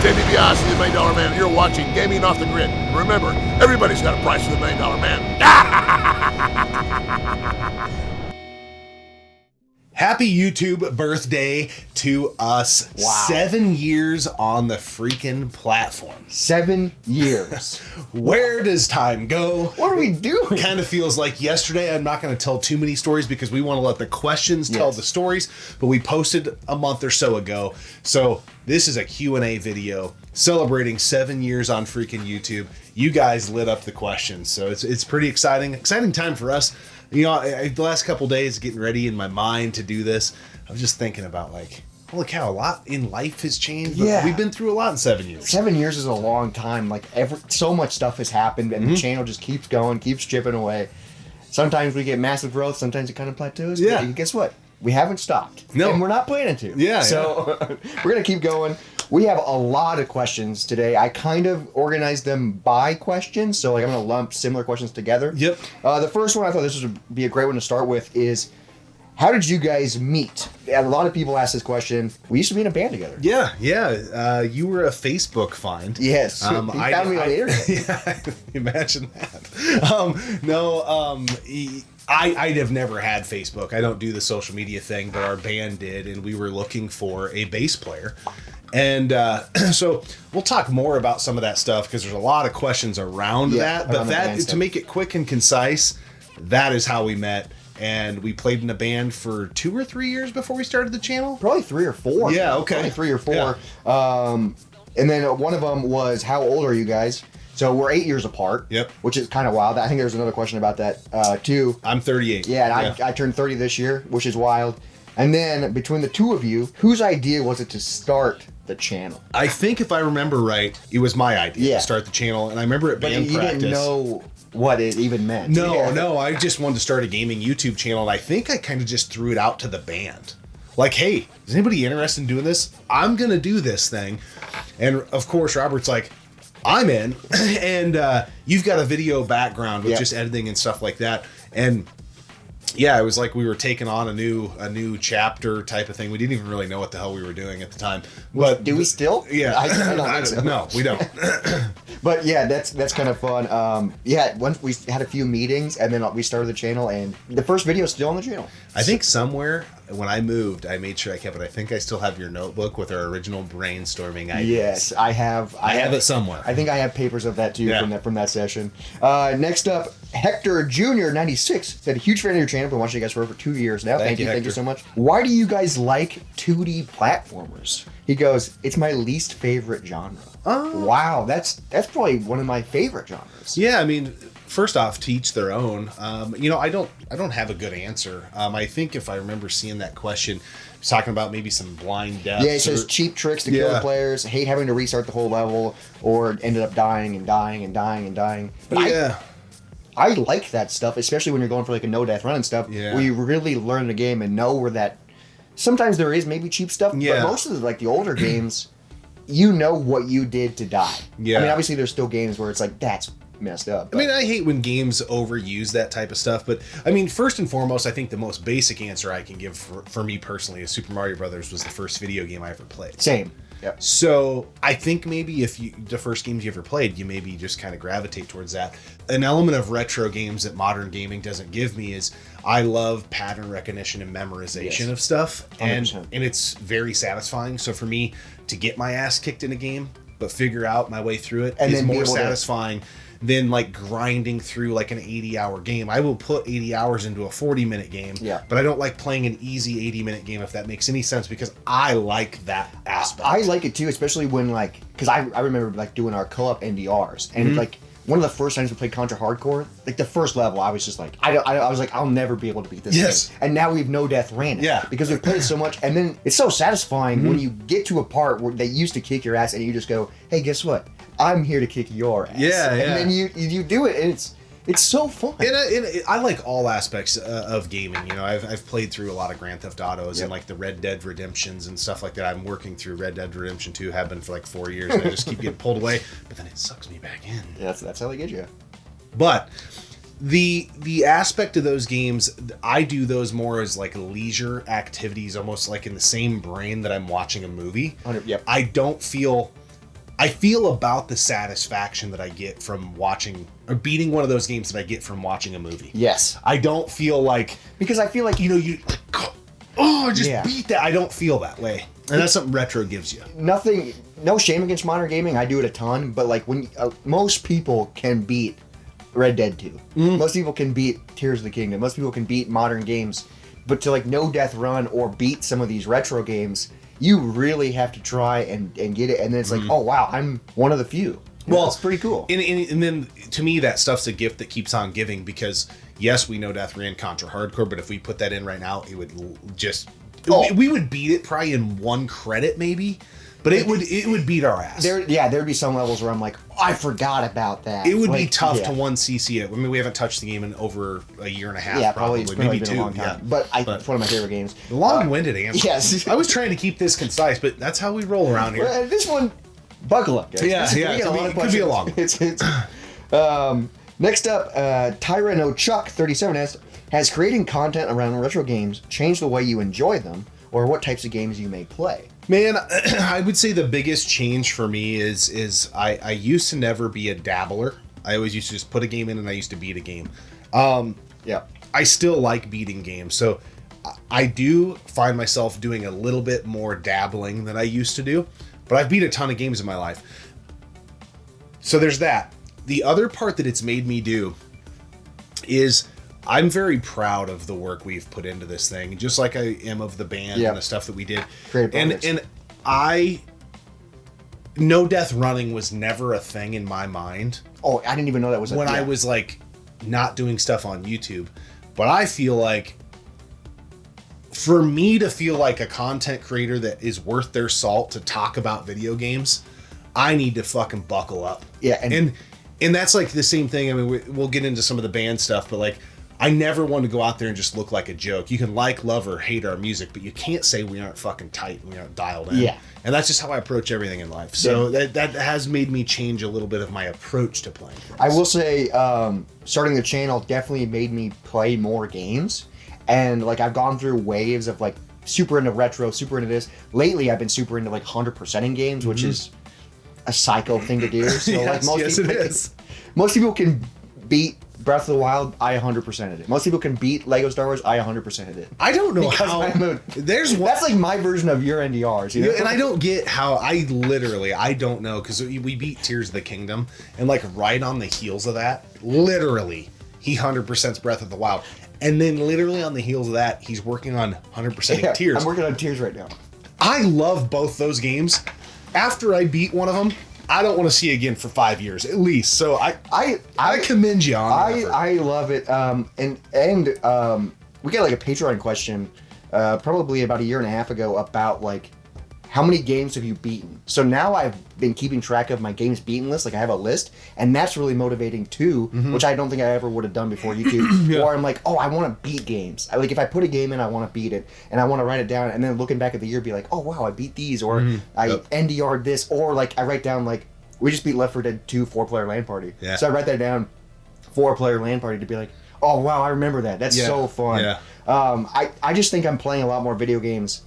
Andy DiBiase, the $1 Million Man, and you're watching Gaming Off the Grid. Remember, everybody's got a price for the $1 Million Man. Happy YouTube birthday to us. Wow. 7 years on the freaking platform. 7 years. Where does time go? What are we doing? Kind of feels like yesterday. I'm not going to tell too many stories because we want to let the questions tell the stories, but we posted a month or so ago. So this is a Q&A video celebrating 7 years on freaking YouTube. You guys lit up the questions. So it's pretty exciting time for us. You know, the last couple days getting ready in my mind to do this, I was just thinking about like, holy cow, a lot in life has changed. Yeah. We've been through a lot in 7 years. 7 years is a long time. Like so much stuff has happened, and the channel just keeps going, keeps chipping away. Sometimes we get massive growth, sometimes it kind of plateaus. Yeah. But guess what? We haven't stopped. No. And we're not planning to. Yeah. So we're going to keep going. We have a lot of questions today. I kind of organized them by questions. So like I'm going to lump similar questions together. Yep. The first one, I thought this would be a great one to start with, is how did you guys meet? And a lot of people ask this question. We used to be in a band together. Yeah. You were a Facebook find. Yes. You found me on the internet. Yeah, imagine that. I'd have never had Facebook. I don't do the social media thing, but our band did, and we were looking for a bass player. And so we'll talk more about some of that stuff because there's a lot of questions around that. But to make it quick and concise, that is how we met. And we played in a band for 2 or 3 years before we started the channel. Probably 3 or 4. Yeah, okay. Probably 3 or 4. Yeah. And then one of them was, how old are you guys? So we're 8 years apart. Yep. Which is kind of wild. I think there's another question about that too. I'm 38. Yeah, and I turned 30 this year, which is wild. And then between the two of you, whose idea was it to start the channel? I think if I remember right, it was my idea to start the channel. And I remember at band practice. You didn't know what it even meant. No, I just wanted to start a gaming YouTube channel, and I think I kind of just threw it out to the band. Like, hey, is anybody interested in doing this? I'm going to do this thing. And of course, Robert's like, I'm in. And you've got a video background with just editing and stuff like that. And yeah, it was like we were taking on a new chapter type of thing. We didn't even really know what the hell we were doing at the time. But do we still? Yeah. I don't think so. No, we don't. But yeah, that's kind of fun. Once we had a few meetings, and then we started the channel, and the first video is still on the channel. I think somewhere when I moved, I made sure I kept it. I think I still have your notebook with our original brainstorming ideas. Yes, I have. I have it somewhere. I think I have papers of that too from that session. Next up, Hector Jr. 96 said, "Huge fan of your channel. Been watching you guys for over 2 years now. Thank you so much. Why do you guys like 2D platformers?" He goes, "It's my least favorite genre." Oh. Wow, that's probably one of my favorite genres. Yeah, I mean, first off, to each their own. I don't have a good answer. I think if I remember seeing that question, it's talking about maybe some blind deaths. Yeah, it says cheap tricks to kill the players, hate having to restart the whole level, or ended up dying and dying and dying and dying. But I like that stuff, especially when you're going for like a no death run and stuff. Yeah. Where you really learn the game and know where that. Sometimes there is maybe cheap stuff, but most of the older games, you know what you did to die. Yeah. I mean, obviously there's still games where it's like that's messed up. I mean, I hate when games overuse that type of stuff, but I mean, first and foremost, I think the most basic answer I can give for me personally is Super Mario Brothers was the first video game I ever played. Same. Yep. So I think maybe if the first games you ever played, you maybe just kind of gravitate towards that. An element of retro games that modern gaming doesn't give me is I love pattern recognition and memorization of stuff, and it's very satisfying. So for me to get my ass kicked in a game, but figure out my way through it is more satisfying than like grinding through like an 80-hour game. I will put 80 hours into a 40-minute game, but I don't like playing an easy 80-minute game, if that makes any sense, because I like that aspect. I like it too, especially when because I remember like doing our co-op NDRs, and like one of the first times we played Contra Hardcore, like the first level, I was just like, I was like, I'll never be able to beat this game. And now we've no death ran it. Because we've played it so much, and then it's so satisfying when you get to a part where they used to kick your ass, and you just go, hey, guess what? I'm here to kick your ass. And then you do it, and it's so fun. And I like all aspects of gaming. You know, I've played through a lot of Grand Theft Autos and like the Red Dead Redemptions and stuff like that. I'm working through Red Dead Redemption 2, have been for like 4 years, and I just keep getting pulled away, but then it sucks me back in. Yeah, that's how they get you. But the aspect of those games, I do those more as like leisure activities, almost like in the same brain that I'm watching a movie. Yep. I don't feel I feel about the satisfaction that I get from watching or beating one of those games that I get from watching a movie. Yes. I don't feel like, Because I feel like you just beat that. I don't feel that way. And that's something retro gives you. nothing, no shame against modern gaming. I do it a ton, but like when most people can beat Red Dead 2. Most people can beat Tears of the Kingdom. Most people can beat modern games, but to like no death run or beat some of these retro games, you really have to try and get it. And then it's like, oh wow, I'm one of the few. Well, it's pretty cool. And then to me, that stuff's a gift that keeps on giving because yes, we know Death ran Contra Hardcore, but if we put that in right now, it would just we would beat it probably in one credit maybe, but it would beat our ass. There'd be some levels where I'm like, oh, I forgot about that. It would be tough to 1cc it. I mean, we haven't touched the game in over a year and a half. Yeah, probably maybe been 2. A long time. But it's one of my favorite games. Long-winded answer. Yes. I was trying to keep this concise, but that's how we roll around here. This one, buckle up, guys. It could be a long one. Next up, Tyrannochuck37 has creating content around retro games changed the way you enjoy them, or what types of games you may play? Man, I would say the biggest change for me is I used to never be a dabbler. I always used to just put a game in and I used to beat a game. I still like beating games, so I do find myself doing a little bit more dabbling than I used to do, but I've beat a ton of games in my life. So there's that. The other part that it's made me do is I'm very proud of the work we've put into this thing, just like I am of the band and the stuff that we did. And no death running was never a thing in my mind. Oh, I didn't even know that was when I was like not doing stuff on YouTube. But I feel like for me to feel like a content creator that is worth their salt to talk about video games, I need to fucking buckle up. Yeah, and that's like the same thing. I mean, we'll get into some of the band stuff, but like, I never want to go out there and just look like a joke. You can like, love, or hate our music, but you can't say we aren't fucking tight and we aren't dialed in. Yeah. And that's just how I approach everything in life. So that has made me change a little bit of my approach to playing things. I will say, starting the channel definitely made me play more games. And like, I've gone through waves of like super into retro, super into this. Lately, I've been super into like 100%ing games, which is a psycho thing to do. So like most people can beat Breath of the Wild, I 100%ed it. Most people can beat Lego Star Wars, I 100%ed it. I don't know how. That's like my version of your NDRs, you know? And I don't get how. I don't know, because we beat Tears of the Kingdom, and like right on the heels of that, literally, he 100%'s Breath of the Wild. And then literally on the heels of that, he's working on 100%ing Tears. I'm working on Tears right now. I love both those games. After I beat one of them, I don't want to see again for 5 years at least. So I commend you on that. I love it. We got like a Patreon question probably about a year and a half ago about like how many games have you beaten? So now I've been keeping track of my games beaten list. Like I have a list, and that's really motivating too, which I don't think I ever would have done before YouTube. Or I'm like, oh, I want to beat games. Like if I put a game in, I want to beat it, and I want to write it down, and then looking back at the year, be like, oh wow, I beat these, or I NDR'd this, or like I write down like we just beat Left 4 Dead 2 4-player LAN party. Yeah. So I write that down, 4-player LAN party, to be like, oh wow, I remember that. That's so fun. Yeah. I just think I'm playing a lot more video games.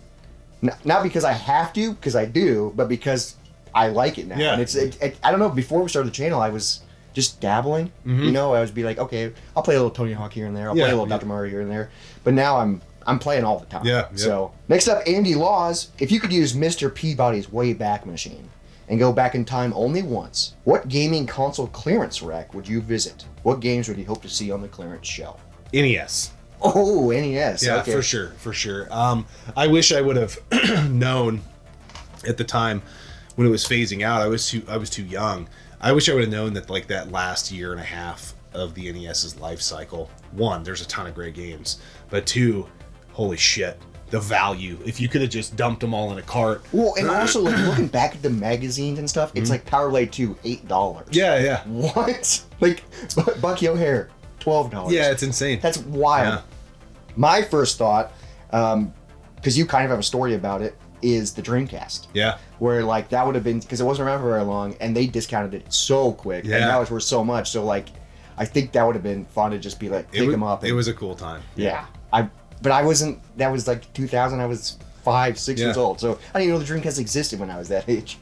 Not because I have to, because I do, but because I like it now. Yeah. And I don't know, before we started the channel, I was just dabbling. You know, I would be like, okay, I'll play a little Tony Hawk here and there. I'll play a little Dr. Mario here and there. But now I'm playing all the time. Yeah. So, next up, Andy Laws. If you could use Mr. Peabody's Wayback Machine and go back in time only once, what gaming console clearance rack would you visit? What games would you hope to see on the clearance shelf? NES. Oh, NES. Yeah, okay. For sure. I wish I would have known at the time when it was phasing out. I was too young. I wish I would have known that like that last year and a half of the NES's life cycle. One, there's a ton of great games, but two, holy shit, the value. If you could have just dumped them all in a cart. Well, and also like looking back at the magazines and stuff, it's like Power Blade 2, $8. Yeah. What? Like Bucky O'Hare, $12. Yeah, it's insane. That's wild. Yeah. My first thought, because you kind of have a story about it, is the Dreamcast. Yeah. Where like that would have been, because it wasn't around for very long, and they discounted it so quick, and now it's worth so much. So like, I think that would have been fun to just be like pick them up. It was a cool time. Yeah. But I wasn't. That was like 2000. I was 5, 6 years old, so I didn't even know the Dreamcast existed when I was that age.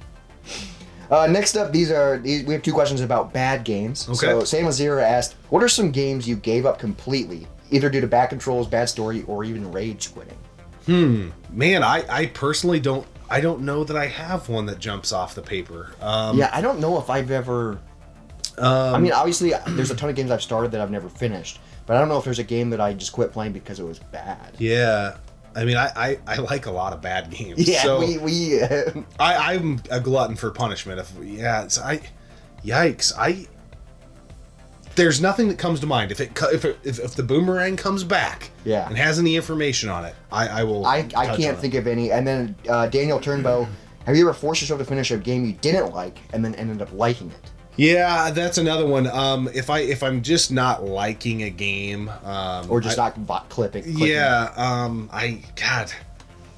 Next up, we have 2 questions about bad games. Okay. So Sam Azira asked, what are some games you gave up completely, either due to bad controls, bad story, or even rage quitting? Man, I personally don't know that I have one that jumps off the paper. Yeah, I don't know if I've ever... I mean, obviously, there's a ton of games I've started that I've never finished, but I don't know if there's a game that I just quit playing because it was bad. Yeah. I mean, I like a lot of bad games. Yeah, so we I'm a glutton for punishment. There's nothing that comes to mind. If the boomerang comes back, Yeah. and has any information on it, I will. I touch can't on think of any. And then Daniel Turnbow, have you ever forced yourself to finish a game you didn't like and then ended up liking it? Yeah, that's another one. If I'm just not liking a game, Or just not clicking. Yeah,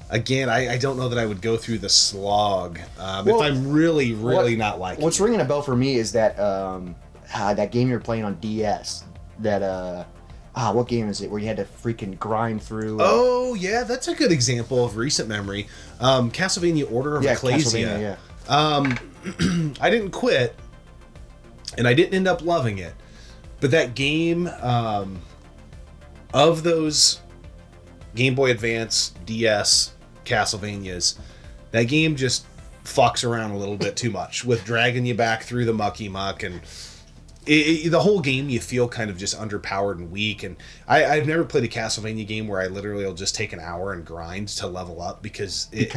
Again, I don't know that I would go through the slog if I'm really not liking. What's ringing a bell for me is that that game you're playing on DS. That what game is it? Where you had to freaking grind through. Oh yeah, that's a good example of recent memory. Castlevania Order of Ecclesia. Yeah. I didn't quit, and I didn't end up loving it, but that game of those Game Boy Advance, DS Castlevanias, that game just fucks around a little bit too much with dragging you back through the mucky muck, and the whole game you feel kind of just underpowered and weak. And I've never played a Castlevania game where I literally will just take an hour and grind to level up because you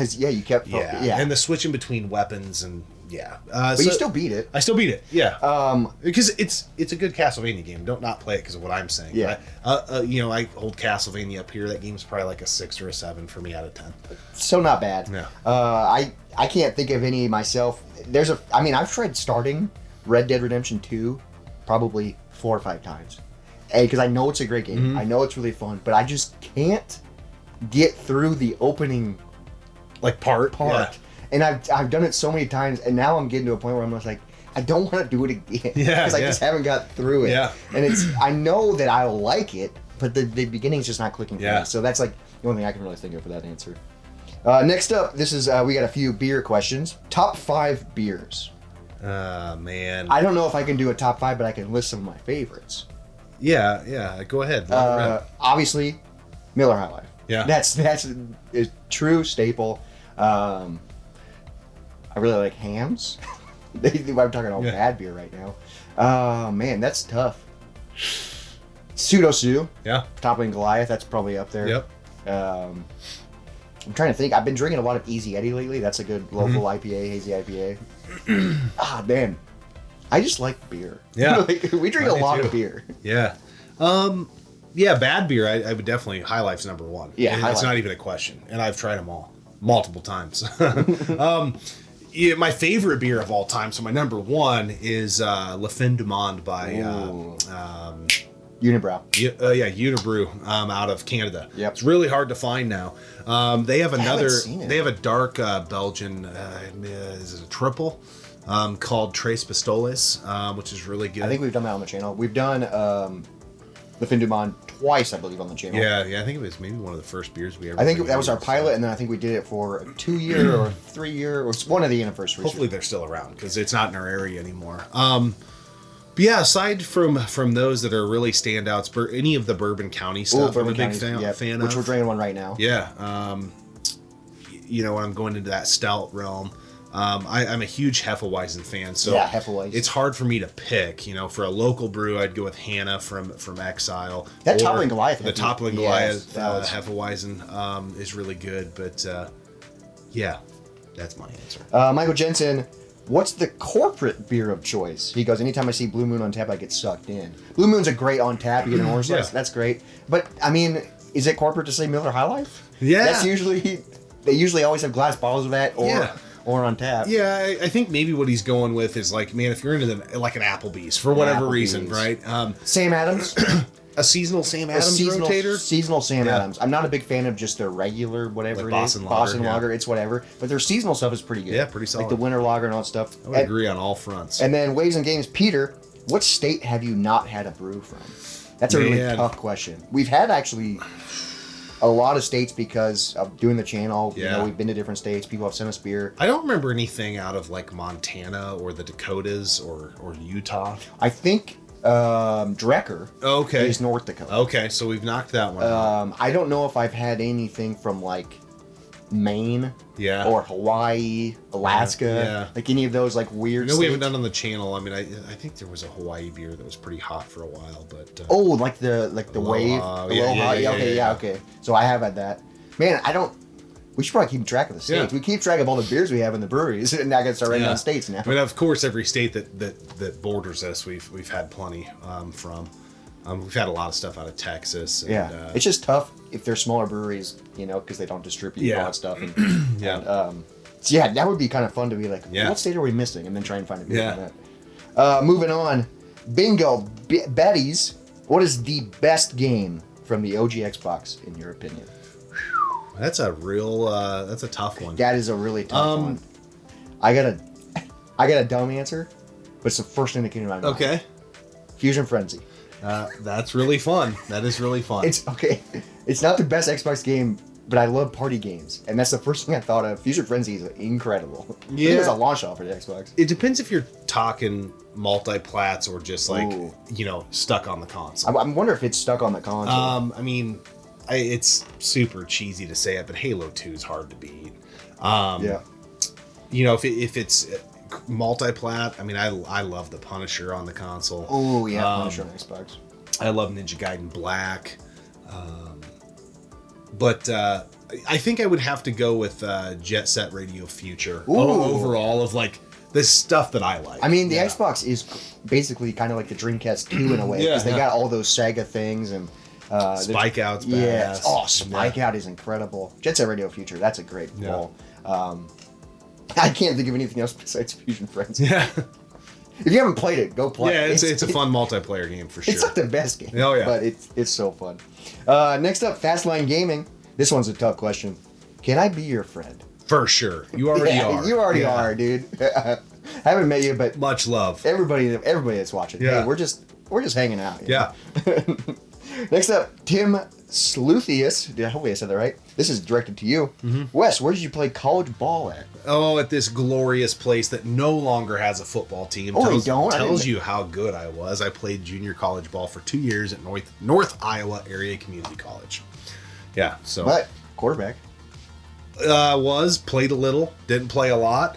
kept and the switching between weapons and but you still beat it. I still beat it, because it's a good Castlevania game. Don't not play it because of what I'm saying. Yeah. I hold Castlevania up here. That game's probably like a 6 or a 7 for me out of 10. So not bad. Yeah. I can't think of any myself. I've tried starting Red Dead Redemption 2 probably 4 or 5 times, because I know it's a great game. Mm-hmm. I know it's really fun, but I just can't get through the opening part. Yeah. And I've done it so many times, and now I'm getting to a point where I'm just like, I don't want to do it again. Because I just haven't got through it. Yeah. And I know that I'll like it, but the beginning's just not clicking for me. So that's like the only thing I can really think of for that answer. Next up, this is we got a few beer questions. Top 5 beers. Man. I don't know if I can do a top 5, but I can list some of my favorites. Yeah. Go ahead. Obviously, Miller High Life. Yeah. That's a true staple. I really like Hams. I'm talking all bad beer right now. Man, that's tough. Pseudo Sue. Yeah. Toppling Goliath. That's probably up there. Yep. I'm trying to think. I've been drinking a lot of Easy Eddie lately. That's a good local IPA, hazy IPA. Man, I just like beer. Yeah. We drink a lot of beer. Yeah. Bad beer. I would definitely. High Life's number 1. Yeah, it's not even a question, and I've tried them all multiple times. My favorite beer of all time. So my number 1 is Le Fin du Monde by Unibrow. Unibrew out of Canada. Yep. It's really hard to find now. They have another. seen it. They have a dark Belgian. Is it a triple? Called Tres Pistoles, which is really good. I think we've done that on the channel. We've done Le Fin du Monde twice, I believe, on the channel. Yeah. I think it was maybe one of the first beers we ever. I think that was our pilot, and then I think we did it for a 2-year or 3-year, or one of the anniversaries. Hopefully they're still around because it's not in our area anymore. But yeah, aside from those that are really standouts, any of the Bourbon County stuff, I'm a big fan of. Which we're drinking one right now. Yeah. When I'm going into that stout realm, I'm a huge Hefeweizen fan. So Hefeweizen. It's hard for me to pick. For a local brew, I'd go with Hannah from Exile. That Toppling Goliath. The Toppling Goliath Hefeweizen is really good. But that's my answer. Michael Jensen. What's the corporate beer of choice? He goes, anytime I see Blue Moon on tap, I get sucked in. Blue Moon's a great on tap. You get an orange slice. That's great. But, I mean, is it corporate to say Miller High Life? Yeah. That's they usually always have glass bottles of that or on tap. Yeah, I think maybe what he's going with is like, man, if you're into an Applebee's for whatever reason, right? Sam Adams. A seasonal Sam Adams rotator? Seasonal Sam Adams. I'm not a big fan of just a regular whatever Boston Lager. It's whatever. But their seasonal stuff is pretty good. Yeah, pretty solid. Like the winter lager and all that stuff. I would agree on all fronts. And then Waves and Games, Peter, what state have you not had a brew from? That's a really tough question. We've had actually a lot of states because of doing the channel. Yeah. You know, we've been to different states. People have sent us beer. I don't remember anything out of like Montana or the Dakotas or Utah. I think Drecker Okay. is North Dakota. Okay, so we've knocked that one out. I don't know if I've had anything from like Maine Yeah. or Hawaii, Alaska, Yeah. like any of those like weird No, we haven't states. done on the channel. I mean, I think there was a Hawaii beer that was pretty hot for a while, but Oh, like the Aloha. wave, Yeah, Aloha. yeah, Okay, yeah. okay. So I have had that. Man, I don't. We should probably keep track of the states. Yeah. We keep track of all the beers we have in the breweries, and I got to start writing Yeah. down states now. I mean, of course, every state that borders us, we've had plenty from. We've had a lot of stuff out of Texas. And, Yeah, it's just tough if they're smaller breweries, you know, because they don't distribute all Yeah. that stuff. And, Yeah. so yeah, that would be kind of fun to be like, Yeah. what state are we missing, and then try and find a beer Yeah. from that. Moving on, bingo, Betty's. What is the best game from the OG Xbox in your opinion? that's a tough one. That is a really tough one. I got a dumb answer, but it's the first thing that came to my mind. Okay. Fusion Frenzy. That's really fun. That is really fun. It's okay. It's not the best Xbox game, but I love party games, and that's the first thing I thought of. Fusion Frenzy is incredible. I think it was a launch off for the Xbox. It depends if you're talking multi-plats or just like, Ooh. stuck on the console. I wonder if it's stuck on the console. I mean, it's super cheesy to say it, but Halo 2 is hard to beat. Yeah. If it's multi-plat, I mean, I love the Punisher on the console. Oh yeah, Punisher on Xbox. I love Ninja Gaiden Black. But I think I would have to go with Jet Set Radio Future. Ooh. Overall, of like the stuff that I like. I mean, the Xbox is basically kind of like the Dreamcast 2 in a way, Yeah, because they yeah. got all those Sega things and Spike Out's yeah. badass. Oh, Spike Out is incredible. Jet Set Radio Future, that's a great Yeah. pull. I can't think of anything else besides Fusion Frenzy. Yeah, If you haven't played it, go play yeah, it. it's a fun multiplayer game for sure. It's not the best game. Oh, yeah. But it's so fun. Next up, Fastline Gaming. This one's a tough question. Can I be your friend? For sure, you already are. You already Yeah. are, dude. I haven't met you, but Much love. everybody that's watching, Yeah. hey, we're just hanging out. you Yeah. know? Next up, Tim Sluthius. Hopefully I said that right. This is directed to you. Mm-hmm. Wes, where did you play college ball at? Oh, at this glorious place that no longer has a football team. Oh, they don't? I Tells didn't- you how good I was. I played junior college ball for 2 years at North Iowa Area Community College. Yeah, so But quarterback. played a little, didn't play a lot,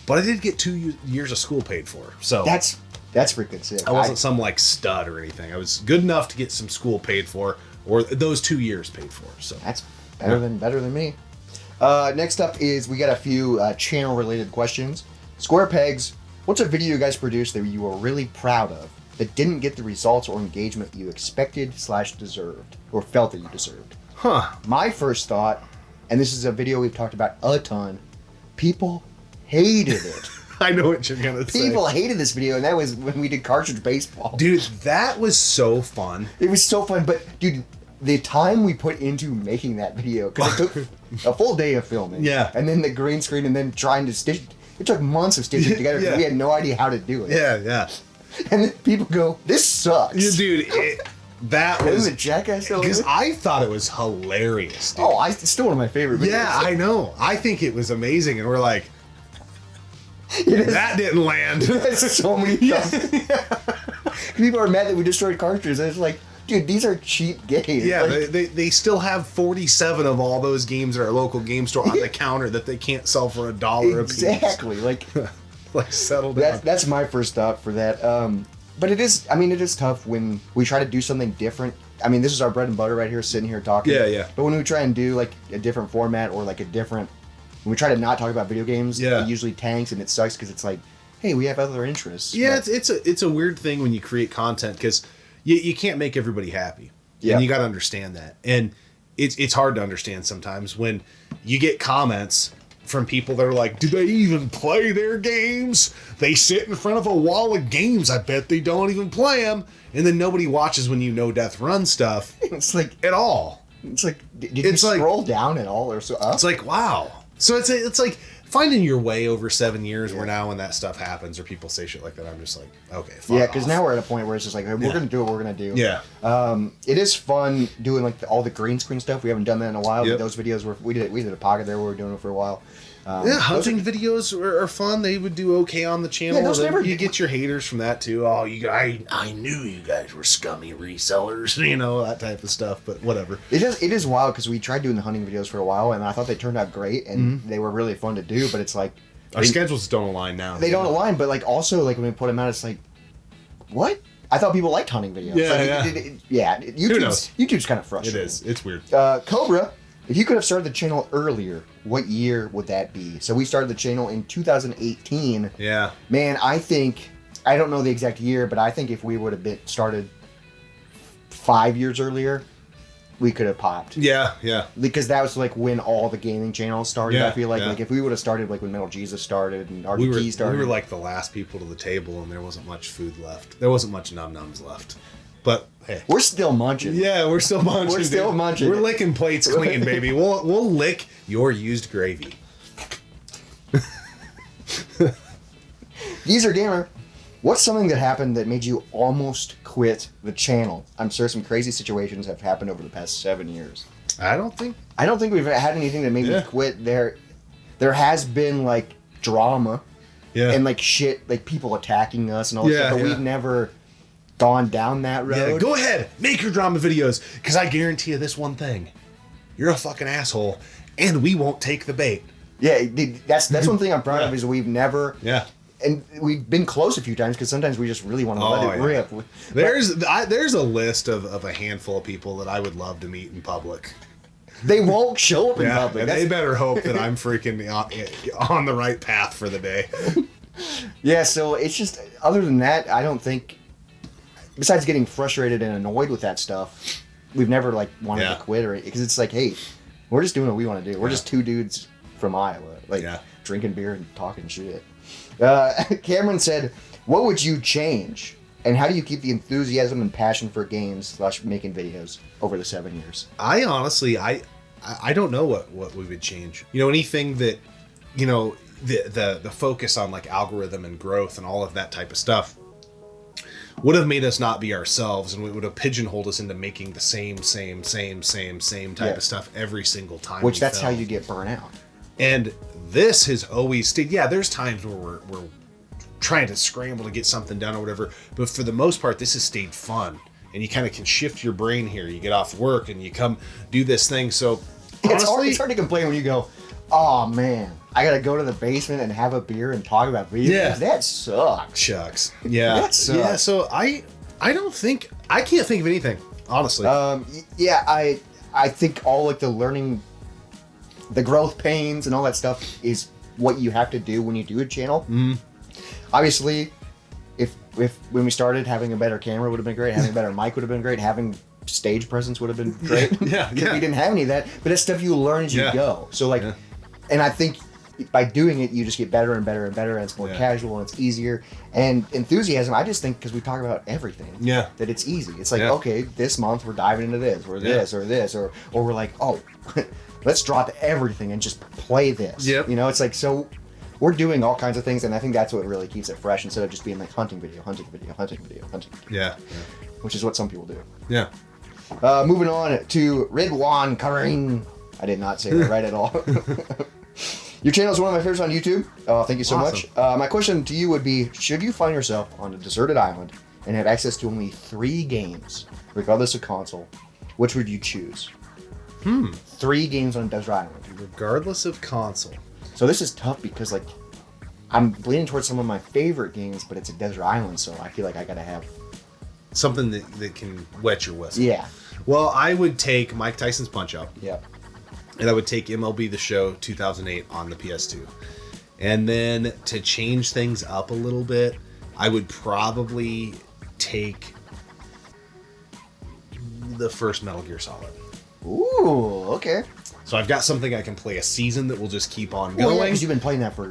but I did get 2 years of school paid for. So That's freaking sick. I wasn't some like stud or anything. I was good enough to get some school paid for, or those 2 years paid for. So That's better than me. Next up is we got a few channel related questions. Square Pegs, what's a video you guys produced that you were really proud of that didn't get the results or engagement you expected/deserved or felt that you deserved? Huh. My first thought, and this is a video we've talked about a ton, people hated it. I know what you're gonna say. People hated this video, and that was when we did cartridge baseball. Dude, that was so fun. It was so fun, but dude, the time we put into making that video, because it took a full day of filming. Yeah. And then the green screen, and then trying to stitch it took months of stitching it together because Yeah. we had no idea how to do it. Yeah. And then people go, this sucks. Yeah, dude, that And then was the jackass because I thought it was hilarious. Dude. Oh, it's still one of my favorite videos. Yeah, I know. I think it was amazing, and we're like, that didn't land. There's so many times. People are mad that we destroyed cartridges, and it's like, dude, these are cheap games. Yeah, Like, they still have 47 of all those games at our local game store on the counter that they can't sell for $1 a piece. exactly. Like Like, settle down. that's my first thought for that. But it is tough when we try to do something different. I mean, this is our bread and butter right here, sitting here talking. Yeah. But when we try and do like a different format or like when we try to not talk about video games, Yeah. it usually tanks and it sucks because it's like, hey, we have other interests. Yeah, But- it's a weird thing when you create content because you can't make everybody happy. Yeah. And you got to understand that. And it's hard to understand sometimes when you get comments from people that are like, do they even play their games? They sit in front of a wall of games. I bet they don't even play them. And then nobody watches when you know Death Run stuff it's like at all. did It's you like- scroll down at all or so up? It's like, wow. So it's like finding your way over 7 years where now when that stuff happens or people say shit like that, I'm just like, okay, fuck Yeah, because off. now we're at a point where it's just like, hey, we're going to do what we're going to do. Yeah. It is fun doing like all the green screen stuff. We haven't done that in a while. Yep. But those videos, we did a pocket there where we were doing it for a while. Hunting videos are fun. They would do okay on the channel. Yeah, those never- you get your haters from that too. Oh, I knew you guys were scummy resellers, that type of stuff. But whatever. It is wild because we tried doing the hunting videos for a while, and I thought they turned out great, and they were really fun to do. But it's like Our schedules don't align now. they don't align. But like also like when we put them out, it's like, what? I thought people liked hunting videos. Yeah, Who knows? YouTube's kind of It frustrating. is. It's weird. Cobra, if you could have started the channel earlier, what year would that be? So we started the channel in 2018. Yeah. Man, I don't know the exact year, but I think if we would have been started 5 years earlier, we could have popped. Yeah. Because that was like when all the gaming channels started. Yeah, I feel like yeah. like if we would have started like when Metal Jesus started and We RDT started. were like the last people to the table, and there wasn't much food left. There wasn't much num-nums left. But hey. We're still munching. Yeah, we're still munching. We're still dude. munching. We're licking plates clean, baby. We'll lick your used gravy. Geezer Gamer, what's something that happened that made you almost quit the channel? I'm sure some crazy situations have happened over the past 7 years. I don't think. I don't think we've had anything that made me quit. There has been like drama and like shit, like people attacking us and all that stuff, but we've never gone down that road. Yeah, go ahead, make your drama videos, because I guarantee you this one thing: you're a fucking asshole, and we won't take the bait. Yeah, that's one thing I'm proud of is we've never. Yeah. And we've been close a few times because sometimes we just really want to let it rip. There's a list of a handful of people that I would love to meet in public. They won't show up in Yeah, public. and they better hope that I'm freaking on the right path for the day. Yeah, so it's just, other than that, I don't think, besides getting frustrated and annoyed with that stuff, we've never like wanted to quit or because it's like, hey, we're just doing what we want to do. We're just two dudes from Iowa, like drinking beer and talking shit. Cameron said, what would you change? And how do you keep the enthusiasm and passion for games / making videos over the 7 years? I honestly, I don't know what we would change. Anything that, the focus on like algorithm and growth and all of that type of stuff would have made us not be ourselves, and we would have pigeonholed us into making the same type of stuff every single time. Which that's how you get burnt out. And this has always stayed. Yeah, there's times where we're trying to scramble to get something done or whatever, but for the most part, this has stayed fun. And you kind of can shift your brain here. You get off work and you come do this thing. So honestly, it's hard to complain when you go, oh man, I gotta go to the basement and have a beer and talk about video games. That sucks. Shucks. Yeah. That sucks. Yeah. So I can't think of anything, honestly. I think all like the learning, the growth pains and all that stuff is what you have to do when you do a channel. Mm-hmm. Obviously, if when we started, having a better camera would have been great, having a better mic would have been great, having stage presence would have been great. Yeah. We didn't have any of that, but that's stuff you learn as you go. So like, and I think by doing it, you just get better and better and better, and it's more casual and it's easier. And enthusiasm, I just think because we talk about everything, that it's easy. It's like, okay, this month we're diving into this, or this, or this, or we're like, oh, let's drop everything and just play this. Yep. It's like, so we're doing all kinds of things, and I think that's what really keeps it fresh instead of just being like hunting video. Yeah. Which is what some people do. Yeah. Moving on to Ridwan Karim. I did not say that right at all. Your channel is one of my favorites on YouTube. Thank you so much. My question to you would be, should you find yourself on a deserted island and have access to only 3 games, regardless of console, which would you choose? 3 games on a desert island. Regardless of console. So this is tough because like I'm leaning towards some of my favorite games, but it's a desert island, so I feel like I gotta have something that can wet your whistle. Yeah. Well, I would take Mike Tyson's Punch-Out. Yeah. And I would take MLB The Show 2008 on the PS2. And then to change things up a little bit, I would probably take the first Metal Gear Solid. Ooh, okay. So I've got something I can play a season that will just keep on Well, going. yeah, 'cause you've been playing that for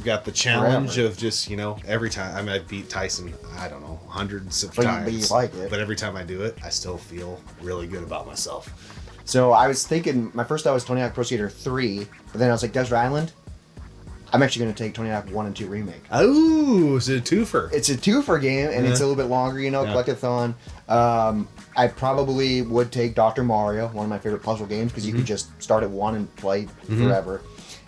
Got the challenge forever. of just, every time. I mean, I beat Tyson, I don't know, hundreds of But times. you like it. But every time I do it, I still feel really good about myself. So I was thinking, my first thought was Tony Hawk Pro Skater 3, but then I was like, Desert Island? I'm actually going to take Tony Hawk 1 and 2 Remake. Oh, it's a twofer. It's a twofer game, and it's a little bit longer, collectathon. I probably would take Dr. Mario, one of my favorite puzzle games, because you could just start at 1 and play forever.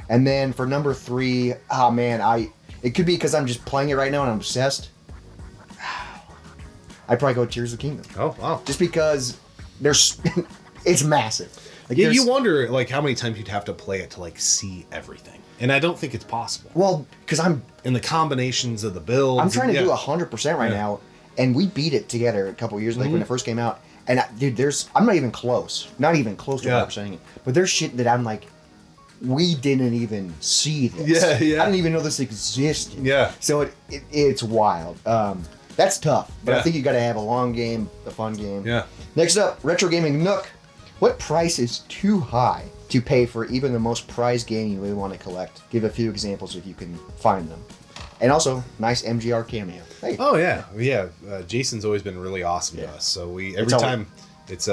And then for number 3, oh man, it could be because I'm just playing it right now and I'm obsessed. I'd probably go Tears of the Kingdom. Oh, wow. Just because it's massive. Like, Yeah, you wonder like how many times you'd have to play it to like see everything, and I don't think it's possible. Well, because And the combinations of the builds. I'm trying to do 100% right now, and we beat it together a couple years like when it first came out. And dude, I'm not even close to 100%ing it. But there's shit that I'm like, we didn't even see this. Yeah, yeah. I didn't even know this existed. Yeah. So it's wild. That's tough, but I Yeah. think you got to have a long game, a fun game. Yeah. Next up, Retro Gaming Nook. What price is too high to pay for even the most prized game you really want to collect? Give a few examples if you can find them. And also, nice MGR cameo. Hey. Oh yeah, yeah. Jason's always been really awesome to us. So every time it's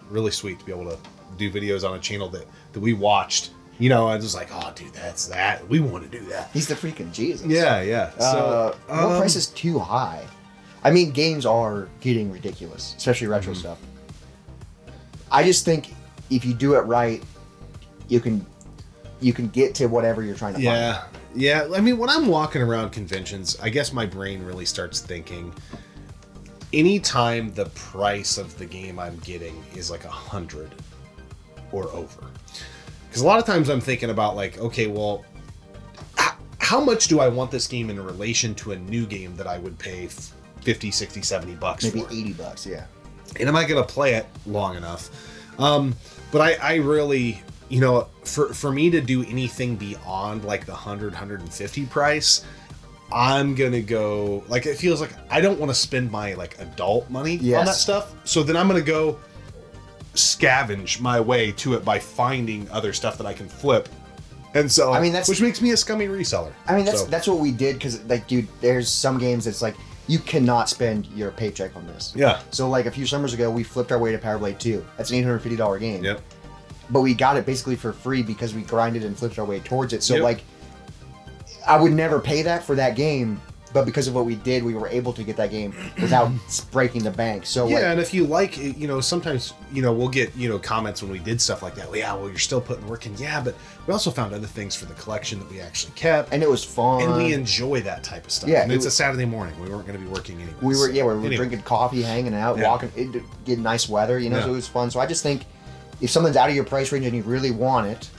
really sweet to be able to do videos on a channel that we watched. I was just like, oh, dude, that's that. We want to do that. He's the freaking Jesus. Yeah, yeah. So what price is too high? I mean, games are getting ridiculous, especially retro stuff. I just think if you do it right, you can get to whatever you're trying to find. Yeah. I mean, when I'm walking around conventions, I guess my brain really starts thinking. Anytime the price of the game I'm getting is like 100 or over, because a lot of times I'm thinking about like, okay, well, how much do I want this game in relation to a new game that I would pay 50, 60, 70 bucks Maybe for? $80, yeah. And am I going to play it long enough? But I really, for me to do anything beyond like the 100, 150 price, I'm going to go, like, it feels like I don't want to spend my like adult money on that stuff. So then I'm going to go scavenge my way to it by finding other stuff that I can flip. And so, which makes me a scummy reseller. I mean, that's what we did, because like, dude, there's some games that's like, you cannot spend your paycheck on this. Yeah. So like a few summers ago, we flipped our way to Power Blade 2. That's an $850 game. Yep. But we got it basically for free because we grinded and flipped our way towards it. So like, I would never pay that for that game, but because of what we did, we were able to get that game without breaking the bank. So and if you like, sometimes we'll get comments when we did stuff like that. Well, yeah, well, you're still putting work in. Yeah, but we also found other things for the collection that we actually kept, and it was fun, and we enjoy that type of stuff. Yeah, and it's a Saturday morning. We weren't going to be working anyway. We were drinking coffee, hanging out, walking, getting nice weather. So it was fun. So I just think if something's out of your price range and you really want it,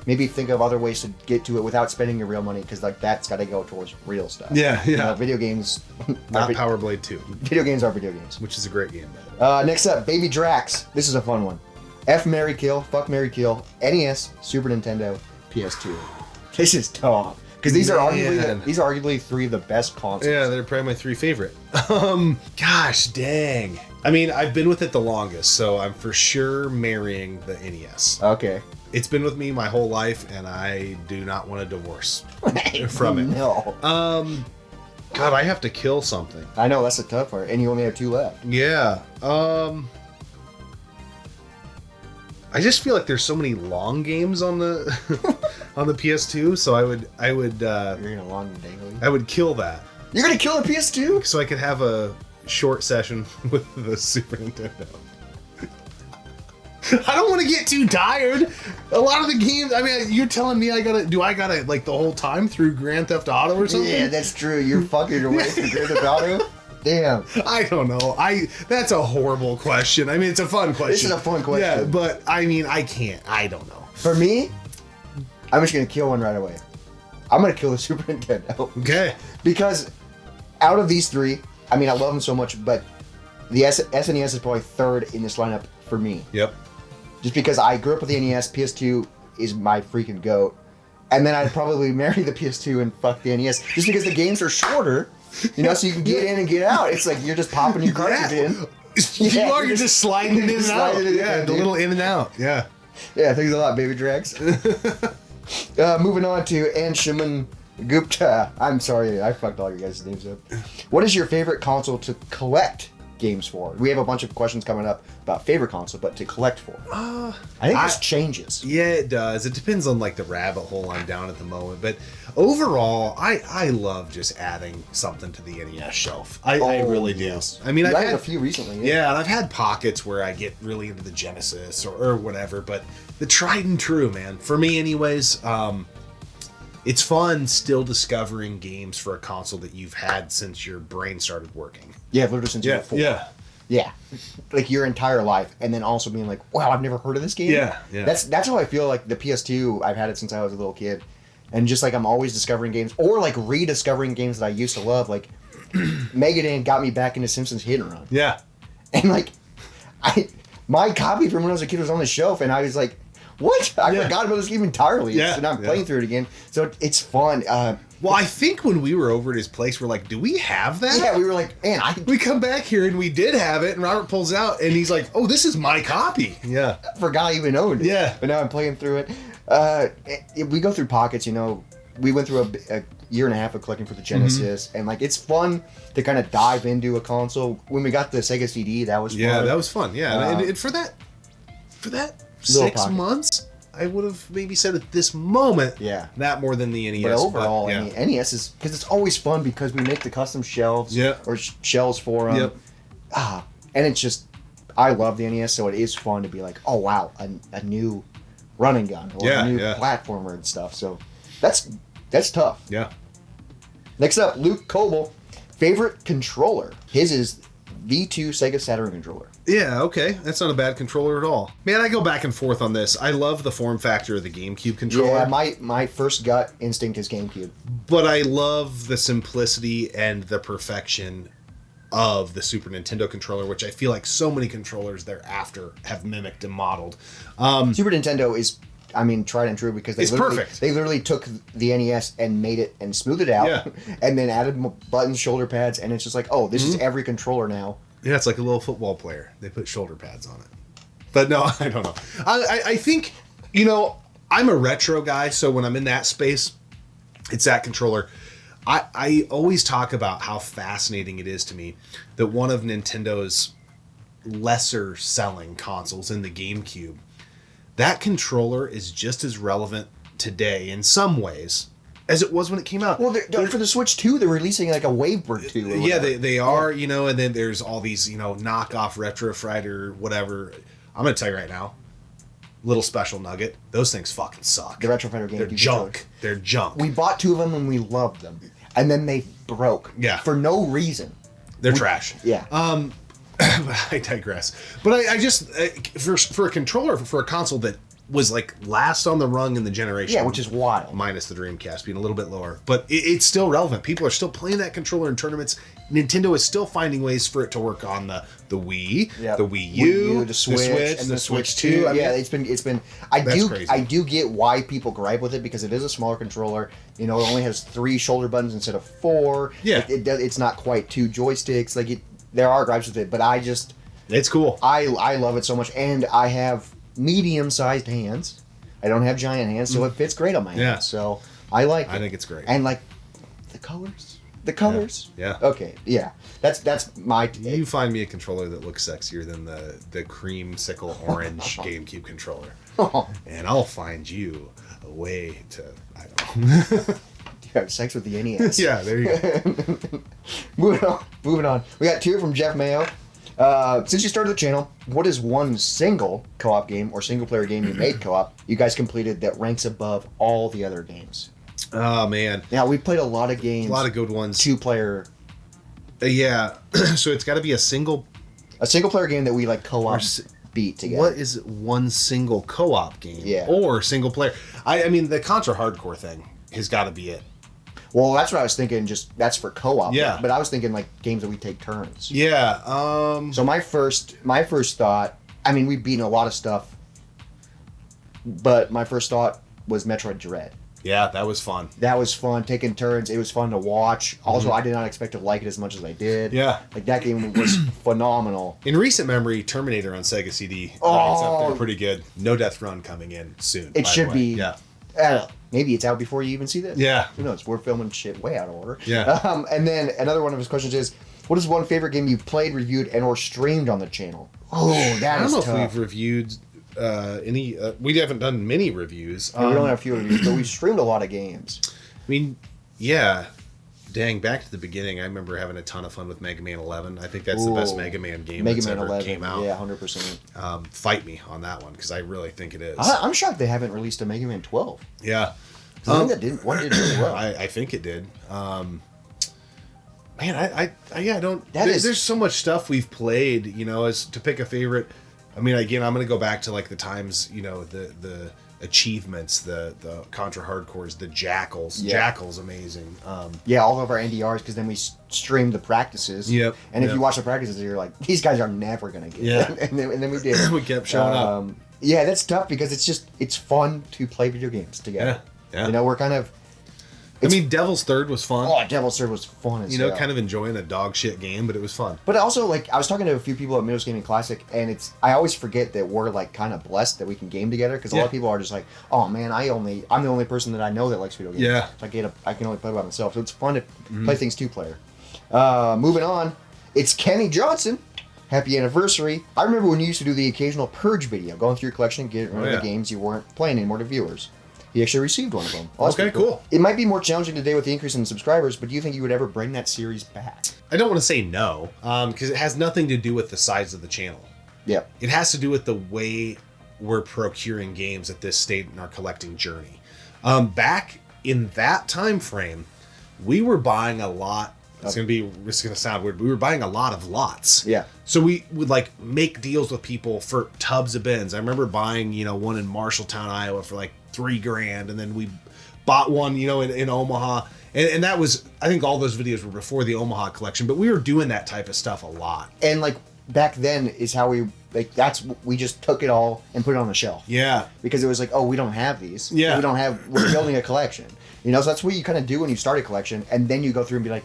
maybe think of other ways to get to it without spending your real money, because like that's got to go towards real stuff. Yeah. Video games. Not Power Blade 2. Video games are video games. Which is a great game. Next up, Baby Drax. This is a fun one. F, marry, kill, fuck, marry, kill, NES, Super Nintendo, PS2. This is tough, because these are arguably 3 of the best consoles. Yeah, they're probably my 3 favorite. Gosh dang. I mean, I've been with it the longest, so I'm for sure marrying the NES. Okay. It's been with me my whole life, and I do not want a divorce from it. No. God, I have to kill something. I know, that's a tough part, and you only have 2 left. Yeah. I just feel like there's so many long games on the on the PS2, so I would You're gonna long and dangly. I would kill that. You're gonna kill the PS2? So I could have a short session with the Super Nintendo. I don't want to get too tired. A lot of the games, I mean, you're telling me I gotta like the whole time through Grand Theft Auto or something? Yeah, that's true. You're fucking your way through Grand Theft Auto? Damn. I don't know. That's a horrible question. I mean, it's a fun question. This is a fun question. Yeah, but I mean, I can't. I don't know. For me, I'm just gonna kill one right away. I'm gonna kill the Super Nintendo. Okay. Because out of these 3, I mean, I love them so much, but the SNES is probably 3rd in this lineup for me. Yep. Just because I grew up with the NES, PS2 is my freaking goat. And then I'd probably marry the PS2 and fuck the NES. Just because the games are shorter, so you can get in and get out. It's like you're just popping your cartridge in. You're just sliding it in and out. The little in and out. Yeah. Yeah, thanks a lot, Baby Drax. Moving on to Anshuman Gupta. I'm sorry, I fucked all your guys' names up. What is your favorite console to collect? games for? We have a bunch of questions coming up about favorite console, but to collect for. I think this changes. Yeah, it does. It depends on like the rabbit hole I'm down at the moment. But overall, I love just adding something to the NES shelf. I really do. Yes. I mean, I've I've had had a few recently. Yeah, and I've had pockets where I get really into the Genesis or whatever. But the tried and true, man, for me anyways, it's fun still discovering games for a console that you've had since your brain started working. Yeah, literally since you were 4. Yeah, like your entire life, and then also being like, "Wow, I've never heard of this game." Yeah. That's how I feel. Like the PS2, I've had it since I was a little kid, and just like I'm always discovering games, or like rediscovering games that I used to love. Like Megadeth got me back into Simpsons Hit and Run. Yeah. And like, my copy from when I was a kid was on the shelf, and I was like, "What? I forgot about this game entirely." Yeah, and I'm playing through it again, so it's fun. Well, I think when we were over at his place, we're like, do we have that? Yeah, we were like, man, We come back here and we did have it, and Robert pulls out and he's like, oh, this is my copy. Yeah. forgot I even owned it. Yeah. But now I'm playing through it. We go through pockets, you know. We went through a year and a half of collecting for the Genesis, and like it's fun to kind of dive into a console. When we got the Sega CD, that was fun. Yeah, that was fun. Yeah. And for that 6 pocket. months, I would have maybe said at this moment, not more than the NES. But overall, NES is, because it's always fun because we make the custom shelves or shells for them. And it's just, I love the NES, so it is fun to be like, oh wow, a new running gun or a new platformer and stuff. So that's tough. Yeah. Next up, Luke Coble, favorite controller. His is V2 Sega Saturn controller. Yeah, okay. That's not a bad controller at all. Man, I go back and forth on this. I love the form factor of the GameCube controller. Yeah, my first gut instinct is GameCube. But I love the simplicity and the perfection of the Super Nintendo controller, which I feel like so many controllers thereafter have mimicked and modeled. Super Nintendo is, I mean, tried and true because it's perfect. They literally took the NES and made it and smoothed it out, and then added buttons, shoulder pads, and it's just like, oh, this is every controller now. Yeah, it's like a little football player. They put shoulder pads on it. But no, I don't know. I think, you know, I'm a retro guy, so when I'm in that space, it's that controller. I always talk about how fascinating it is to me that one of Nintendo's lesser selling consoles in the GameCube, that controller is just as relevant today in some ways as it was when it came out. Well, for the Switch 2, they're releasing like a Wavebird 2. Yeah, they are, you know, and then there's all these, you know, knockoff Retro Fright or whatever. I'm going to tell you right now, little special nugget, those things fucking suck. The Retro Fighter game. They're junk. They're junk. We bought 2 of them and we loved them. And then they broke. Yeah. For no reason. They're trash. Yeah. I digress. But I just, for a controller, for a console that was like last on the rung in the generation. Yeah, which is wild. Minus the Dreamcast being a little bit lower. But it's still relevant. People are still playing that controller in tournaments. Nintendo is still finding ways for it to work on the Wii, the Wii U, the Switch, and the Switch 2. I mean, yeah, it's been. I do get why people gripe with it because it is a smaller controller. You know, it only has 3 shoulder buttons instead of 4. Yeah, it's not quite 2 joysticks. Like there are gripes with it, but it's cool. I love it so much, and I have medium-sized hands. I don't have giant hands, so it fits great on my hands. So I like it. I think it's great. And like the colors. Yeah. Okay. Yeah. That's my. You find me a controller that looks sexier than the creamsicle orange GameCube controller, and I'll find you a way to. I don't know. You have sex with the NES. Yeah. There you go. Moving on. We got 2 from Jeff Mayo. Since you started the channel, what is one single co-op game or single-player game you made co-op you guys completed that ranks above all the other games? Oh, man. Yeah, we played a lot of games. A lot of good ones. 2-player. Yeah. So it's got to be a single-player game that we like co-op beat together. What is one single co-op game? Yeah. Or single-player? I mean, the Contra Hardcore thing has got to be it. Well, that's what I was thinking. Just that's for co-op. Yeah. But I was thinking like games that we take turns. Yeah. So my first thought. I mean, we've beaten a lot of stuff, but my first thought was Metroid Dread. Yeah, that was fun. That was fun, taking turns. It was fun to watch. Also, I did not expect to like it as much as I did. Yeah. Like, that game was phenomenal. In recent memory, Terminator on Sega CD ranks up there pretty good. No Death Run coming in soon. It should be. Yeah. Maybe it's out before you even see this. Yeah. Who knows? We're filming shit way out of order. Yeah. And then another one of his questions is, What is one favorite game you've played, reviewed, and or streamed on the channel? Oh, that is tough. I don't know if we've reviewed any. We haven't done many reviews. Yeah, we don't have a few reviews, but we've streamed a lot of games. I mean, yeah. Dang, back to the beginning, I remember having a ton of fun with Mega Man 11. I think that's the best Mega Man game that's ever came out. Yeah, 100%. Fight me on that one, because I really think it is. I'm shocked they haven't released a Mega Man 12. Yeah. I think one did really well. I think it did. Man, I don't. There's so much stuff we've played, as to pick a favorite. I mean, again, I'm going to go back to like the times, the achievements, the Contra Hardcores, the Jackals. Yeah. Jackals, amazing. All of our NDRs, because then we streamed the practices. Yep. And if you watch the practices, you're like, these guys are never going to get it. And then we did. We kept showing up. Yeah, that's tough because it's fun to play video games together. Yeah. We're kind of... Devil's Third was fun. Oh, Devil's Third was fun as hell. Kind of enjoying a dog shit game, but it was fun. But also, I was talking to a few people at Middles Gaming Classic, and I always forget that we're, kind of blessed that we can game together, because a lot of people are just like, oh, man, I'm the only person that I know that likes video games. Yeah. So I can only play by myself, so it's fun to play things two-player. Moving on, it's Kenny Johnson. Happy anniversary. I remember when you used to do the occasional Purge video, going through your collection and getting rid of the games you weren't playing anymore to viewers. He actually received one of them. Okay, cool. It might be more challenging today with the increase in subscribers, but do you think you would ever bring that series back? I don't want to say no, because it has nothing to do with the size of the channel. Yeah. It has to do with the way we're procuring games at this state in our collecting journey. Back in that time frame, we were buying a lot. It's gonna sound weird, but we were buying a lot of lots. Yeah. So we would make deals with people for tubs of bins. I remember buying, one in Marshalltown, Iowa for $3,000, and then we bought one, in Omaha. And that was, I think all those videos were before the Omaha collection, but we were doing that type of stuff a lot. And back then is how we we just took it all and put it on the shelf. Yeah. Because it was we don't have these. Yeah. We're building a collection. So that's what you kind of do when you start a collection, and then you go through and be like,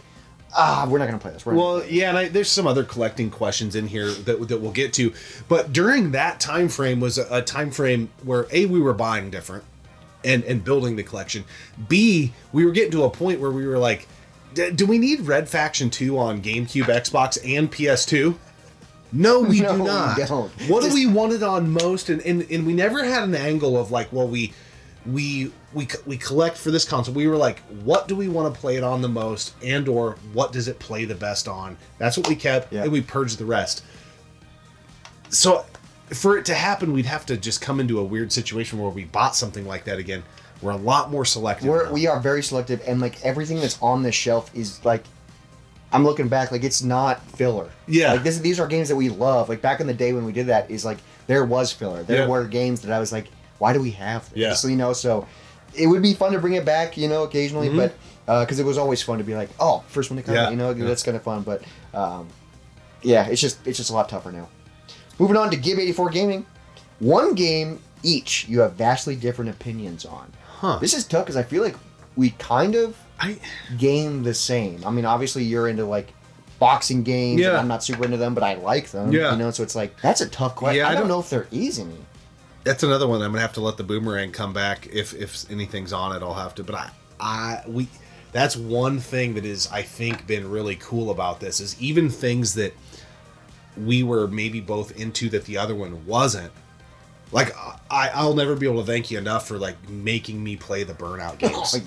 we're not going to play this. And there's some other collecting questions in here that we'll get to. But during that time frame was a time frame where A, we were buying different and building the collection. B, we were getting to a point where we were like, do we need Red Faction 2 on GameCube, Xbox, and PS2? No, we do not. We don't. What do we want it on most? And we never had an angle of we collect for this console. We were like, what do we want to play it on the most, and or what does it play the best on? That's what we kept, and we purged the rest. So for it to happen, we'd have to just come into a weird situation where we bought something like that again. We're a lot more selective. We are very selective, and everything that's on this shelf is I'm looking back, it's not filler. Yeah. These are games that we love. Back in the day when we did that, is there was filler. There were games that I was like, why do we have this? Yeah. So it would be fun to bring it back, occasionally, but because it was always fun to be like, oh, first one to come out, that's kind of fun. But it's just a lot tougher now. Moving on to Gib84 Gaming. One game each you have vastly different opinions on. Huh. This is tough because I feel like we kind of game the same. I mean, obviously you're into boxing games. And I'm not super into them, but I like them. Yeah. So it's that's a tough question. Yeah, I don't know if they're easy. That's another one. I'm gonna have to let the boomerang come back if anything's on it. I'll have to. But that's one thing that is, I think, been really cool about this is even things that we were maybe both into that the other one wasn't. I'll never be able to thank you enough for making me play the Burnout games.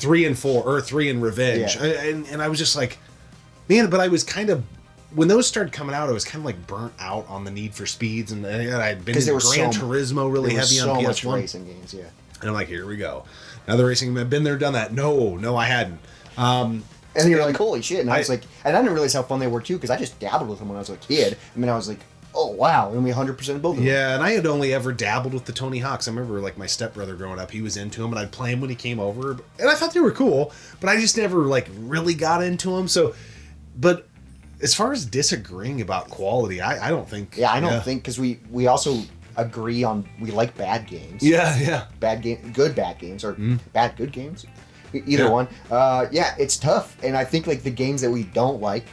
3 and 4 or 3 and Revenge, and I was just like, man. But I was kind of. When those started coming out, I was kind of burnt out on the Need for Speeds, and I'd been in Gran Turismo really heavy on PS1. So much racing games, yeah. And I'm like, here we go. Another racing game. I've been there, done that. No, I hadn't. And you're like, holy shit. And I was like, and I didn't realize how fun they were too, because I just dabbled with them when I was a kid. I mean, I was like, oh, wow. And we 100% both of them. Yeah, and I had only ever dabbled with the Tony Hawks. I remember my stepbrother growing up, he was into them, and I'd play them when he came over. And I thought they were cool, but I just never really got into them. So, but as far as disagreeing about quality, I don't think. Yeah, I don't think, because we also agree on we like bad games. Yeah. Good bad games, or bad good games. Either one. It's tough. And I think the games that we don't like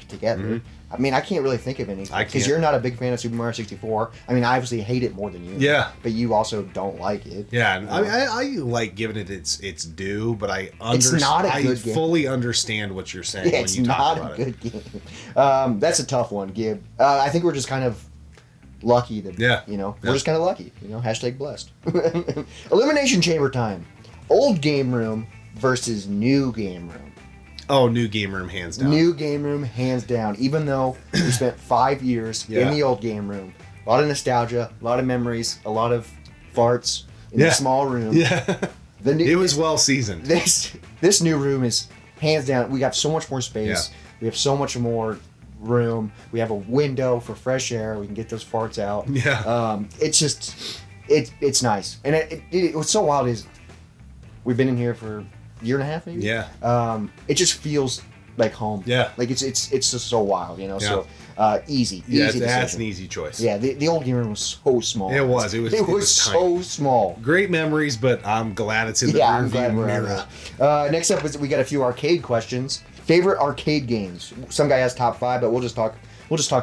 together. I mean, I can't really think of any I because can't. you're not a big fan of Super Mario 64. I mean, I obviously hate it more than you. Yeah. But you also don't like it. Yeah, and I like giving it its due, but I It's not a good game. fully understand what you're saying Yeah, when it's you talk not about a it. good game. That's a tough one, Gib. I think we're just kind of lucky that, Yeah. we're just kind of lucky. Hashtag blessed. Elimination Chamber time. Old game room versus new game room. Oh, new game room, hands down. New game room, hands down. Even though we spent 5 years Yeah. in the old game room, a lot of nostalgia, a lot of memories, a lot of farts in the small room. Yeah, it was well seasoned. This new room is hands down. We got so much more space. Yeah. We have so much more room. We have a window for fresh air. We can get those farts out. Yeah. It's just it's nice, and what's so wild is we've been in here for a year and a half, maybe. Yeah. It just feels like home. Yeah. Like it's just so wild, Yeah. So easy. Yeah, easy that's decision. an easy choice. Yeah, the old game room was so small. It was. It was so tiny. small. Great memories, but I'm glad it's in the Yeah, I'm glad rearview we're out mirror. of that. Next up is we got a few arcade questions. Favorite arcade games. Some guy has top 5, but we'll just talk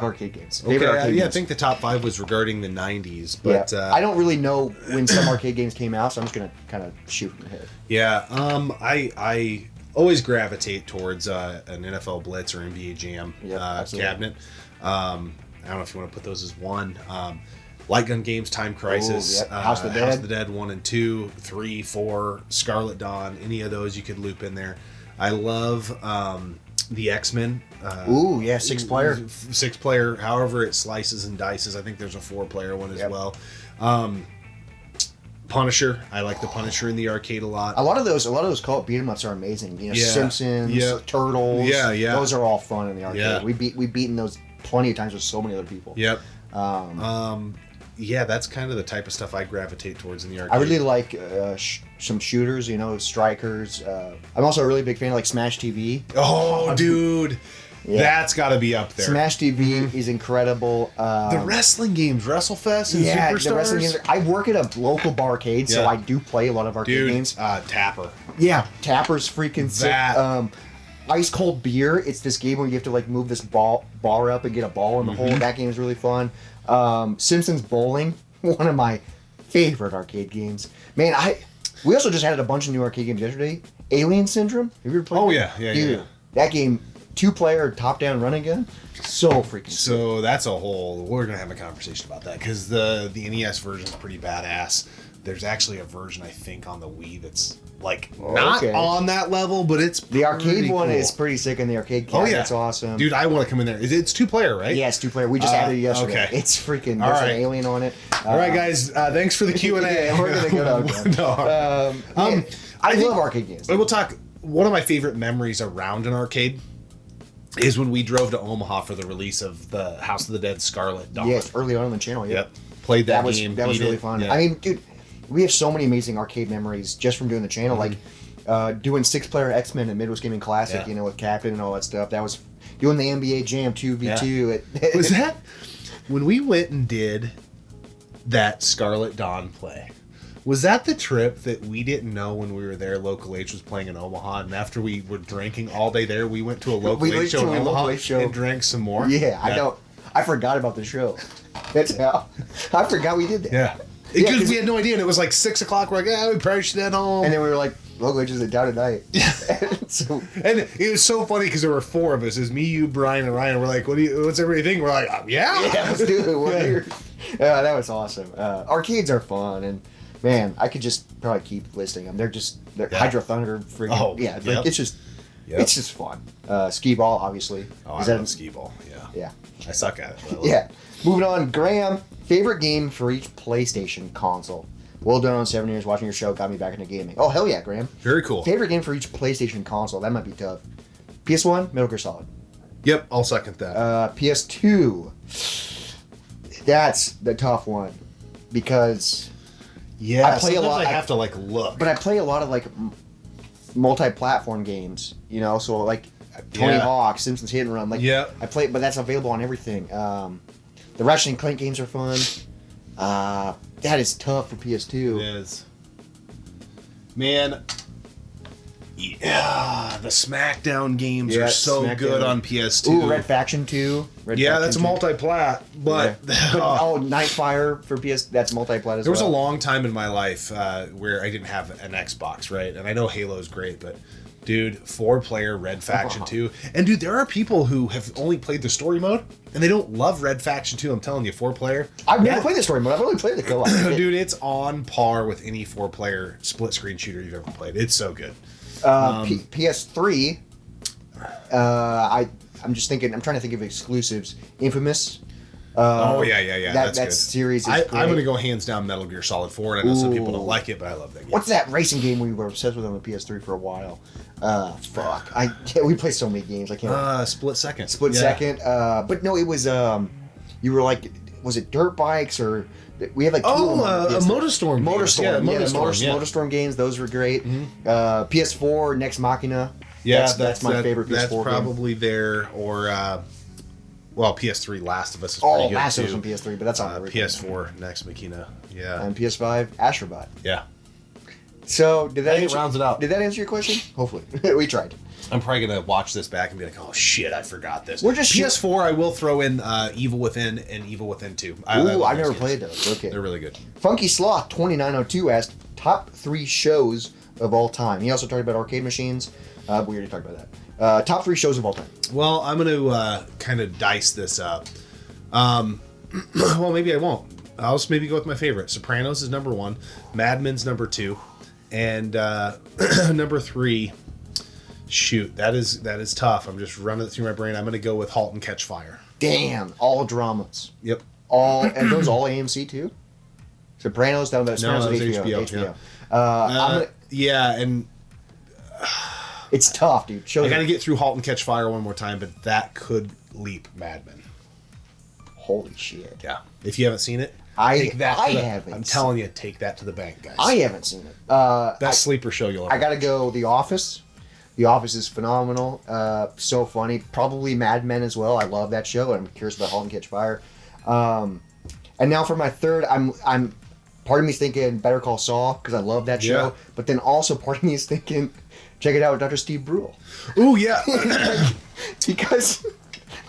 arcade games. Favorite Okay, arcade yeah, I games. think the top 5 was regarding the 90s, but I don't really know when some arcade games came out, so I'm just gonna kind of shoot from the hip. yeah, I always gravitate towards an NFL Blitz or NBA Jam Yep, absolutely. cabinet. I don't know if you want to put those as one. Light gun games, Time Crisis, yep. House of the Dead. 1 and 2, 3, 4, Scarlet Dawn. Any of those you could loop in there. I love the X-Men. Ooh, yeah, 6-player. 6-player, however it slices and dices. I think there's a 4-player one as Yep. well. Punisher. I like the Punisher in the arcade a lot. A lot of those co-op beat 'em ups are amazing. Yeah. Simpsons, Yep. Turtles. Yeah. Those are all fun in the arcade. Yeah. We've beaten those plenty of times with so many other people. Yep. Yeah, that's kind of the type of stuff I gravitate towards in the arcade. I really like some shooters, strikers. I'm also a really big fan of like Smash TV. Oh, dude. Yeah. That's got to be up there. Smash TV is incredible. The wrestling games, WrestleFest and Yeah, Superstars. the wrestling games. I work at a local barcade, so Yeah. I do play a lot of arcade Dude, games. Tapper. Yeah, Tapper's freaking sick. That- Ice Cold Beer. It's this game where you have to like move this bar up and get a ball in the hole. That game is really fun. Simpsons Bowling, one of my favorite arcade games. Man, we also just added a bunch of new arcade games yesterday. Alien Syndrome. Have you ever played? Oh, that? yeah. Dude, Yeah. that game, 2-player top-down running gun, so freaking sick. So that's a whole. We're gonna have a conversation about that because the NES version is pretty badass. There's actually a version I think on the Wii that's like not Okay. on that level, but it's The arcade pretty one cool. is pretty sick in the arcade cabinet. Oh yeah, That's awesome. dude. I want to come in there. It's 2-player, right? Yeah, it's 2-player. We just added it yesterday. okay. It's freaking. All There's right. an alien on it. All right, guys. Thanks for the Q&A. Yeah, we're gonna go down. No. I think- love arcade games. We'll talk. One of my favorite memories around an arcade is when we drove to Omaha for the release of the House of the Dead Scarlet Dawn. Yes, early on in the channel. Yep. Played that was game. that was beat really it. fun. Yeah. I mean, dude, we have so many amazing arcade memories just from doing the channel. Like doing 6-player X-Men at Midwest Gaming Classic, Yeah. with Captain and all that stuff. That was doing the NBA Jam 2v2. Was that when we went and did that Scarlet Dawn play? Was that the trip that we didn't know when we were there? Local H was playing in Omaha, and after we were drinking all day there, we went to a local We H went show to in a local Omaha H show. and drank some more. Yeah, I know. I forgot about the show. That's how. I forgot we did that. Yeah. Yeah, Because 'cause- we had no idea, and it was like 6 o'clock. We're like, yeah, we probably should head home. And then we were like, local H is down tonight. So And it was so funny because there were 4 of us. It was me, you, Brian, and Ryan. We're like, what's everybody think? We're like, yeah. yeah, let's do it. We're here. That was awesome. Arcades are fun, and man, I could just probably keep listing them. They're Yeah. Hydro Thunder, freaking yep. it's just fun. Skee ball, obviously. Oh, Is I that- love skee ball. Yeah. Yeah, I suck at it. but I love yeah. Moving on, Graham. Favorite game for each PlayStation console. Well done on 7 years. Watching your show got me back into gaming. Oh hell yeah, Graham. it. Very cool. Favorite game for each PlayStation console. That might be tough. PS1, Metal Gear Solid. Yep, I'll second that. PS2. That's the tough one because. Yeah, I play a sometimes lot- I have to like look. But I play a lot of like multi-platform games, so like Tony Yeah. Hawk, Simpsons Hit and Run. Like Yeah. I play, but that's available on everything. The Ratchet and Clank games are fun. That is tough for PS2. It is. Man, Yeah, the SmackDown games Yeah, are so SmackDown. good on PS2. Ooh, Red Faction 2. Yeah, that's a multi-plat, but Nightfire for PS, that's multi-plat as well. there was a long time in my life where I didn't have an Xbox, right? And I know Halo's great, but dude, 4-player Red Faction 2. And dude, there are people who have only played the story mode and they don't love Red Faction 2. I'm telling you, 4-player. I've never played the story mode. I've only played the co-op. Dude, it's on par with any 4-player split screen shooter you've ever played. It's so good. PS3. I'm just thinking. I'm trying to think of exclusives. Infamous. Yeah. That good. series is I'm great. going to go hands down Metal Gear Solid 4, and I know some people don't like it, but I love that game. What's that racing game we were obsessed with on the PS3 for a while? Fuck. We played so many games. I can't. Split Second. Split Second. But no, it was. You were like, was it dirt bikes or? We had like Motorstorm. Motorstorm. Yeah, Motorstorm games. Those were great. PS4 Next Machina. Yeah, that's my favorite PS4 That's game. probably there, or PS3 Last of Us is pretty good Last too. of Us on PS3, but that's on PS4 Next Machina. Yeah. And PS5 Astrobot. Yeah. So did that it rounds it out. Did that answer your question? Hopefully, we tried. I'm probably gonna watch this back and be like, "Oh shit, I forgot this." We're just PS4. I will throw in Evil Within and Evil Within 2. I've never played those. Okay, they're really good. Funky Sloth 2902 asked top 3 shows of all time. He also talked about arcade machines. We already talked about that. Top 3 shows of all time. Well, I'm gonna kind of dice this up. Well, maybe I won't. I'll just maybe go with my favorite. Sopranos is number 1. Mad Men's number 2, and number 3. Shoot, that is tough. I'm just running it through my brain. I'm going to go with *Halt and Catch Fire*. Damn, all dramas. Yep. And those all AMC too. Sopranos down to Sopranos HBO. Yeah, and it's tough, dude. I got to get through *Halt and Catch Fire* one more time, but that could leap Mad Men. Holy shit! Yeah, if you haven't seen it, haven't. I'm telling you, take that to the bank, guys. I haven't seen it. Best sleeper show you'll ever. I got to go. The Office. The Office is phenomenal. So funny. Probably Mad Men as well. I love that show. I'm curious about *Halt and Catch Fire*. And now for my third, I'm part of me is thinking Better Call Saul because I love that show. Yeah. But then also part of me is thinking, check it out with Dr. Steve Brule. Oh yeah. Because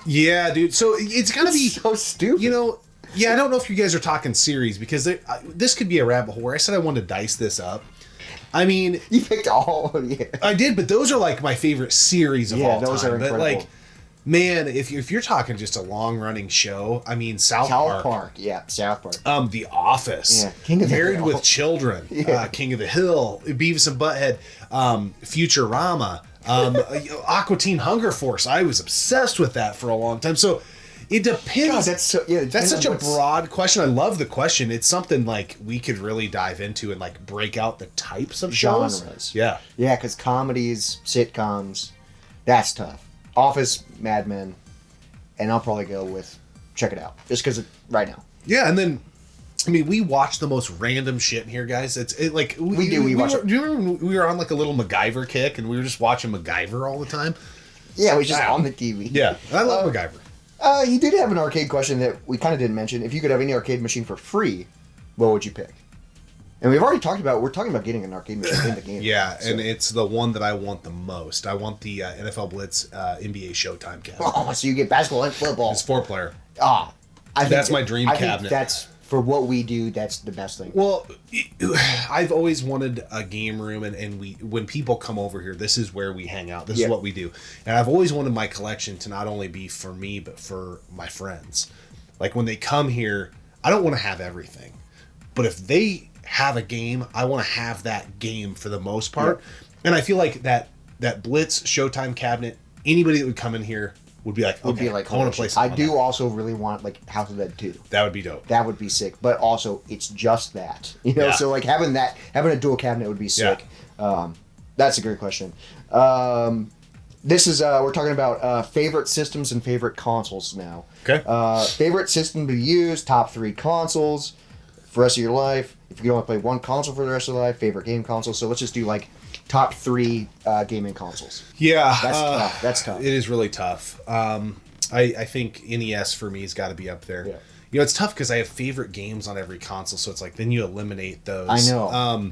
yeah, dude. So it's gonna be so stupid. You know. Yeah, I don't know if you guys are talking series because this could be a rabbit hole. Where I said I wanted to dice this up. I mean, you picked all. Yeah. I did, but those are like my favorite series of all time. Those are incredible. But like, man, if you're talking just a long running show, I mean, South Park. Yeah, South Park. The Office. Yeah, King of the Married Hill. with Children. Yeah. King of the Hill. Beavis and Butthead. Futurama. Aqua Teen Hunger Force. I was obsessed with that for a long time. So. It depends. God, that's such a broad question. I love the question. It's something like we could really dive into and like break out the types of genres. Shows. Yeah. Yeah, because comedies, sitcoms, that's tough. Office, Mad Men, and I'll probably go with check it out just because right now. Yeah, and then I mean we watch the most random shit in here, guys. We watch. Do you remember when we were on like a little MacGyver kick and we were just watching MacGyver all the time? Yeah, it was just on the TV. Yeah, I love MacGyver. You did have an arcade question that we kind of didn't mention. If you could have any arcade machine for free, what would you pick? And we've already talked about, we're talking about getting an arcade machine in the game. Yeah, so. And it's the one that I want the most. I want the NFL Blitz NBA Showtime cabinet. Oh, so you get basketball and football. It's 4-player. That's my dream cabinet. Think that's, for what we do, that's the best thing. Well, I've always wanted a game room, and when people come over here, this is where we hang out. This is what we do. And I've always wanted my collection to not only be for me, but for my friends. Like, when they come here, I don't want to have everything. But if they have a game, I want to have that game for the most part. Yeah. And I feel like that Blitz Showtime cabinet, anybody that would come in here would be like, okay, I want to play something. I do also really want like House of the Dead 2. That would be dope. That would be sick. But also, it's just that. You know, so like having a dual cabinet would be sick. Yeah. That's a great question. This is we're talking about favorite systems and favorite consoles now. Okay. Favorite system to use, top 3 consoles for the rest of your life. If you can only play one console for the rest of your life, favorite game console. So let's just do like top 3 gaming consoles. Yeah. That's tough. It is really tough. I think NES for me has got to be up there. Yeah. You know, it's tough because I have favorite games on every console, so it's like then you eliminate those. I know.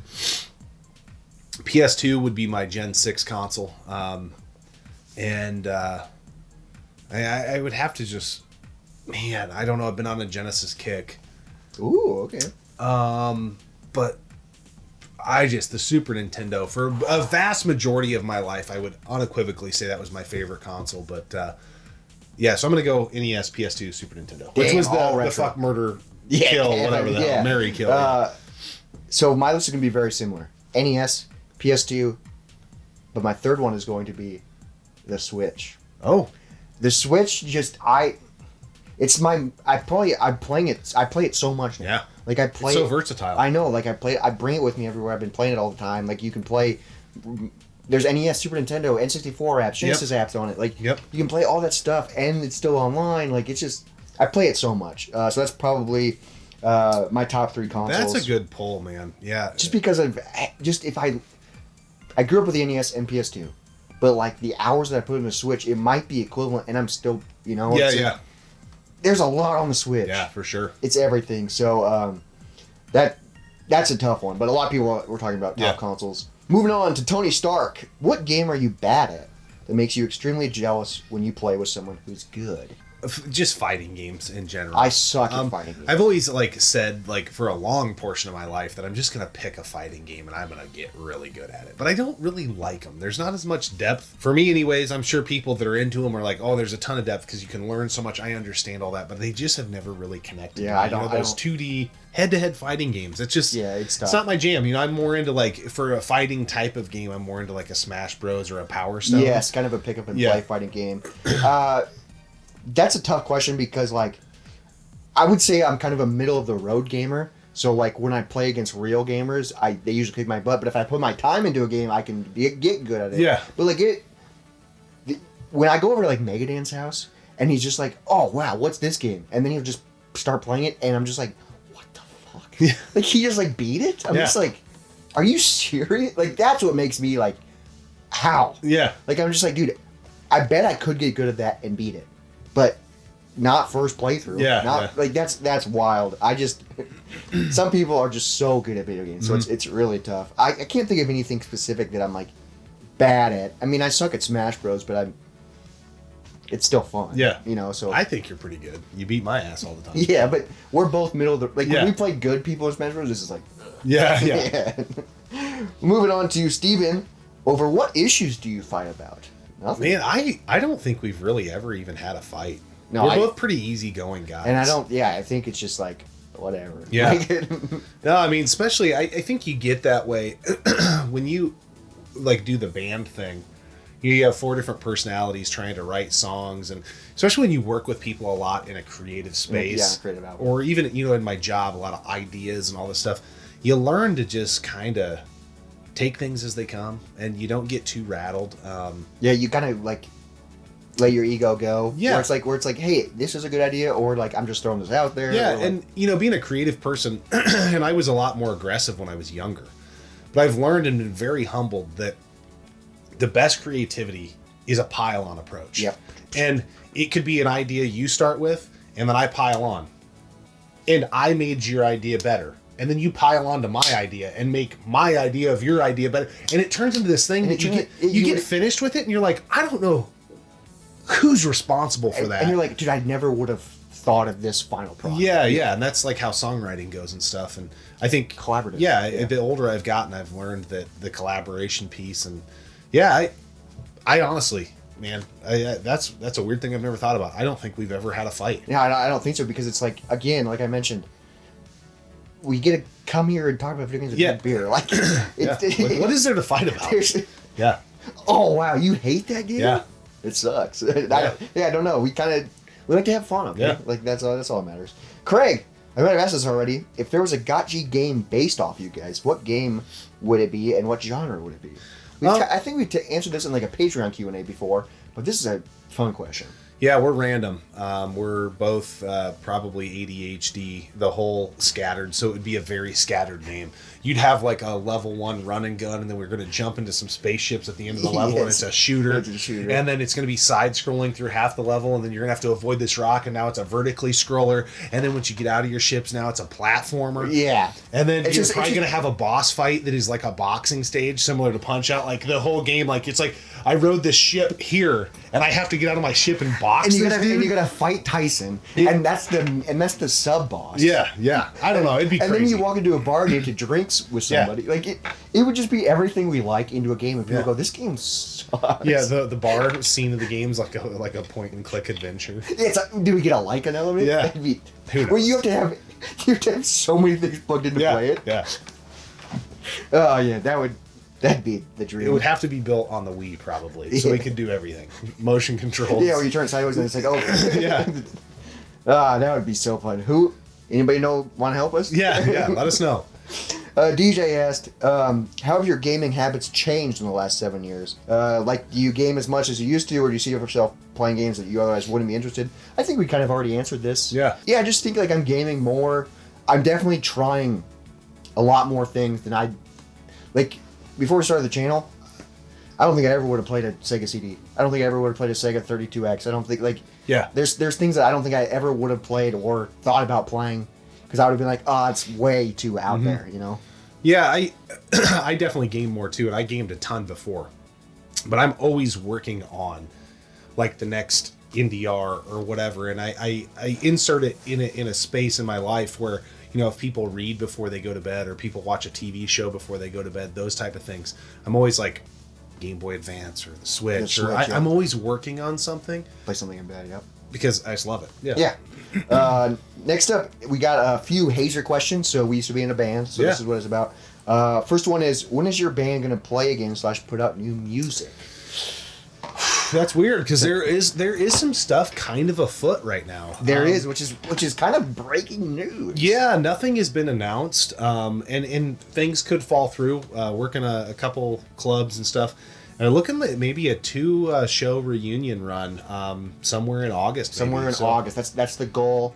PS2 would be my Gen 6 console. And I would have to just... Man, I don't know. I've been on a Genesis kick. Ooh, okay. But the Super Nintendo, for a vast majority of my life, I would unequivocally say that was my favorite console. But yeah, so I'm going to go NES, PS2, Super Nintendo. Which was the fuck, murder, kill, whatever the hell. Marry, kill. So my list is going to be very similar. NES, PS2, but my third one is going to be the Switch. Oh. The Switch I play it so much now. Yeah. Like I play it's so versatile. I know, like I bring it with me everywhere. I've been playing it all the time. Like you can play there's NES, Super Nintendo, N64 apps, Genesis apps on it. Like you can play all that stuff and it's still online. Like it's just I play it so much. So that's probably my top 3 consoles. That's a good pull, man. Yeah. Just because I grew up with the NES and PS2. But like the hours that I put in the Switch, it might be equivalent and I'm still, there's a lot on the Switch. Yeah, for sure. It's everything. So that's a tough one. But a lot of people were talking about top consoles. Moving on to Tony Stark. What game are you bad at that makes you extremely jealous when you play with someone who's good? Just fighting games in general. I suck at fighting games. I've always said for a long portion of my life that I'm just gonna pick a fighting game and I'm gonna get really good at it. But I don't really like them. There's not as much depth for me, anyways. I'm sure people that are into them are like, oh, there's a ton of depth because you can learn so much. I understand all that, but they just have never really connected. Yeah, I don't. Those 2D head-to-head fighting games. It's just it's tough. It's not my jam. I'm more into for a fighting type of game. I'm more into a Smash Bros or a Power Stone. Yeah, it's kind of a pick up and play fighting game. That's a tough question because, I would say I'm kind of a middle of the road gamer. So, when I play against real gamers, they usually kick my butt. But if I put my time into a game, I can get good at it. Yeah. But when I go over to Megadan's house and he's just like, "Oh wow, what's this game?" And then he'll just start playing it, and I'm just like, "What the fuck?" Yeah. He just beat it. I'm just like, "Are you serious?" That's what makes me how? Yeah. I'm just like, dude, I bet I could get good at that and beat it. But not first playthrough. Yeah. That's wild. Some people are just so good at video games, so it's really tough. I can't think of anything specific that I'm bad at. I mean, I suck at Smash Bros, but it's still fun. Yeah. So I think you're pretty good. You beat my ass all the time. Yeah, but we're both middle of the when we play good people in Smash Bros, this is Yeah. Moving on to Steven. Over what issues do you fight about? Nothing. Man, I don't think we've really ever even had a fight. No, we're both pretty easy-going guys. And I think it's just whatever. Yeah. No, I mean, especially, I think you get that way when you, do the band thing. You have 4 different personalities trying to write songs, and especially when you work with people a lot in a creative space. Yeah, creative outlet. Or even, in my job, a lot of ideas and all this stuff. You learn to just kind of take things as they come, and you don't get too rattled. You kind of let your ego go. Yeah, where it's hey, this is a good idea, or I'm just throwing this out there. Yeah, and being a creative person, and I was a lot more aggressive when I was younger, but I've learned and been very humbled that the best creativity is a pile-on approach. Yep. And it could be an idea you start with, and then I pile on, and I made your idea better. And then you pile on to my idea and make my idea of your idea better. And it turns into this thing that you get finished with it and you're like, I don't know who's responsible for that. And you're like, dude, I never would have thought of this final product. Yeah. And that's how songwriting goes and stuff. And I think collaborative. Yeah. The older I've gotten, I've learned that the collaboration piece and I honestly, man, that's a weird thing I've never thought about. I don't think we've ever had a fight. Yeah, I don't think so because it's again, like I mentioned, we get to come here and talk about video games and drink beer. What is there to fight about? Yeah. Oh wow, you hate that game? Yeah. It sucks. I don't know. We like to have fun of it. Yeah. That's all that matters. Craig, I might have asked this already. If there was a GOTG game based off you guys, what game would it be and what genre would it be? I think we answered this in a Patreon Q&A before, but this is a fun question. Yeah, we're random. We're both probably ADHD, the whole scattered, so it would be a very scattered game. You'd have like a level 1 run and gun, and then we're going to jump into some spaceships at the end of the level, and it's a shooter. It's a shooter. And then it's going to be side-scrolling through half the level, and then you're going to have to avoid this rock, and now it's a vertically scroller. And then once you get out of your ships, now it's a platformer. Yeah. And then It's you're just- probably it's going to have a boss fight that is like a boxing stage, similar to Punch-Out. Like the whole game, like it's like I rode this ship here, and I have to get out of my ship and box And you this gotta, dude. and you gotta fight Tyson, Yeah. and that's the sub boss. Yeah. I don't know. It'd be And crazy. then you walk into a bar and you have to drinks with Yeah. somebody. Like it would just be everything we like into a game, and people Yeah. go, "This game sucks." Yeah, the bar scene of the game's like a point and click adventure. It's like, do we get a like an element? Yeah. That'd be, Who knows? well, you have to have so many things plugged in to play it. Yeah. Oh yeah, that'd be the dream. It would have to be built on the Wii probably, so we could do everything. Motion controls. Yeah, when you turn it sideways and it's like, oh, Yeah. that would be so fun. Anybody want to help us? Yeah. Let us know. DJ asked, how have your gaming habits changed in the last 7 years? Like, do you game as much as you used to, or do you see yourself playing games that you otherwise wouldn't be interested? I think we kind of already answered this. Yeah. Yeah, I just think like I'm gaming more. I'm definitely trying a lot more things than like before we started the channel. I don't think I ever would have played a Sega CD. I don't think I ever would have played a Sega 32X. I don't think Yeah. There's things that I don't think I ever would have played or thought about playing because I would have been like, oh, it's way too out there, you know. Yeah, I definitely game more too, and I gamed a ton before. But I'm always working on like the next NDR or whatever, and I insert it in a space in my life where, you know, if people read before they go to bed or people watch a TV show before they go to bed, those type of things. I'm always like Game Boy Advance or the Switch, The Switch, yeah. I'm always working on something Play something in bed, yep. because I just love it. Yeah. Yeah. Next up, we got a few Hazer questions. So we used to be in a band, so this Yeah. is what it's about. First one is, when is your band going to play again / put out new music? That's weird because there is some stuff kind of afoot right now. There is, which is kind of breaking news. Yeah, nothing has been announced, and things could fall through. Working a couple clubs and stuff, and looking at maybe a 2 show reunion run somewhere in August. Somewhere maybe. in So, August. That's the goal.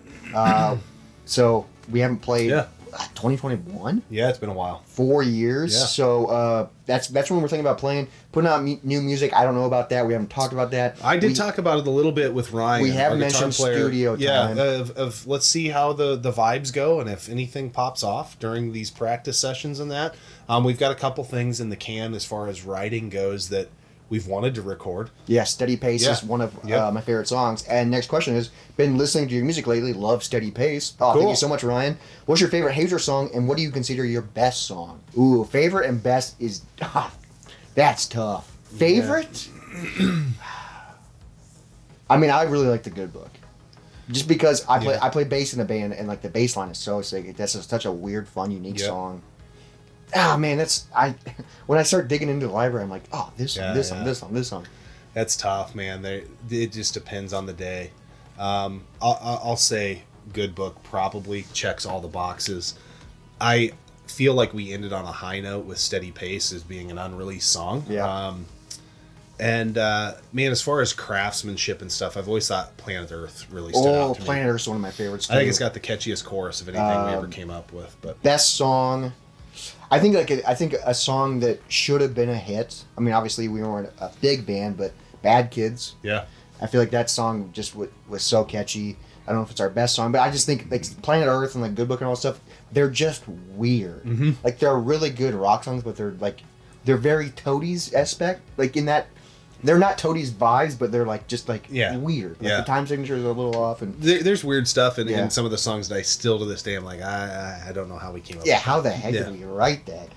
So we haven't played Yeah. 2021. Yeah, it's been a while. 4 years. Yeah. So that's when we're thinking about putting out new music. I don't know about that. We haven't talked about that. I did talk about it a little bit with Ryan. We have our guitar mentioned player. studio time. Yeah, of let's see how the vibes go and if anything pops off during these practice sessions and that. We've got a couple things in the can as far as writing goes that we've wanted to record. Yeah, Steady Pace Yeah. is one of Yep. my favorite songs. And next question is, been listening to your music lately, love Steady Pace. Oh, thank Cool. you so much, Ryan. What's your favorite Hazer song, and what do you consider your best song? Ooh, favorite and best is... that's tough. Favorite? I mean, I really like The Good Book. Just because I play bass in a band, and like the bass line is so sick. That's just such a weird, fun, unique Yep. song. Ah, man, when I start digging into the library, I'm like, oh, this Yeah, one, this yeah. one, this one, this one. That's tough, man. It just depends on the day. I'll say Good Book probably checks all the boxes. I feel like we ended on a high note with Steady Pace as being an unreleased song. Yeah. Man, as far as craftsmanship and stuff, I've always thought Planet Earth really stood out to me. Planet Earth is one of my favorites, too. I think it's got the catchiest chorus of anything we ever came up with. But Best song... I think a song that should have been a hit. I mean, obviously we weren't a big band, but Bad Kids. yeah, I feel like that song just was so catchy. I don't know if it's our best song, but I just think like Planet Earth and like Good Book and all that stuff, they're just weird. Mm-hmm. Like they're really good rock songs, but they're very Toadies aspect. Like in that, they're not Toadies vibes, but they're like just like Yeah. weird. Like Yeah. the time signatures are a little off, and there's weird stuff in, Yeah. in some of the songs that I still to this day I'm like I don't know how we came up. yeah, with how the heck Yeah. did we write that?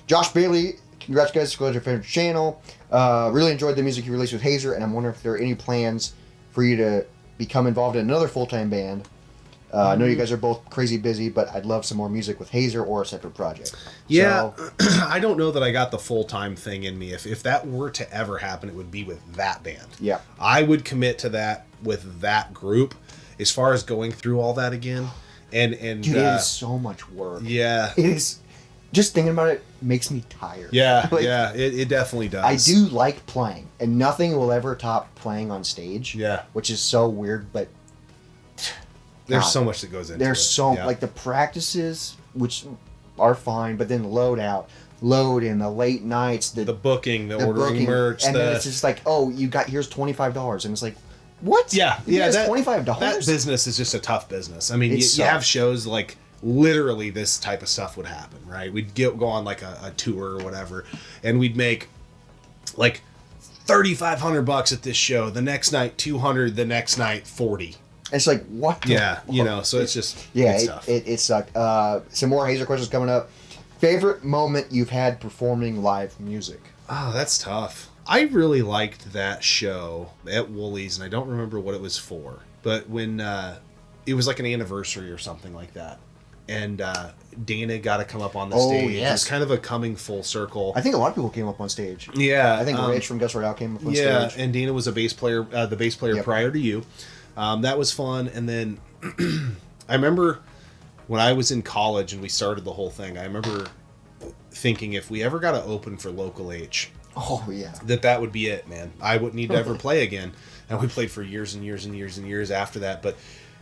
Josh Bailey, congrats guys, go to your favorite channel. Really enjoyed the music you released with Hazer, and I'm wondering if there are any plans for you to become involved in another full-time band. I know you guys are both crazy busy, but I'd love some more music with Hazer or a separate project. Yeah, So, I don't know that I got the full-time thing in me. If that were to ever happen, it would be with that band. yeah. I would commit to that with that group. As far as going through all that again, and Dude, it is so much work. yeah, It is. just thinking about it makes me tired. Yeah, Like, yeah, it definitely does. I do like playing, and nothing will ever top playing on stage. Yeah. Which is so weird, but There's God, so much that goes into it. there's so Yeah. like the practices, which are fine, but then load in the late nights, the booking, the ordering booking, merch, and then it's just like, oh, here's $25, and it's like, what? yeah, yeah. That's $25. That business is just a tough business. I mean, you It have sucks. shows like literally this type of stuff would happen, right? We'd go on like a tour or whatever, and we'd make like $3,500 at this show. The next night, 200. The next night, 40. It's like, what? the Yeah, fuck? So it's just Yeah, it's tough. it sucked. Some more Hazer questions coming up. Favorite moment you've had performing live music? Oh, that's tough. I really liked that show at Woolies, and I don't remember what it was for, but when it was like an anniversary or something like that, and Dana got to come up on the Oh, stage. yes. It was kind of a coming full circle. I think a lot of people came up on stage. Yeah, I think Rich from Gus Right Out came up on yeah, stage. and Dana was a bass player, the bass player Yep. prior to you. That was fun, and then I remember when I was in college and we started the whole thing. I remember thinking if we ever got to open for Local H, Oh, yeah. that would be it, man. I wouldn't need to ever play again. And we played for years and years and years and years after that. But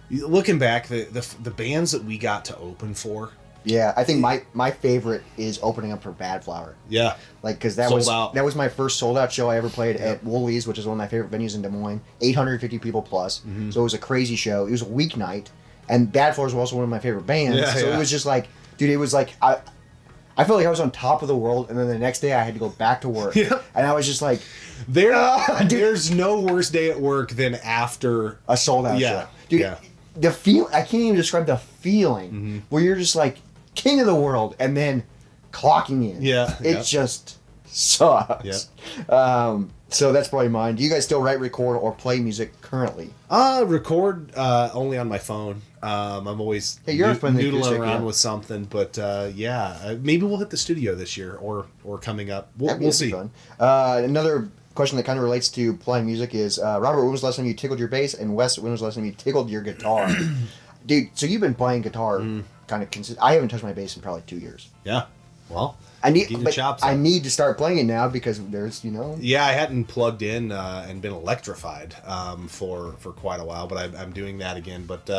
looking back, the bands that we got to open for, Yeah, I think my favorite is opening up for Bad Flower. yeah, Like, because that Sold out. was my first sold out show I ever played Yep. at Woolies, which is one of my favorite venues in Des Moines. 850 people plus. Mm-hmm. So it was a crazy show. It was a weeknight, and Bad Flower was also one of my favorite bands. Yeah, so yeah. it was just like, dude, it was like I felt like I was on top of the world, and then the next day I had to go back to work, Yeah. and I was just like there's no worse day at work than after. a sold out Yeah, show, dude. yeah. The feel I can't even describe the feeling where you're just like king of the world, and then clocking in. Yeah, it yeah. just sucks. So that's probably mine. Do you guys still write, record, or play music currently? Record only on my phone. I'm always Hey, you're playing the noodling acoustic, around yeah. with something, but maybe we'll hit the studio this year or coming up. We'll That'd be see. fun. Another question that kind of relates to playing music is Robert, when was the last time you tickled your bass? And Wes, when was the last time you tickled your guitar? Dude, so you've been playing guitar kind of I haven't touched my bass in probably 2 years. Yeah. Well, I need, get your but chops I up. need to start playing it now because there's, Yeah, I hadn't plugged in and been electrified for quite a while, but I'm doing that again. But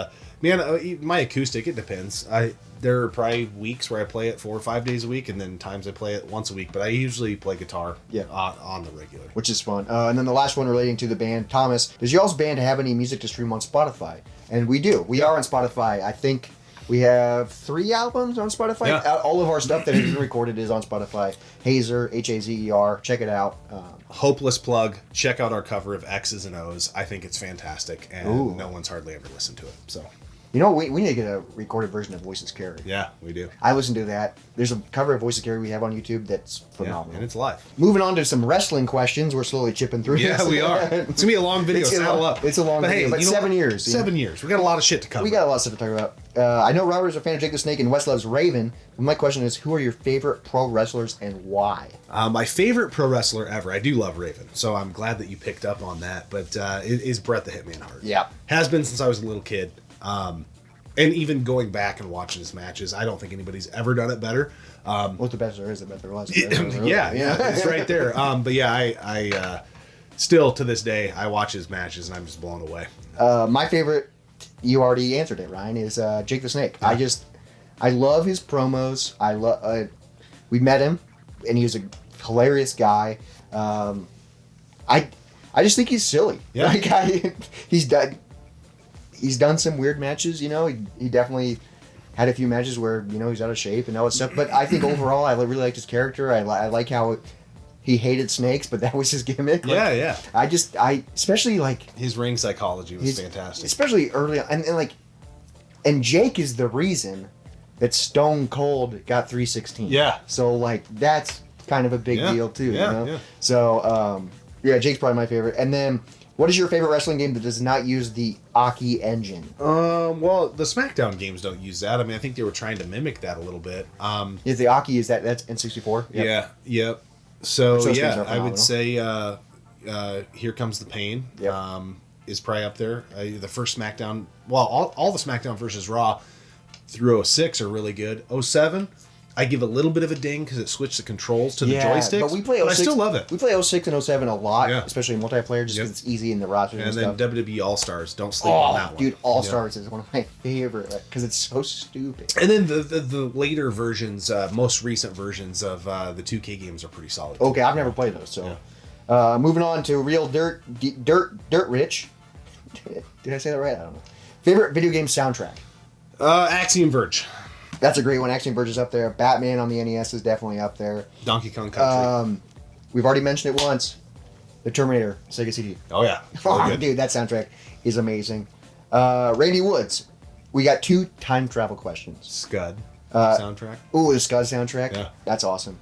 man, my acoustic, it depends. There are probably weeks where I play it 4 or 5 days a week, and then times I play it once a week. But I usually play guitar Yeah. on the regular. which is fun. And then the last one relating to the band, Thomas, does y'all's band have any music to stream on Spotify? And we do. We are on Spotify. I think we have 3 albums on Spotify. Yeah. All of our stuff that has been recorded is on Spotify. Hazer, Hazer. Check it out. Hopeless plug. Check out our cover of X's and O's. I think it's fantastic, and Ooh. no one's hardly ever listened to it. So We need to get a recorded version of Voices Carry. yeah, we do. I listened to that. There's a cover of Voices Carry we have on YouTube that's Yeah, phenomenal. and it's live. Moving on to some wrestling questions. We're slowly chipping through Yeah, this. we are. It's gonna be a long video. It's a Saddle long- up. it's a long video, but you know 7 what? years, you know. 7 years. We got a lot of shit to cover. We got a lot of stuff to talk about. I know Robert's a fan of Jake the Snake and Wes loves Raven. But my question is, who are your favorite pro wrestlers and why? My favorite pro wrestler ever. I do love Raven, so I'm glad that you picked up on that. But it is Bret the Hitman Hart. Yeah. Has been since I was a little kid. And even going back and watching his matches, I don't think anybody's ever done it better. What's the best there is, the better there was. Yeah, it's right there. But yeah, I still to this day I watch his matches and I'm just blown away. My favorite, you already answered it, Ryan, is Jake the Snake. I love his promos. We met him, and he was a hilarious guy. I just think he's silly. Yeah. He's done some weird matches. He definitely had a few matches where he's out of shape and all that stuff. But I think overall, I really liked his character. I like how he hated snakes, but that was his gimmick. Yeah. I especially like. His ring psychology was fantastic. Especially early on. And Jake is the reason that Stone Cold got 316. Yeah. So, that's kind of a big Yeah. deal, too. Yeah, yeah. So, Jake's probably my favorite. And then, what is your favorite wrestling game that does not use the Aki engine? Well, the SmackDown games don't use that. I mean, I think they were trying to mimic that a little bit. Is the Aki, that's N64? Yep. Yep. So, Those games are I would phenomenal. say Here Comes the Pain Yep. is probably up there. The first SmackDown, well, all the SmackDown versus Raw through 06 are really good. 07, I give a little bit of a ding because it switched the controls to the joysticks. But we play 06, I still love it. We play 06 and 07 a lot, Yeah. especially in multiplayer, just because it's easy in the roster and then stuff. WWE All Stars. Don't sleep on that one. Dude, All Stars is one of my favorite because it's so stupid. And then the later versions, most recent versions of the 2K games are pretty solid. Okay, I've never played those. So, moving on to Real Dirt Rich. Did I say that right? I don't know. Favorite video game soundtrack? Axiom Verge. That's a great one. Axiom Verge is up there. Batman on the NES is definitely up there. Donkey Kong Country. We've already mentioned it once. The Terminator, Sega CD. Oh yeah, really good. Dude, that soundtrack is amazing. Randy Woods. We got 2 time travel questions. Scud soundtrack. Ooh, the Scud soundtrack. Yeah. That's awesome.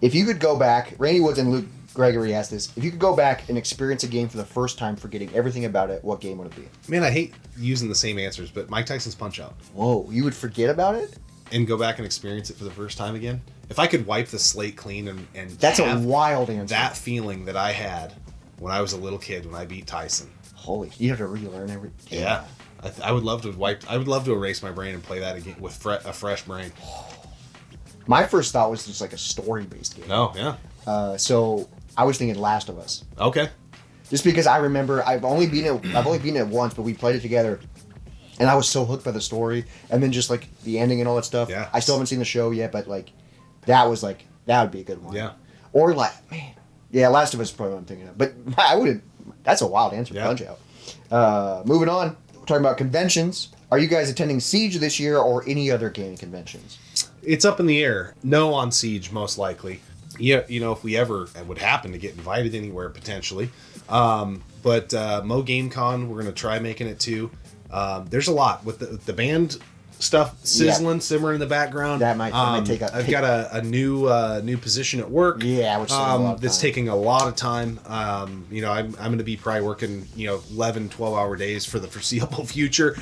If you could go back, Randy Woods and Luke Gregory asked this. If you could go back and experience a game for the first time, forgetting everything about it, what game would it be? Man, I hate using the same answers, but Mike Tyson's Punch-Out. Whoa, you would forget about it? And go back and experience it for the first time again? If I could wipe the slate clean and That's a have wild answer. that feeling that I had when I was a little kid when I beat Tyson. Holy, you have to relearn everything. Yeah. I would love to erase my brain and play that again with a fresh brain. My first thought was just like a story-based game. No, yeah. So I was thinking Last of Us. Okay. Just because I remember I've only beaten it once, but we played it together, and I was so hooked by the story, and then just like the ending and all that stuff. Yeah. I still haven't seen the show yet, but like that would be a good one. Yeah. Or like Last of Us is probably what I'm thinking of. But I would. That's a wild answer. Yeah. Punch Out. Moving on. We're talking about conventions. Are you guys attending Siege this year or any other gaming conventions? It's up in the air. No on Siege, most likely. Yeah, if we ever would happen to get invited anywhere, potentially. But Mo GameCon, we're going to try making it too. There's a lot with the band stuff simmering in the background. That might take a... I've got a new position at work. Yeah, which is a lot of that's time. taking a lot of time. I'm going to be probably working 11, 12-hour days for the foreseeable future.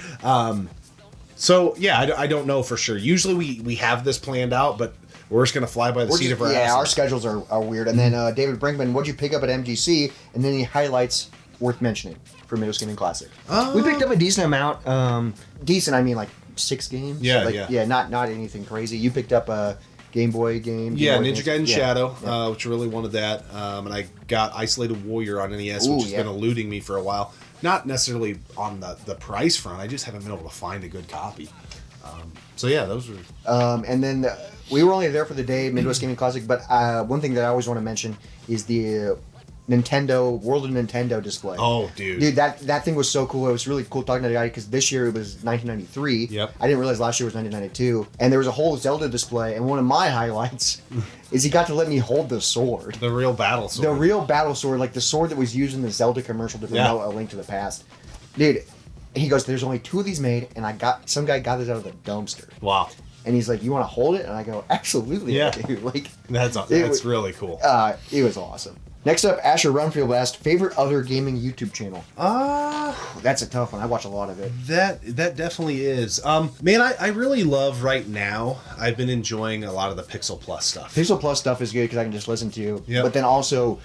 So yeah, I don't know for sure. Usually we have this planned out, but we're just going to fly by the seat of our asses. Yeah, our schedules are weird. And then David Brinkman, what'd you pick up at MGC? And then any highlights worth mentioning for Midwest Gaming Classic. We picked up a decent amount. Decent, I mean like 6 games. Yeah. Not anything crazy. You picked up a Game Boy game. Yeah, Game Boy Ninja Gaiden Shadow, which I really wanted that. And I got Isolated Warrior on NES, which has been eluding me for a while. Not necessarily on the price front. I just haven't been able to find a good copy. So yeah, those were... And then we were only there for the day, Midwest Gaming Classic, but one thing that I always want to mention is the Nintendo World of Nintendo display. Oh, dude, that thing was so cool. It was really cool talking to the guy because this year it was 1993. Yep. I didn't realize last year was 1992, and there was a whole Zelda display. And one of my highlights is he got to let me hold the sword, the real battle sword, like the sword that was used in the Zelda commercial to promote A Link to the Past. Dude, he goes, "There's only 2 of these made, and some guy got this out of the dumpster." Wow. And he's like, "You want to hold it?" And I go, "Absolutely, Yeah. dude." Like that's really cool. It was awesome. Next up, Asher Runfield asked, favorite other gaming YouTube channel? That's a tough one. I watch a lot of it. That definitely is. Man, I really love right now. I've been enjoying a lot of the Pixel Plus stuff. Pixel Plus stuff is good because I can just listen to. Yep. But then also,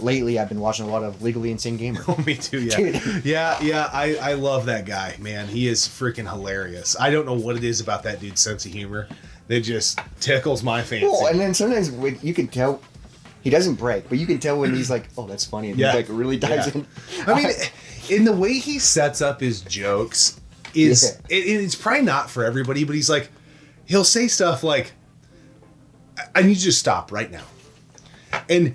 lately I've been watching a lot of Legally Insane Gamer. Oh, me too. Yeah. Dude. Yeah. I love that guy, man. He is freaking hilarious. I don't know what it is about that dude's sense of humor that just tickles my fancy. Cool. And then sometimes you can tell. He doesn't break, but you can tell when he's like, "Oh, that's funny," and he like really dives in. I mean, in the way he sets up his jokes it's probably not for everybody, but he'll say stuff like, "I need you to stop right now, and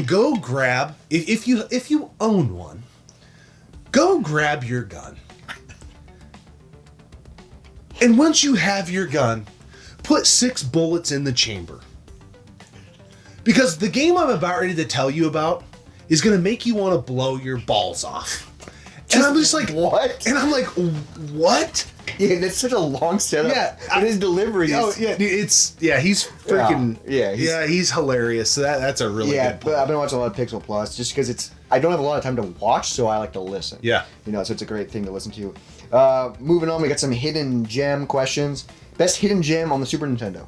go grab if you own one, go grab your gun, and once you have your gun, put 6 bullets in the chamber." Because the game I'm about ready to tell you about is going to make you want to blow your balls off. And I'm just like, what? And I'm like, what? Yeah, that's such a long setup. Yeah. And his delivery Oh, is... yeah, dude, he's freaking... He's hilarious. So that's a really good point. But I've been watching a lot of Pixel Plus just because I don't have a lot of time to watch, so I like to listen. Yeah. So it's a great thing to listen to. Moving on, we got some hidden gem questions. Best hidden gem on the Super Nintendo.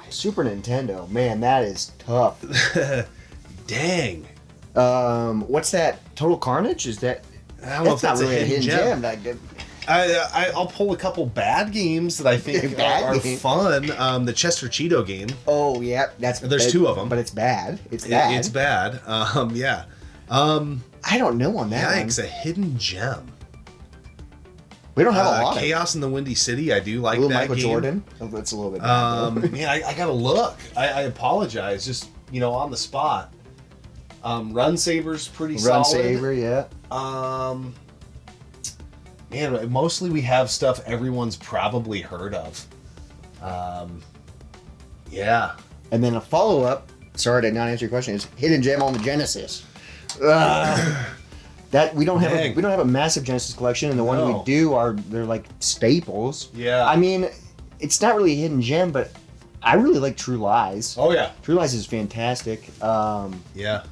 Super Nintendo, man, that is tough. Dang. What's that? Total Carnage? Is that? I don't know if that's not really a hidden gem. Like, I'll pull a couple bad games that I think are fun. The Chester Cheeto game. Oh yeah, there's 2 of them, but it's bad. It's bad. It's bad. Yeah. I don't know on that. Yeah, it's a hidden gem. We don't have a lot. Chaos in the Windy City. I do like that Michael game. Jordan. Oh, that's a little bit bad. Man, I gotta look. I apologize. Just on the spot. Run Saver's pretty solid. Run Saver, yeah. Man, mostly we have stuff everyone's probably heard of. Yeah. And then a follow-up, sorry to not answer your question, is Hidden Gem on the Genesis. That we don't have a massive Genesis collection, and the ones we do they're like staples. Yeah. I mean, it's not really a hidden gem, but I really like True Lies. Oh yeah. True Lies is fantastic. Yeah.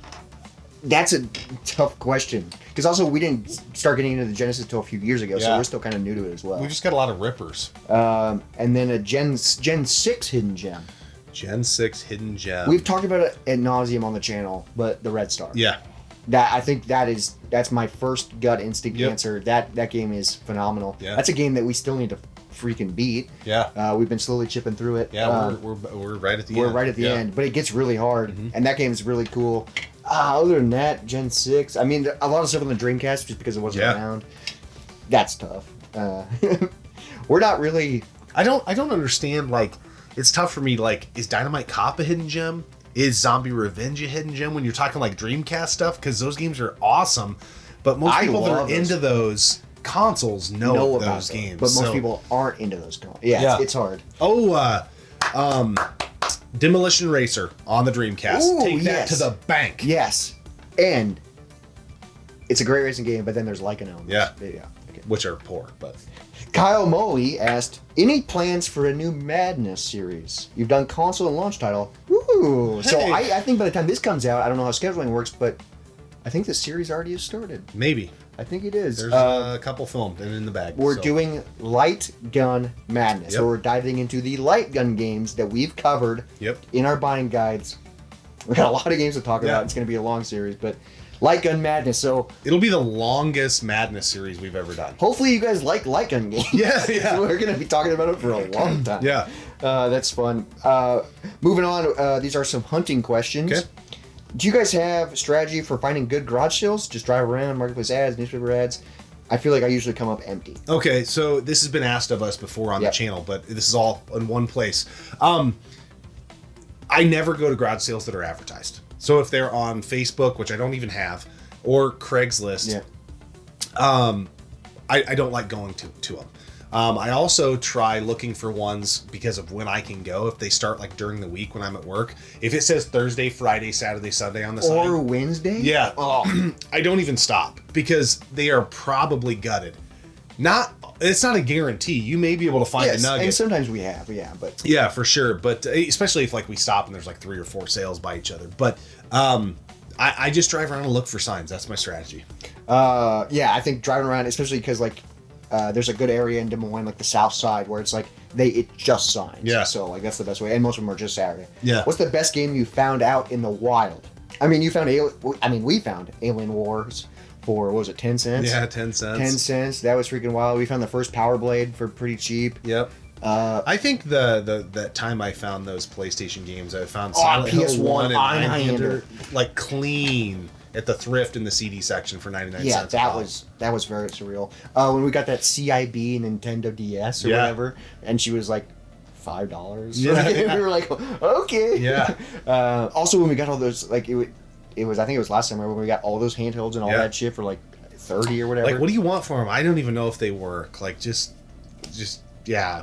That's a tough question because also we didn't start getting into the Genesis until a few years ago, so we're still kind of new to it as well. We just got a lot of rippers. And then a Gen 6 hidden gem. Gen 6 hidden gem. We've talked about it ad nauseum on the channel, but the Red Star. Yeah. I think that's my first gut instinct answer. That game is phenomenal. Yeah. That's a game that we still need to freaking beat. Yeah. We've been slowly chipping through it. Yeah, we're right at the end. We're right at the end, but it gets really hard, and that game is really cool. Other than that, Gen 6. I mean, a lot of stuff on the Dreamcast just because it wasn't around. That's tough. We're not really. I don't understand. Like, it's tough for me. Like, is Dynamite Cop a hidden gem? Is Zombie Revenge a hidden gem when you're talking like Dreamcast stuff? Because those games are awesome, but most people that are into those consoles know about those games. But most people aren't into those consoles. Yeah. It's hard. Demolition Racer on the Dreamcast. Ooh, Take that to the bank. Yes. And it's a great racing game, but then there's Lycan elements. Yeah. Okay. Which are poor, but... Kyle Moley asked, any plans for a new Madness series? You've done console and launch title. Ooh. Hey. So I think by the time this comes out, I don't know how scheduling works, but I think the series already has started. Maybe. I think it is. There's a couple filmed and in the bag. We're doing Light Gun Madness. Yep. So we're diving into the light gun games that we've covered in our buying guides. We've got a lot of games to talk about. It's going to be a long series, but Light Gun Madness. So it'll be the longest Madness series we've ever done. Hopefully you guys like light gun games. Yeah. We're going to be talking about it for a long time. Yeah. That's fun. Moving on, these are some hunting questions. Okay. Do you guys have strategy for finding good garage sales? Just drive around, marketplace ads, newspaper ads. I feel like I usually come up empty. Okay, so this has been asked of us before on the channel, but this is all in one place. I never go to garage sales that are advertised. So if they're on Facebook, which I don't even have, or Craigslist, I don't like going to them. I also try looking for ones because of when I can go. If they start like during the week when I'm at work, if it says Thursday, Friday, Saturday, Sunday on the sign, or Wednesday, I don't even stop because they are probably gutted. It's not a guarantee. You may be able to find a nugget, and sometimes we have, but for sure. But especially if like we stop and there's like 3 or 4 sales by each other. But I just drive around and look for signs. That's my strategy. I think driving around, especially because like. There's a good area in Des Moines, like the south side, where it's like it just signs. Yeah. So like that's the best way, and most of them are just Saturday. Yeah. What's the best game you found out in the wild? I mean, we found Alien Wars for what was it, 10 cents? Yeah, 10 cents. 10 cents. That was freaking wild. We found the first Power Blade for pretty cheap. Yep. I think that time I found those PlayStation games, I found Silent Hill PS1 1 and Einhander, like clean at the thrift in the CD section for 99 cents. Yeah, that was very surreal. When we got that CIB Nintendo DS or whatever, and she was like $5. Yeah. We were like, okay. Yeah. Also, when we got all those, like it was I think it was last summer when we got all those handhelds and all that shit for like 30 or whatever. Like, what do you want for them? I don't even know if they work. Like, just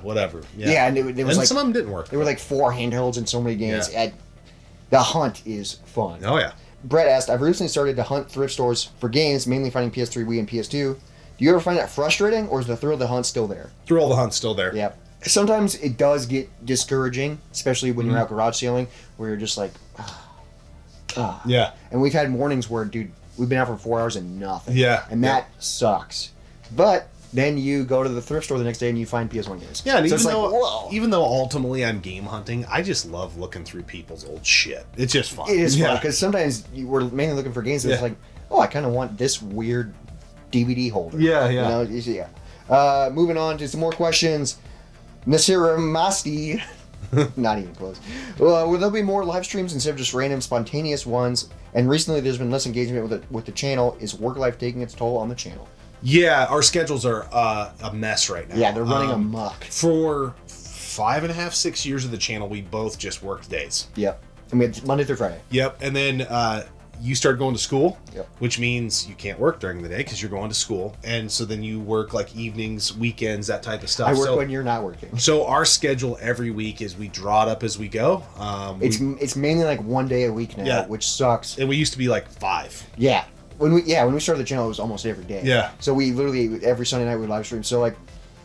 whatever. Yeah, and it was like some of them didn't work. There were like 4 handhelds in so many games. Yeah. The hunt is fun. Oh yeah. Brett asked, I've recently started to hunt thrift stores for games, mainly finding PS3, Wii, and PS2. Do you ever find that frustrating, or is the thrill of the hunt still there? Thrill of the hunt's still there. Yeah. Sometimes it does get discouraging, especially when you're out garage sailing, where you're just like, Yeah. And we've had mornings where, dude, we've been out for 4 hours and nothing. Yeah. And that sucks. But then you go to the thrift store the next day and you find PS1 games. Yeah, and so even though ultimately I'm game hunting, I just love looking through people's old shit. It's just fun. It is fun, because sometimes we're mainly looking for games that it's like, I kind of want this weird DVD holder. Yeah. You know, Moving on to some more questions. Nasira Masti. Not even close. Will there be more live streams instead of just random spontaneous ones? And recently there's been less engagement with the channel. Is work life taking its toll on the channel? Yeah, our schedules are a mess right now. Yeah, they're running amok. For 5.5, 6 years of the channel, we both just worked days. Yep. I mean, it's Monday through Friday. Yep, and then you start going to school, Yep. which means you can't work during the day because you're going to school, and so then you work like evenings, weekends, that type of stuff. I work when you're not working. So our schedule every week is we draw it up as we go. It's mainly like 1 day a week now, Yeah. which sucks. And we used to be like 5. Yeah. When we started the channel, it was almost every day. Yeah. So we literally every Sunday night we live stream. So like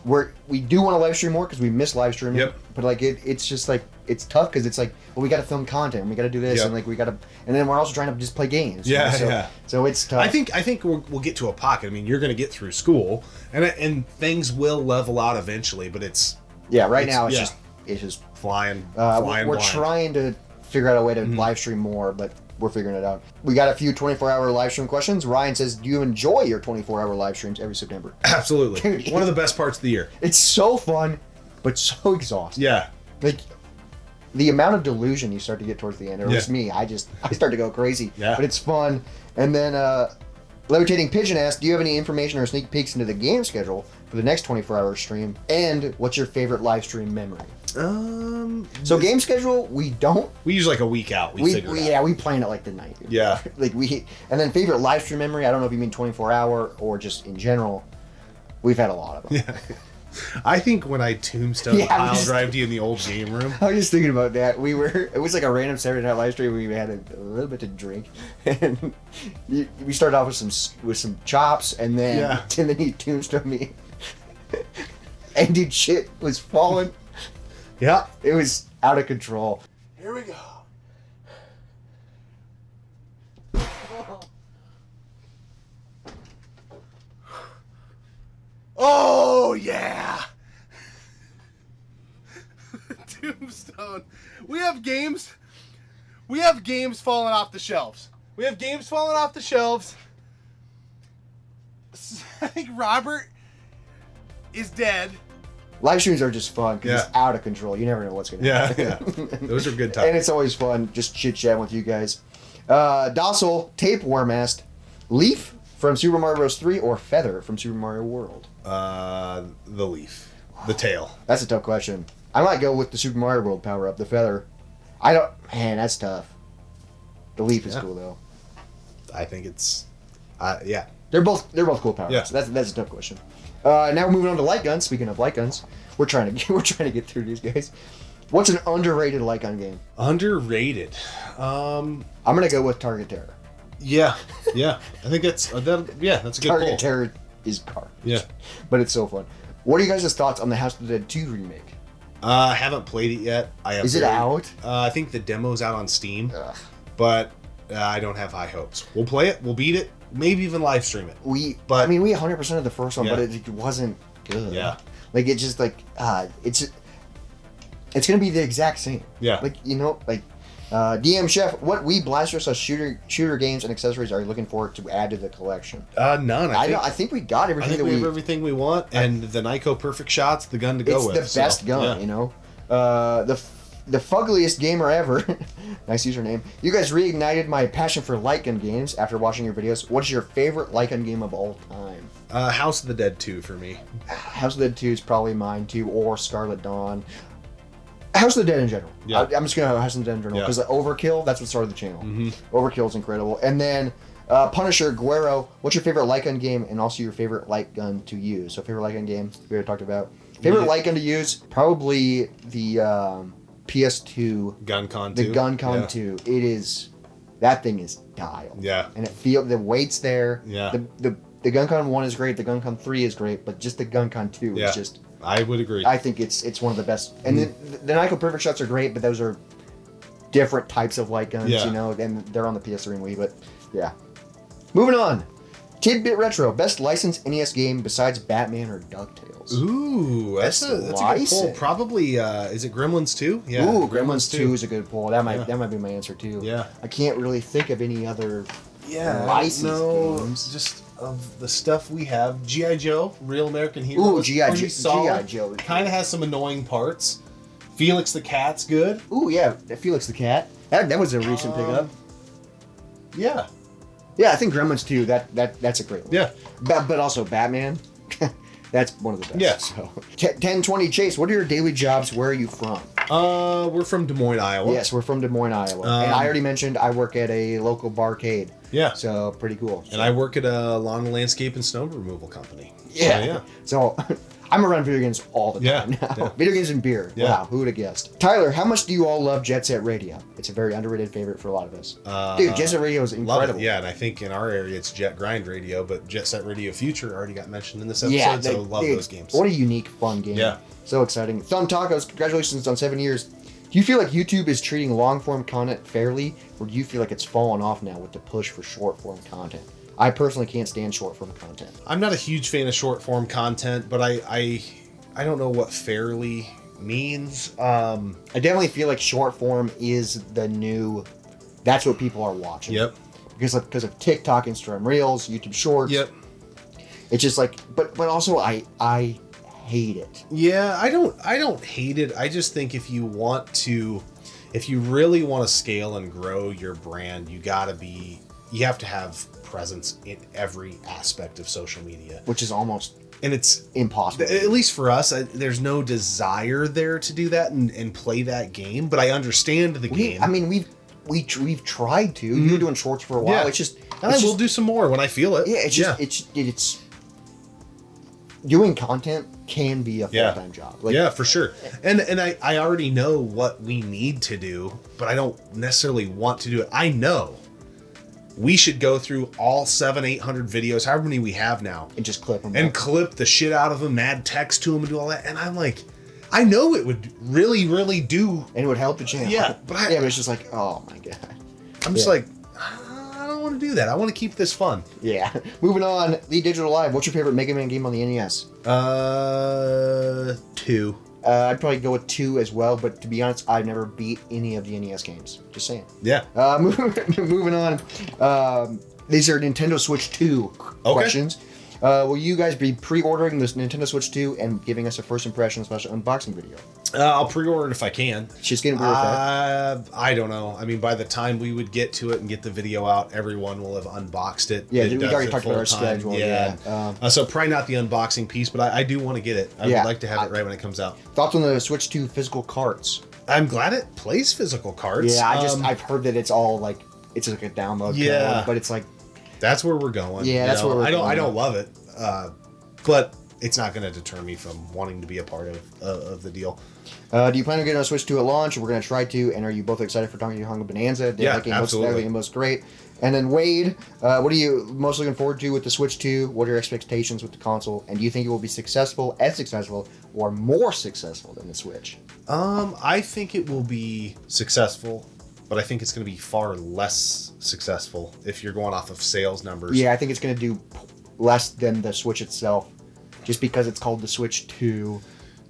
we do want to live stream more because we miss live streaming. Yep. But like it's just like it's tough because it's like, well, we got to film content and we got to do this Yep. and like we got to, and then we're also trying to just play games. Yeah, So, yeah. So it's tough. I think we'll get to a pocket. I mean, you're going to get through school, and things will level out eventually. But it's right now yeah. it's just flying we're blind. trying to figure out a way to live stream more, but we're figuring it out. We got a few 24-hour live stream questions. Ryan says, do you enjoy your 24-hour live streams every September? Absolutely, Dude. one of the best parts of the year. It's so fun, but so exhausting. Yeah, Like the amount of delusion you start to get towards the end, or at least me, I start to go crazy. Yeah. But it's fun. And then Levitating Pigeon asked, do you have any information or sneak peeks into the game schedule for the next 24-hour stream? And what's your favorite live stream memory? So game schedule, we don't. we use like a week out. We figure it out. We plan it like the night. Yeah. And then favorite live stream memory, I don't know if you mean 24-hour or just in general. We've had a lot of them. Yeah. I think when I tombstone pile drived you in the old game room. I was just thinking about that. It was like a random Saturday night live stream. We had a little bit to drink, and we started off with some chops, and then you tombstone me, and dude, shit was falling. Yeah. It was out of control. Here we go. Oh, yeah. Tombstone. We have games. We have games falling off the shelves. We have games falling off the shelves. I think Robert is dead. Live streams are just fun because Yeah. it's out of control. You never know what's going to Yeah. happen. Yeah. Those are good And times. it's always fun just chit chatting with you guys. Docile Tapeworm asked, Leaf from Super Mario Bros. 3 or Feather from Super Mario World? The leaf, the tail. That's a tough question. I might go with the Super Mario World power up, the Feather. Man, that's tough. The Leaf is cool though. I think it's, yeah. They're both cool power ups. Yeah. That's a tough question. Now we're moving on to light guns. Speaking of light guns, we're trying to get through these guys. What's an underrated light gun game? Underrated. I'm gonna go with Target Terror. Yeah. I think that's that's a good Target pull. Terror is garbage. Yeah. But it's so fun. What are you guys' thoughts on the House of the Dead 2 remake? I haven't played it yet. Is it out? I think the demo's out on Steam, Ugh. but I don't have high hopes. We'll play it. We'll beat it. Maybe even live stream it. We 100% of the first one, Yeah. but it wasn't good. Yeah. Like, it just, like, it's gonna be the exact same. Yeah. Like, DM Chef, what Wii Blaster / shooter games and accessories are you looking for to add to the collection? None. I think we got I everything think that we have everything we want, and the Nyko Perfect Shot's the gun to go with. It's the best gun, yeah. The fuggliest gamer ever. Nice username. You guys reignited my passion for light gun games after watching your videos. What is your favorite light gun game of all time? House of the Dead 2 for me. House of the Dead 2 is probably mine too, or Scarlet Dawn. House of the Dead in general. Yeah. I'm just gonna go House of the Dead in general Yeah. because Overkill. That's what started the channel. Mm-hmm. Overkill is incredible. And then Punisher Guerrero. What's your favorite light gun game, and also your favorite light gun to use? So favorite light gun game we already talked about. Favorite light gun to use, probably the PS2 GunCon 2. the GunCon Yeah. 2. It is, that thing is dialed. Yeah. And the weight's there. Yeah. The GunCon 1 is great. The GunCon 3 is great, but just the GunCon 2 Yeah. is just. I would agree. I think it's one of the best. And the Nyko Perfect Shots are great, but those are different types of light guns, Yeah. and they're on the PS3 and Wii. But yeah. Moving on. Tidbit Retro, best licensed NES game besides Batman or DuckTales. Ooh, that's a good pull. Licensed. Probably, is it Gremlins 2? Yeah. Ooh, Gremlins 2 is a good pull. That might be my answer too. Yeah. I can't really think of any other Yeah, licensed no, games. just of the stuff we have. G.I. Joe, Real American Hero. Ooh, is G.I. pretty Joe- solid. G.I. Joe. Kind of has some annoying parts. Felix the Cat's good. Ooh, yeah, Felix the Cat. That was a recent pickup. Yeah. Yeah, I think Gremlins 2, that's a great one. Yeah. But also Batman, that's one of the best. Yeah. So 1020 Chase, what are your daily jobs? Where are you from? We're from Des Moines, Iowa. Yes, we're from Des Moines, Iowa. And I already mentioned I work at a local barcade. Yeah. So pretty cool. And I work at a lawn landscape and snow removal company. Yeah. So, yeah. So I'm around video games all the time now. Yeah. Video games and beer. Yeah. Wow, who would have guessed? Tyler, how much do you all love Jet Set Radio? It's a very underrated favorite for a lot of us. Dude, Jet Set Radio is Love incredible. it. Yeah, and I think in our area it's Jet Grind Radio, but Jet Set Radio Future already got mentioned in this episode, Yeah, so love dude, those games. What a unique, fun game. Yeah. So exciting. Thumb Tacos, congratulations on 7 years. Do you feel like YouTube is treating long form content fairly, or do you feel like it's fallen off now with the push for short form content? I personally can't stand short form content. I'm not a huge fan of short form content, but I don't know what fairly means. I definitely feel like short form is the new. That's what people are watching. Yep. Because of TikTok, Instagram Reels, YouTube Shorts. Yep. It's just like, but also I hate it. Yeah, I don't hate it. I just think if you really want to scale and grow your brand, you have to have presence in every aspect of social media. Which is almost And it's impossible. at least for us, there's no desire there to do that and play that game, but I understand the game. I mean, we've tried to. You've been doing shorts for a while. Yeah. It's just, and I will do some more when I feel it. yeah. It's just, it's doing content can be a full-time job. Like, yeah, for sure. And I already know what we need to do, but I don't necessarily want to do it. I know we should go through all 700-800 videos, however many we have now, and just clip them. and clip the shit out of them, add text to them, and do all that. And I'm like, I know it would really, really do. and it would help the channel. Yeah, but but it's just like, oh my god. I'm just Yeah. like, I don't want to do that. I want to keep this fun. Yeah. Moving on, Lee Digital Live. What's your favorite Mega Man game on the NES? 2. I'd probably go with 2 as well, but to be honest, I've never beat any of the NES games. Just saying. Yeah. Moving on. These are Nintendo Switch 2 questions. Will you guys be pre-ordering this Nintendo Switch 2 and giving us a first impression special unboxing video? I'll pre-order it if I can. She's getting real fast. I don't know. I mean, by the time we would get to it and get the video out, everyone will have unboxed it. Yeah, It we've does already it talked about our full-time. schedule. Yeah. Yeah. So probably not the unboxing piece, but I do want to get it. I Yeah. would like to have it right when it comes out. Thoughts on the Switch 2 physical carts? I'm glad it plays physical cards. Yeah, I've heard that it's all like it's like a download Yeah. code, but it's like That's where we're going. Yeah, you that's know? where we're I going. don't love it, but it's not going to deter me from wanting to be a part of the deal. do you plan on getting a Switch 2 at launch? We're going to try to. And are you both excited for Donkey Kong Bonanza? Yeah, that game absolutely. That game looks great. And then Wade, what are you most looking forward to with the Switch 2? What are your expectations with the console? And do you think it will be as successful, or more successful than the Switch? I think it will be successful, but I think it's going to be far less successful if you're going off of sales numbers. Yeah, I think it's going to do less than the Switch itself, just because it's called the Switch 2.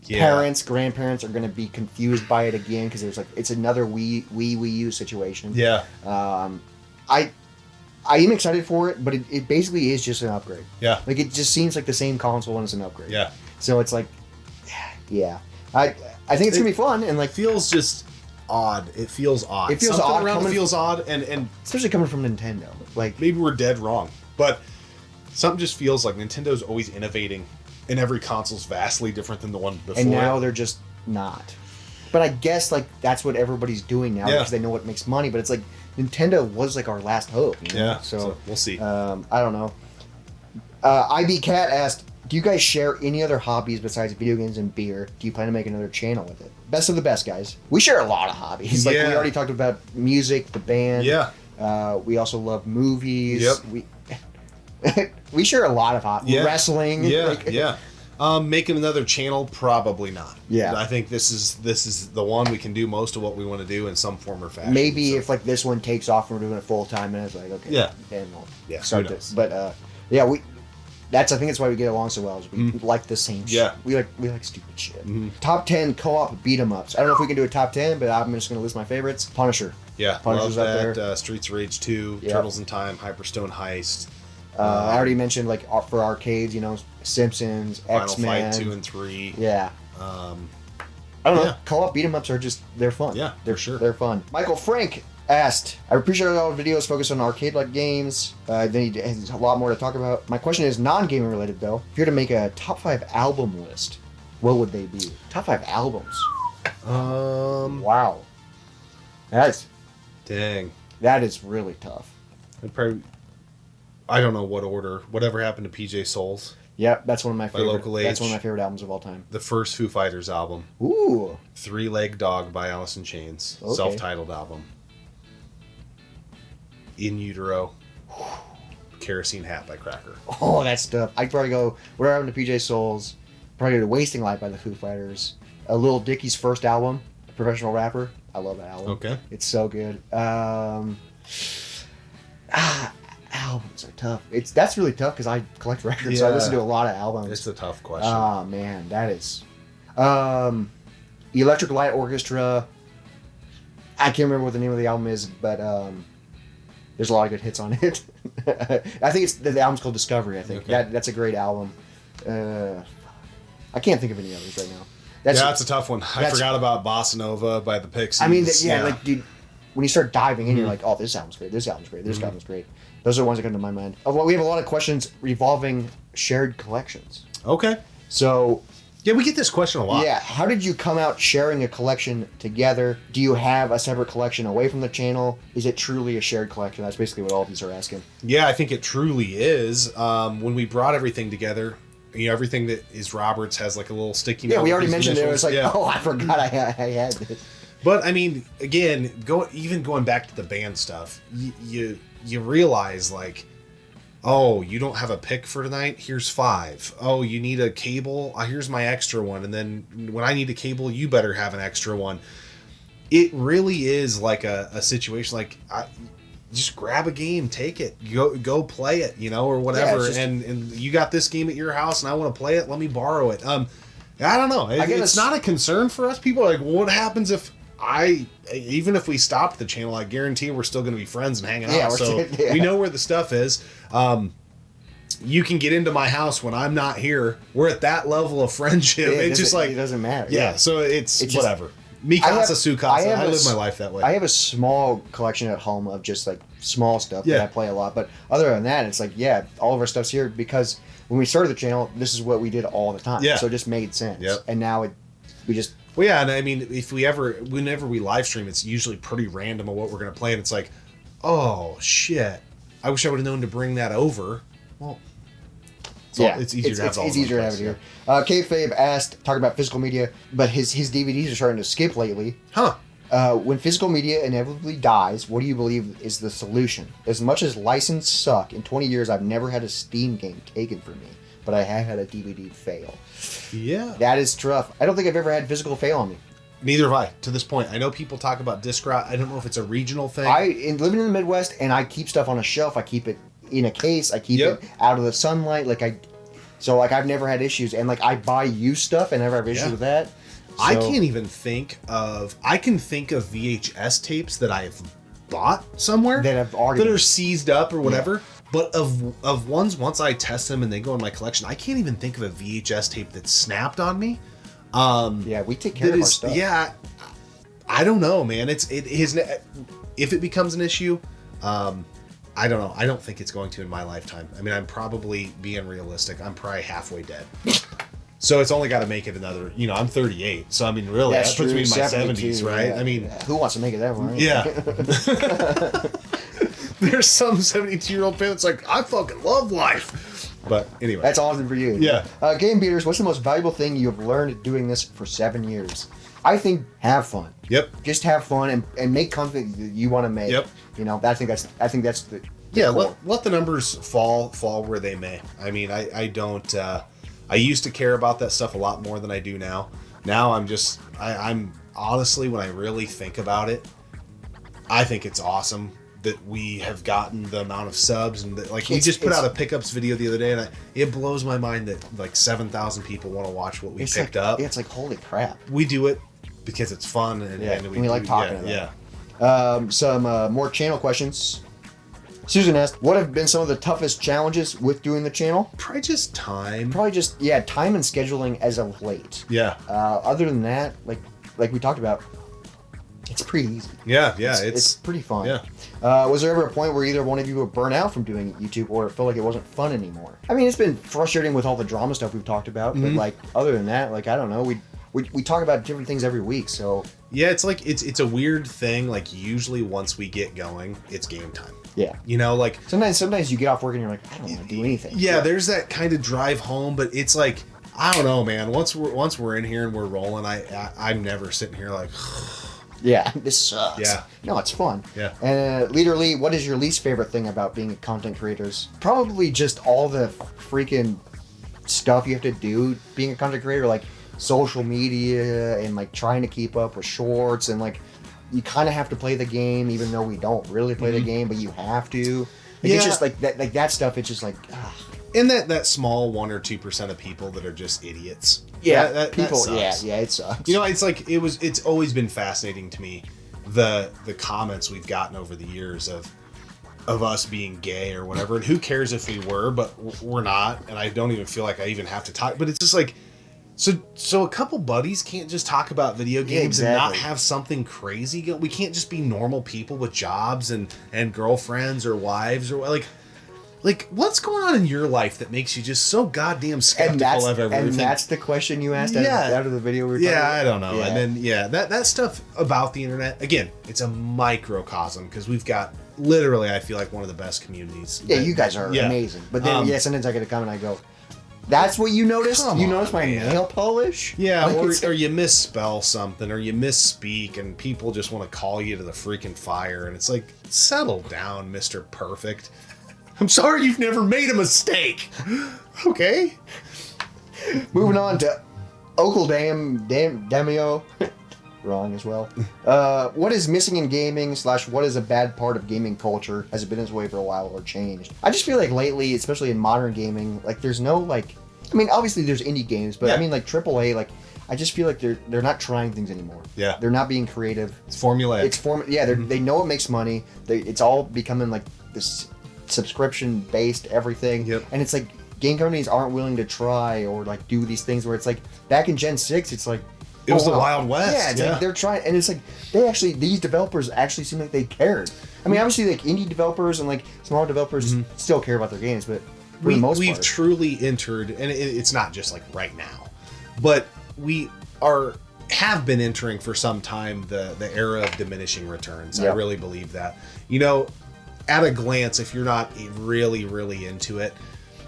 Yeah. Parents, grandparents are going to be confused by it again because it's another Wii U situation. Yeah. I am excited for it, but it basically is just an upgrade. Yeah. Like, it just seems like the same console and it's an upgrade. Yeah. So it's like, yeah. I think it's going to be fun, and like, Feels just odd. It feels odd. It feels Something odd around it coming- feels odd, and especially coming from Nintendo. Like, maybe we're dead wrong, but something just feels like Nintendo's always innovating, and every console's vastly different than the one before. and now they're just not. But I guess like that's what everybody's doing now Yeah. because they know what makes money. But it's like Nintendo was like our last hope. You know? Yeah. So we'll see. I don't know. IB Cat asked, do you guys share any other hobbies besides video games and beer? Do you plan to make another channel with it? Best of the best, guys. We share a lot of hobbies. Like, we Yeah. already talked about music, the band. Yeah. We also love movies. Yep. We share a lot of hobbies. Yeah. Wrestling. Yeah. Like, Yeah. Making another channel, probably not. Yeah. I think this is the one we can do most of what we want to do in some form or fashion. Maybe so. if like this one takes off and we're doing it full time, and it's like, okay, Yeah. then we'll Yeah, start who this. knows? But yeah, I think that's why we get along so well. Is we like the same shit. Yeah. We like stupid shit. Top 10 co-op beat 'em ups. I don't know if we can do a top 10, but I'm just gonna list my favorites. Punisher. Yeah, Punisher's love up that. Streets of Rage 2, Yep. Turtles in Time, Hyperstone Heist, I already mentioned like for arcades, you know, Simpsons, Final X-Men. Fight 2 and 3. Yeah. Um, I don't know. Yeah. Co-op beat 'em ups are just they're fun. Yeah, they're for sure. They're fun. Michael Frank asked, I appreciate all the videos focused on arcade-like games. Then he has a lot more to talk about. My question is non-gaming related though. If you were to make a top 5 album list, what would they be? Top 5 albums. Wow. Dang. That is really tough. I'd probably, I don't know what order. Whatever happened to PJ Souls? Yep, that's one of my favorite. Local That's H. one of my favorite albums of all time. The first Foo Fighters album. Ooh. Three Leg Dog by Alice in Chains. Okay. Self-titled album. In Utero. Kerosene Hat by Cracker. Oh, that's tough. I'd probably go Whatever Happened to PJ Souls. Probably go to Wasting Light by the Foo Fighters. A Lil Dicky's first album, Professional Rapper. I love that album. Okay. It's so good. Albums are tough. That's really tough because I collect records, so I Yeah. listen to a lot of albums. It's a tough question. Oh man, that is. Electric Light Orchestra. I can't remember what the name of the album is, but there's a lot of good hits on it. I think the album's called Discovery. I think Okay. that's a great album. I can't think of any others right now. That's a tough one. I forgot about Bossa Nova by the Pixies. I mean, like, dude, when you start diving in, you're like, oh, this album's great, this album's great, this album's great. Those are the ones that come to my mind. Well, we have a lot of questions revolving shared collections. Okay. So, Yeah, we get this question a lot. yeah, how did you come out sharing a collection together? Do you have a separate collection away from the channel? Is it truly a shared collection? That's basically what all of these are asking. Yeah, I think it truly is. When we brought everything together, you know, everything that is Robert's has like a little sticky note. Yeah, we with already these mentioned it. It was initials. like, Yeah. oh, I forgot I had this. But I mean, again, going back to the band stuff, you realize like, oh, you don't have a pick for tonight? Here's 5. Oh, you need a cable? Here's my extra one. And then when I need a cable, you better have an extra one. It really is like a situation like, just grab a game, take it, go play it, you know, or whatever. Yeah, it's just- and you got this game at your house and I want to play it, let me borrow it. I don't know. It's not a concern for us. People are like, well, what happens if even if we stopped the channel, I guarantee we're still going to be friends and hanging out. So we know where the stuff is. You can get into my house when I'm not here. We're at that level of friendship. Yeah, it's just like, it doesn't matter. yeah. So it's just- whatever. Mikasa, Sukasa. I live my a life that way. I have a small collection at home of just like small stuff Yeah. that I play a lot. But other than that, it's like, yeah, all of our stuff's here because when we started the channel, this is what we did all the time. Yeah. So it just made sense. Yep. And now we just. Well, yeah, and I mean, whenever we live stream, it's usually pretty random of what we're going to play, and it's like, oh, shit, I wish I would have known to bring that over. Well, it's easier to have it all in one easier to have it place, here. Kayfabe asked, talking about physical media, but his DVDs are starting to skip lately. Huh. When physical media inevitably dies, what do you believe is the solution? As much as licenses suck, in 20 years I've never had a Steam game taken from me, but I have had a DVD fail. Yeah. That is tough. I don't think I've ever had physical fail on me. Neither have I, to this point. I know people talk about disc rot. I don't know if it's a regional thing. Living in the Midwest, and I keep stuff on a shelf. I keep it in a case. I keep it out of the sunlight. So I've never had issues. And like I buy used stuff and never have issues with that. I can't even think of. I can think of VHS tapes that I've bought somewhere that have already that are seized up or whatever. Yeah. But of ones, once I test them and they go in my collection, I can't even think of a VHS tape that snapped on me. Yeah, we take care of our stuff. Yeah, I don't know, man. If it becomes an issue, I don't know. I don't think it's going to in my lifetime. I mean, I'm probably being realistic. I'm probably halfway dead. So it's only got to make it another. You know, I'm 38. So I mean, really, that puts me in my 70s, right? Yeah. I mean, who wants to make it that far? Right? Yeah. There's some 72-year-old fan that's like, I fucking love life. But anyway. That's awesome for you. Yeah. Game Beaters, what's the most valuable thing you have learned doing this for 7 years? I think have fun. Yep. Just have fun and make content that you want to make. Yep. You know, I think that's the yeah, core. let the numbers fall where they may. I mean, I don't I used to care about that stuff a lot more than I do now. Now I'm honestly, when I really think about it, I think it's awesome that we have gotten the amount of subs and that, like, we just put out a pickups video the other day, and it blows my mind that like 7,000 people want to watch what we picked up. It's like, holy crap. We do it because it's fun and we like talking about it. Yeah. Some more channel questions. Susan asked, what have been some of the toughest challenges with doing the channel? Probably just time. Probably just, yeah, time and scheduling as of late. Yeah. Other than that, like we talked about, it's pretty easy. Yeah, It's pretty fun. Yeah. Was there ever a point where either one of you were burnt out from doing YouTube or it felt like it wasn't fun anymore? I mean, it's been frustrating with all the drama stuff we've talked about, but like other than that, like I don't know, we talk about different things every week, so yeah, it's like it's a weird thing. Like usually once we get going, it's game time. yeah. You know, like Sometimes you get off work and you're like, I don't want to do anything. yeah, there's that kind of drive home, but it's like I don't know, man. Once we're in here and we're rolling, I'm never sitting here like Yeah, this sucks. Yeah. No, it's fun. Yeah. And Leader Lee, what is your least favorite thing about being a content creators? Probably just all the freaking stuff you have to do being a content creator, like social media and like trying to keep up with shorts and like you kind of have to play the game even though we don't really play the game, but you have to. Like, it's just like that stuff. It's just like, and that small 1 or 2% of people that are just idiots. yeah, that people. sucks. Yeah, it sucks. You know, it's like it's always been fascinating to me the comments we've gotten over the years of us being gay or whatever, and who cares if we were, but we're not, and I don't even feel like I even have to talk. But it's just like, so a couple buddies can't just talk about video games and not have something crazy go. We can't just be normal people with jobs and girlfriends or wives or like what's going on in your life that makes you just so goddamn skeptical of everything? And that's the question you asked out of the video we were yeah, talking I don't know. Yeah. And then that stuff about the internet, again, it's a microcosm because we've got literally, I feel like, one of the best communities. Yeah, you guys are amazing. But then sometimes I get a comment and I go, that's what you noticed? You noticed my nail polish? Yeah, Like, or you misspell something, or you misspeak, and people just want to call you to the freaking fire, and it's like, settle down, Mr. Perfect. I'm sorry you've never made a mistake. Okay. Moving on to Damio. Wrong as well. What is missing in gaming / what is a bad part of gaming culture? Has it been this way for a while or changed? I just feel like lately, especially in modern gaming, like there's no like, I mean, obviously there's indie games, but I mean like AAA, like I just feel like they're not trying things anymore. Yeah. They're not being creative. It's formulaic. Yeah, they know it makes money. It's all becoming like this subscription based everything. Yep. And it's like game companies aren't willing to try or like do these things where it's like back in Gen 6, it's like It was the Wild West. Yeah, it's like they're trying, and it's like these developers actually seem like they cared. I mean, obviously, like indie developers and like smaller developers still care about their games, but for the most we've part, truly entered, and it's not just like right now, but we have been entering for some time the era of diminishing returns. Yep. I really believe that. You know, at a glance, if you're not really, really into it,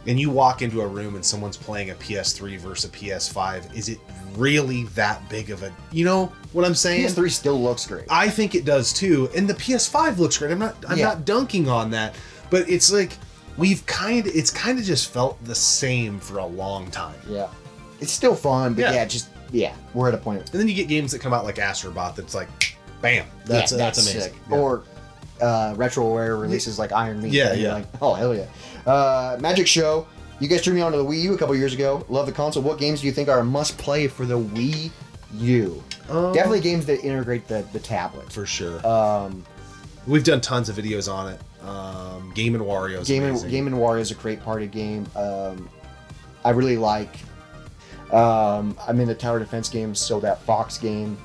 and you walk into a room and someone's playing a PS3 versus a PS5, is it really that big of a, you know what I'm saying? PS3 still looks great. I think it does too, and the PS5 looks great. I'm not dunking on that, but it's like it's kind of just felt the same for a long time. Yeah, it's still fun, but Yeah. we're at a point. And then you get games that come out like Astrobot that's like, bam, that's amazing. Sick. Yeah. Or retroware releases like Iron Meat. Yeah, and you're yeah. like, oh hell yeah. Magic Show. You guys turned me on to the Wii U a couple years ago. Love the console. What games do you think are a must-play for the Wii U? Definitely games that integrate the tablet. For sure. We've done tons of videos on it. Game & Wario is amazing. Game & Wario is a great party game. I really like. I'm into tower defense games, so that Fox game.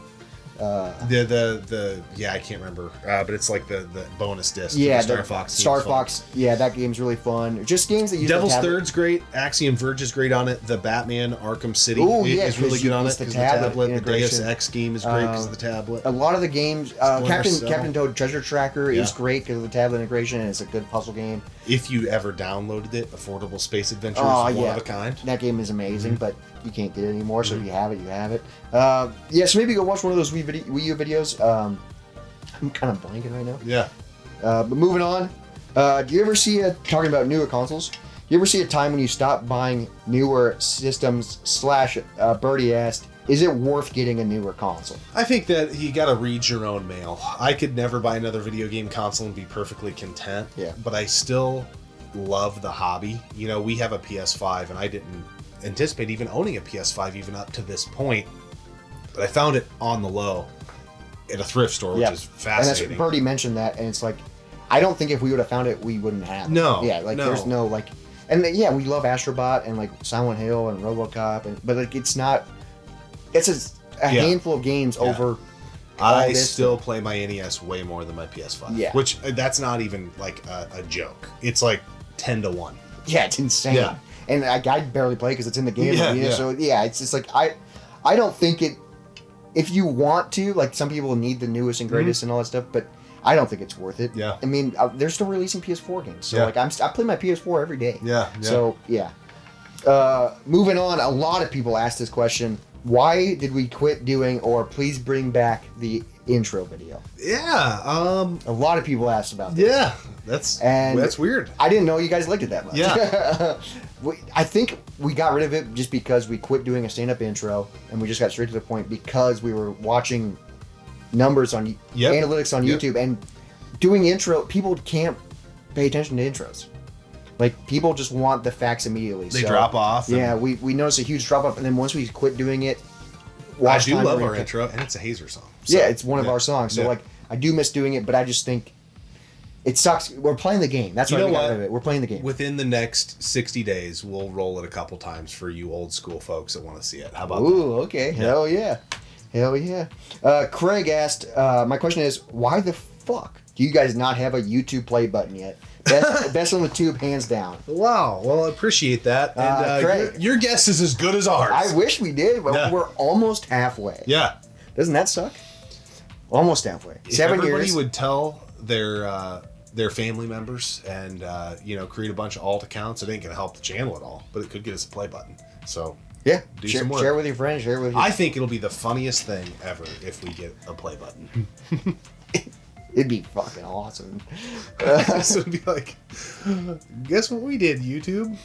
I can't remember, but it's like the bonus disc. Yeah, Star Fox. Star Fox. Yeah, that game's really fun. Just games that use Devil's the tablet. Third's great. Axiom Verge is great on it. The Batman Arkham City is really 'cause good on it it's the because tablet the Deus integration. Ex game is great because of the tablet. A lot of the games, Captain Toad Treasure Tracker is great because of the tablet integration, and it's a good puzzle game. If you ever downloaded it, Affordable Space Adventure is one of a kind. That game is amazing, but you can't get it anymore, so if you have it, you have it. So maybe go watch one of those Wii U videos. I'm kind of blanking right now. Yeah. But moving on, do you ever see talking about newer consoles? Do you ever see a time when you stopped buying newer systems / Birdie asked, is it worth getting a newer console? I think that you got to read your own mail. I could never buy another video game console and be perfectly content. Yeah. But I still love the hobby. You know, we have a PS5, and I didn't anticipate even owning a PS5 even up to this point. But I found it on the low. at a thrift store, which Yeah. is And fascinating. that's Birdie mentioned that, and it's like, I don't think if we would have found it, we wouldn't have it. No, Yeah, like no. there's no like, and yeah, we love Astrobot and like Silent Hill and RoboCop, but like it's not. It's a Yeah. handful of games Yeah. over. I all this still play my NES way more than my PS5. Yeah. Which that's not even like a joke. It's like 10-1. Yeah, it's insane. Yeah. And I barely play because it's in the game. Yeah, you know, yeah. So yeah, it's just like I don't think it. If you want to, like some people need the newest and greatest and all that stuff, but I don't think it's worth it. Yeah. I mean, they're still releasing PS4 games, so Yeah. like I play my PS4 every day. Yeah, yeah. So yeah. Moving on, a lot of people asked this question: why did we quit doing, or please bring back the intro video? Yeah. A lot of people asked about this. Yeah. That's weird. I didn't know you guys liked it that much. Yeah. I think we got rid of it just because we quit doing a stand-up intro and we just got straight to the point because we were watching numbers on analytics on Yep. YouTube and doing intro. People can't pay attention to intros. Like people just want the facts immediately. They drop off. and Yeah, we noticed a huge drop off, and then once we quit doing it, I watch do time love really our quick. intro, and it's a Hazer song. So, Yeah, it's one of yeah. our songs. So Yeah. like, I do miss doing it, but I just think it sucks. We're playing the game. That's You why know we got what? rid of it. We're playing the game. Within the next 60 days, we'll roll it a couple times for you old school folks that want to see it. How about that? Ooh, okay. Hell yeah. Hell yeah. Craig asked, my question is, why the fuck do you guys not have a YouTube play button yet? Best on the tube, hands down. Wow. Well, I appreciate that. And Craig. your guess is as good as ours. I wish we did, but Yeah. we're almost halfway. Yeah. Doesn't that suck? Almost halfway. If 7 everybody years. would tell their family members and create a bunch of alt accounts, it ain't gonna help the channel at all, but it could get us a play button. So Yeah. do Share, some work. share it with your friends. Share it with your... I think it'll be the funniest thing ever if we get a play button. It'd be fucking awesome. So it'd be like, guess what we did, YouTube?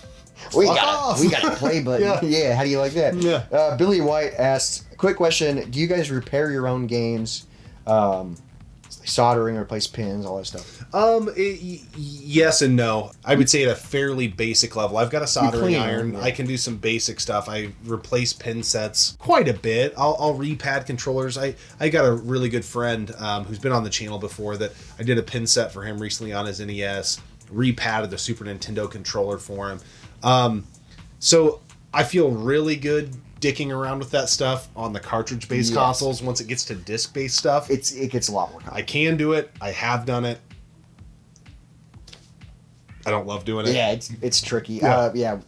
We Fuck got off. a play button. Yeah. Yeah. How do you like that? Yeah. Billy White asked, quick question: do you guys repair your own games? Soldering, replace pins, all that stuff. Yes and no. I would say at a fairly basic level. I've got a soldering clean, iron. yeah. I can do some basic stuff. I replace pin sets quite a bit. I'll repad controllers. I got a really good friend who's been on the channel before that I did a pin set for him recently on his NES. Repadded the Super Nintendo controller for him. So I feel really good dicking around with that stuff on the cartridge-based Yes. consoles. Once it gets to disc-based stuff, It gets a lot more I complicated. can do it. I have done it. I don't love doing it. Yeah, it's tricky. Yeah. Yeah.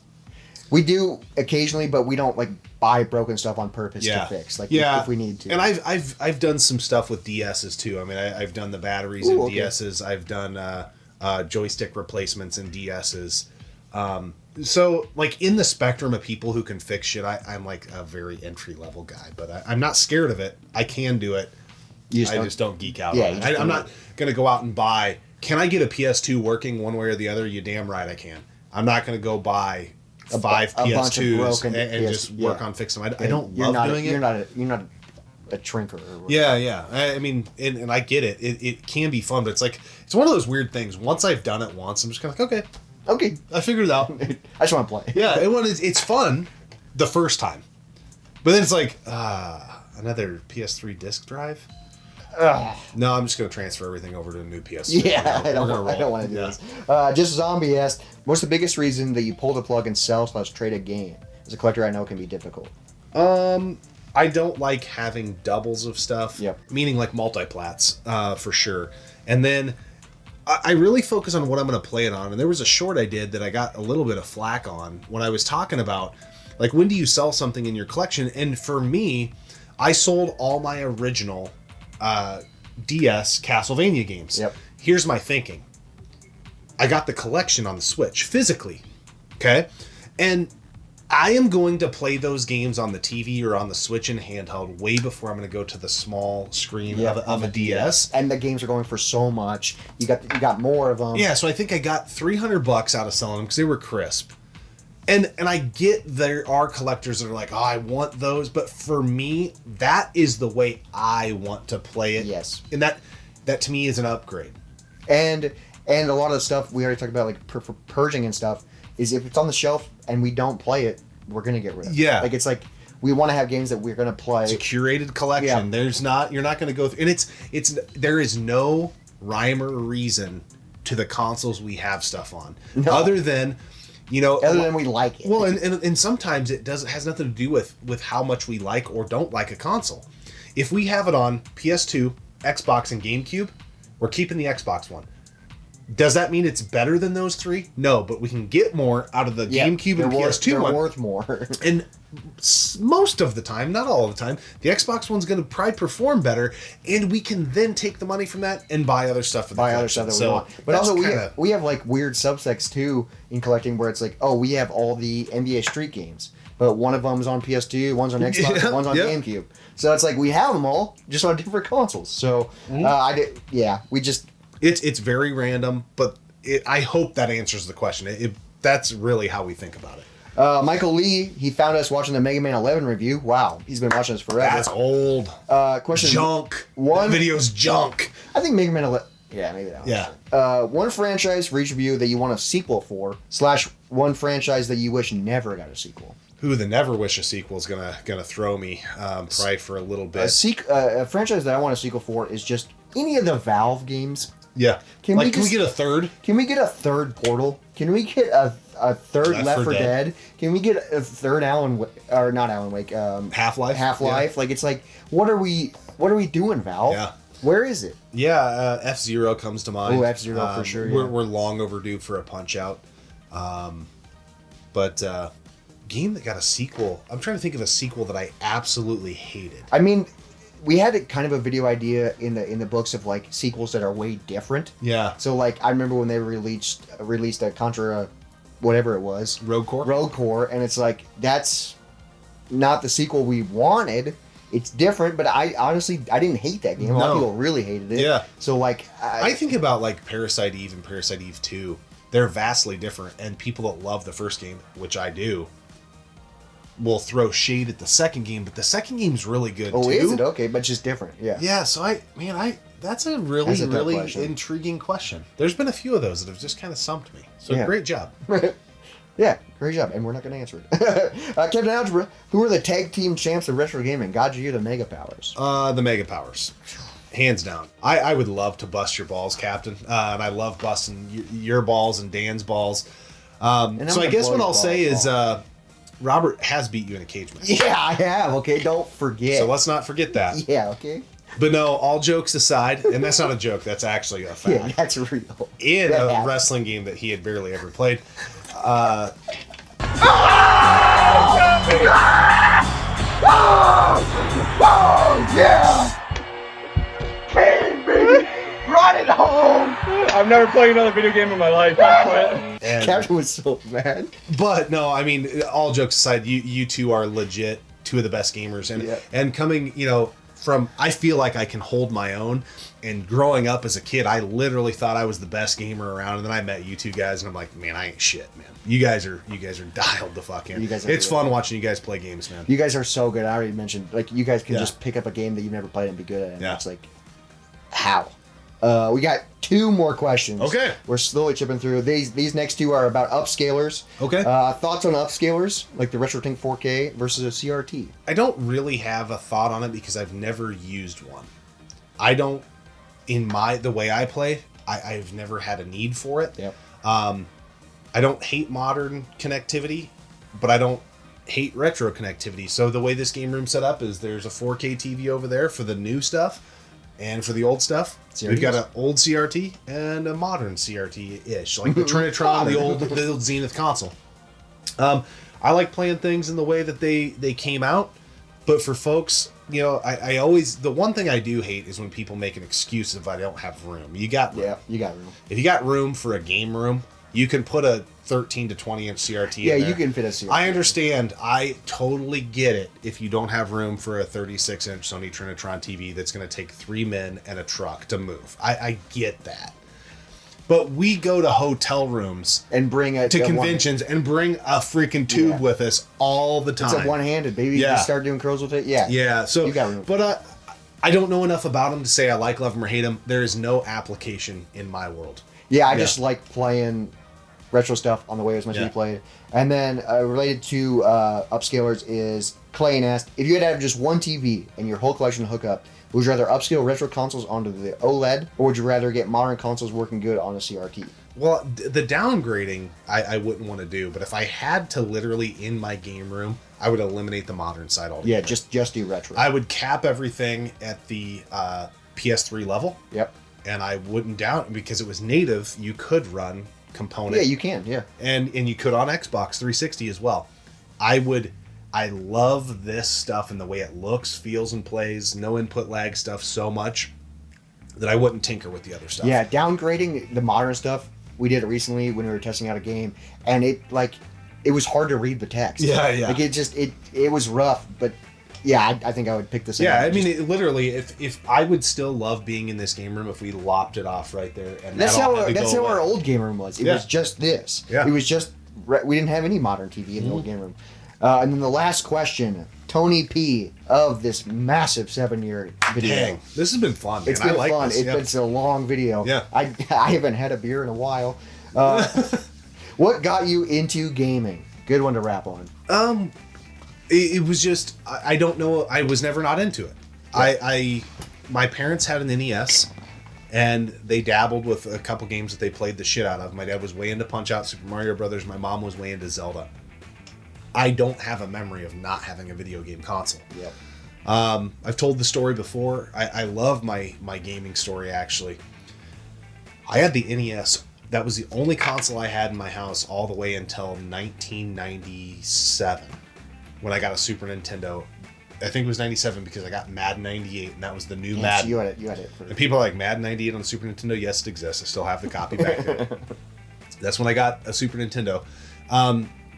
We do occasionally, but we don't like buy broken stuff on purpose to fix. Like if we need to. And I've done some stuff with DSs too. I mean, I've done the batteries in DSs. I've done joystick replacements in DSs. So like in the spectrum of people who can fix shit, I'm like a very entry level guy, but I'm not scared of it. I can do it. I just don't geek out Yeah, on you it. just I'm don't not gonna go out and buy. Can I get a PS2 working one way or the other? You damn right I can. I'm not gonna go buy five a bunch of PS2s broken and PS just work yeah. on fixing them. I don't You're love not doing it. You're not a trinker. Or whatever. Yeah. I mean, and I get it. It can be fun, but it's one of those weird things. Once I've done it once, I'm just kind of like, okay, Okay. I figured it out. I just want to play. Yeah, it's fun the first time, but then it's like another PS3 disc drive. No, I'm just gonna transfer everything over to a new PS3. Yeah, I don't roll. want to do Yeah. this. Just Zombie asked, what's the biggest reason that you pull the plug and sell/trade a game? As a collector, I know it can be difficult. I don't like having doubles of stuff. Yep. Meaning like multiplats, for sure. And then I really focus on what I'm going to play it on. And there was a short I did that I got a little bit of flack on when I was talking about, like, when do you sell something in your collection? And for me, I sold all my original DS Castlevania games. Yep. Here's my thinking. I got the collection on the Switch physically. Okay. And I am going to play those games on the TV or on the Switch in handheld way before I'm going to go to the small screen of a DS. And the games are going for so much. You got more of them. Yeah, so I think I got $300 out of selling them because they were crisp. And I get there are collectors that are like, oh, I want those, but for me, that is the way I want to play it. Yes. And that to me is an upgrade. And a lot of the stuff we already talked about, like for purging and stuff, is if it's on the shelf and we don't play it, we're gonna get rid of it. Yeah. Like it's like we want to have games that we're going to play. It's a curated collection. Yeah. You're not going to go through, and there is no rhyme or reason to the consoles we have stuff on, other than, other than we like it. Well, and sometimes it has nothing to do with how much we like or don't like a console. If we have it on PS2, Xbox, and GameCube, we're keeping the Xbox one. Does that mean it's better than those three? No, but we can get more out of the GameCube and PS2 one. They're worth more. And most of the time, not all of the time, the Xbox one's going to probably perform better, and we can then take the money from that and buy other stuff for the buy other stuff that we want. But also, we have like weird subsets too in collecting, where it's like, oh, we have all the NBA Street games, but one of them's on PS2, one's on Xbox, and one's on GameCube. So it's like we have them all, just on different consoles. So we just it's very random, but I hope that answers the question. That's really how we think about it. Michael Lee, he found us watching the Mega Man 11 review. Wow, he's been watching us forever. That's old. Question junk. That video's junk. I think Mega Man 11. Yeah, maybe that one. Yeah. One franchise for each of you that you want a sequel for / one franchise that you wish never got a sequel. Who the never wish a sequel is gonna throw me probably for a little bit. A franchise that I want a sequel for is just any of the Valve games. Yeah. Can we get a third? Can we get a third Portal? Can we get a third Left 4 Dead? Can we get a third Half-Life? Half-Life. Like, it's like, what are we doing, Valve? Yeah. Where is it? Yeah, F-Zero comes to mind. Oh, F-Zero for sure. Yeah. We're long overdue for a Punch-Out. But game that got a sequel. I'm trying to think of a sequel that I absolutely hated. I mean, we had kind of a video idea in the books of like sequels that are way different. Yeah. So like I remember when they released a Contra, whatever it was, Rogue Core, and it's like that's not the sequel we wanted. It's different, but I honestly didn't hate that game. A lot of people really hated it. Yeah. So like I think about like Parasite Eve and Parasite Eve 2. They're vastly different, and people that love the first game, which I do, will throw shade at the second game, but the second game's really good too. Oh, is it? Okay, but just different. Yeah. Yeah, so that's a really intriguing question. There's been a few of those that have just kind of stumped me. So great job. Yeah, great job, and we're not going to answer it. Captain Algebra, who are the tag team champs of retro gaming? GOTG or the Mega Powers? The Mega Powers. Hands down. I would love to bust your balls, Captain. And I love busting your balls and Dan's balls. So I guess what I'll say is Robert has beat you in a cage match. Yeah, I have. Okay, don't forget. So let's not forget that. Yeah, okay. But no, all jokes aside, and that's not a joke, that's actually a fact. Yeah, that's real. In a wrestling game that he had barely ever played. Yeah! King, baby! Run it home! I've never played another video game in my life. Captain was so mad. But no, I mean, all jokes aside, you two are legit two of the best gamers. And coming, from, I feel like I can hold my own. And growing up as a kid, I literally thought I was the best gamer around. And then I met you two guys, and I'm like, man, I ain't shit, man. You guys are dialed the fuck in. It's fun watching you guys play games, man. You guys are so good. I already mentioned, like, you guys can just pick up a game that you've never played and be good at. And it's like, how? We got 2 more questions. Okay. We're slowly chipping through. These next 2 are about upscalers. Okay. Thoughts on upscalers, like the RetroTink 4K versus a CRT? I don't really have a thought on it because I've never used one. I don't, the way I play, I've never had a need for it. Yep. I don't hate modern connectivity, but I don't hate retro connectivity. So the way this game room's set up is there's a 4K TV over there for the new stuff. And for the old stuff, we've got an old CRT and a modern CRT-ish, like the Trinitron, the old Zenith console. I like playing things in the way that they came out, but for folks, I always, the one thing I do hate is when people make an excuse if I don't have room. You got room. Yeah, you got room. If you got room for a game room, you can put a 13 to 20 inch CRT in there. Yeah, you can fit a CRT. I understand. I totally get it if you don't have room for a 36 inch Sony Trinitron TV that's going to take 3 men and a truck to move. I get that. But we go to hotel rooms and conventions and bring a freaking tube with us all the time. It's a one-handed, baby. Yeah. You start doing curls with it. Yeah. Yeah. So you got room. But I don't know enough about them to say I like, love them, or hate them. There is no application in my world. Yeah, I just like playing retro stuff on the way as much as Yeah. we played. And then related to upscalers is Clay asked, if you had to have just one TV and your whole collection to hook up, would you rather upscale retro consoles onto the OLED, or would you rather get modern consoles working good on a CRT? Well, the downgrading I wouldn't want to do, but if I had to literally in my game room, I would eliminate the modern side altogether. Yeah, just do retro. I would cap everything at the PS3 level. Yep. And I wouldn't down because it was native. You could run component. Yeah, you can. Yeah. And you could on Xbox 360 as well. I love this stuff and the way it looks, feels, and plays. No input lag stuff so much that I wouldn't tinker with the other stuff. Yeah, downgrading the modern stuff. We did it recently when we were testing out a game, and it was hard to read the text. Yeah, yeah. Like it was rough, but yeah, I think I would pick this. Yeah, up. I mean, it, literally, if I would still love being in this game room if we lopped it off right there, and That's that all how had to that's go how our away. old game room was. It Yeah. was just this. Yeah. It was just we didn't have any modern TV in the old game room. And then the last question, Tony P of this massive 7-year video. Dang, this has been fun. Man. It's been I like fun. This. Yeah. It's a long video. Yeah. I haven't had a beer in a while. What got you into gaming? Good one to wrap on. It was just I don't know. I was never not into it. I my parents had an NES, and they dabbled with a couple games that they played the shit out of. My dad was way into Punch Out, Super Mario Brothers. My mom was way into Zelda. I don't have a memory of not having a video game console. Yep. I've told the story before. I love my gaming story, actually. I had the NES. That was the only console I had in my house all the way until 1997, when I got a Super Nintendo. I think it was 97 because I got Madden 98, and that was the new Yeah, Madden. so you had it for And people are like, Madden 98 on the Super Nintendo? Yes, it exists. I still have the copy back there. That's when I got a Super Nintendo.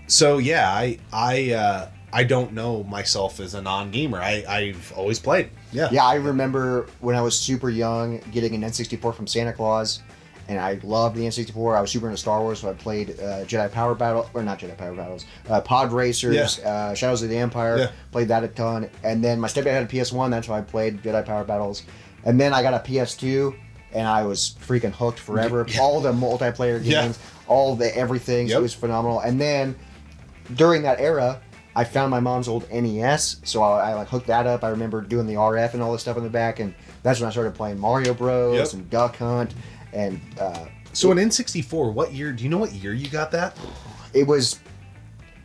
So yeah, I don't know myself as a non-gamer. I've always played. Yeah. Yeah, I remember when I was super young getting an N64 from Santa Claus, and I loved the N64. I was super into Star Wars, so I played Jedi Power Battle, or not Jedi Power Battles, Pod Racers, Shadows of the Empire. Yeah. Played that a ton. And then my stepdad had a PS1, that's why I played Jedi Power Battles. And then I got a PS2, and I was freaking hooked forever. Yeah. All the multiplayer Yeah. games, all the everything. Yep. It was phenomenal. And then during that era, I found my mom's old NES, so I like hooked that up. I remember doing the RF and all this stuff in the back, and that's when I started playing Mario Bros. Yep. And Duck Hunt, and So an N64, what year? Do you know what year you got that? it was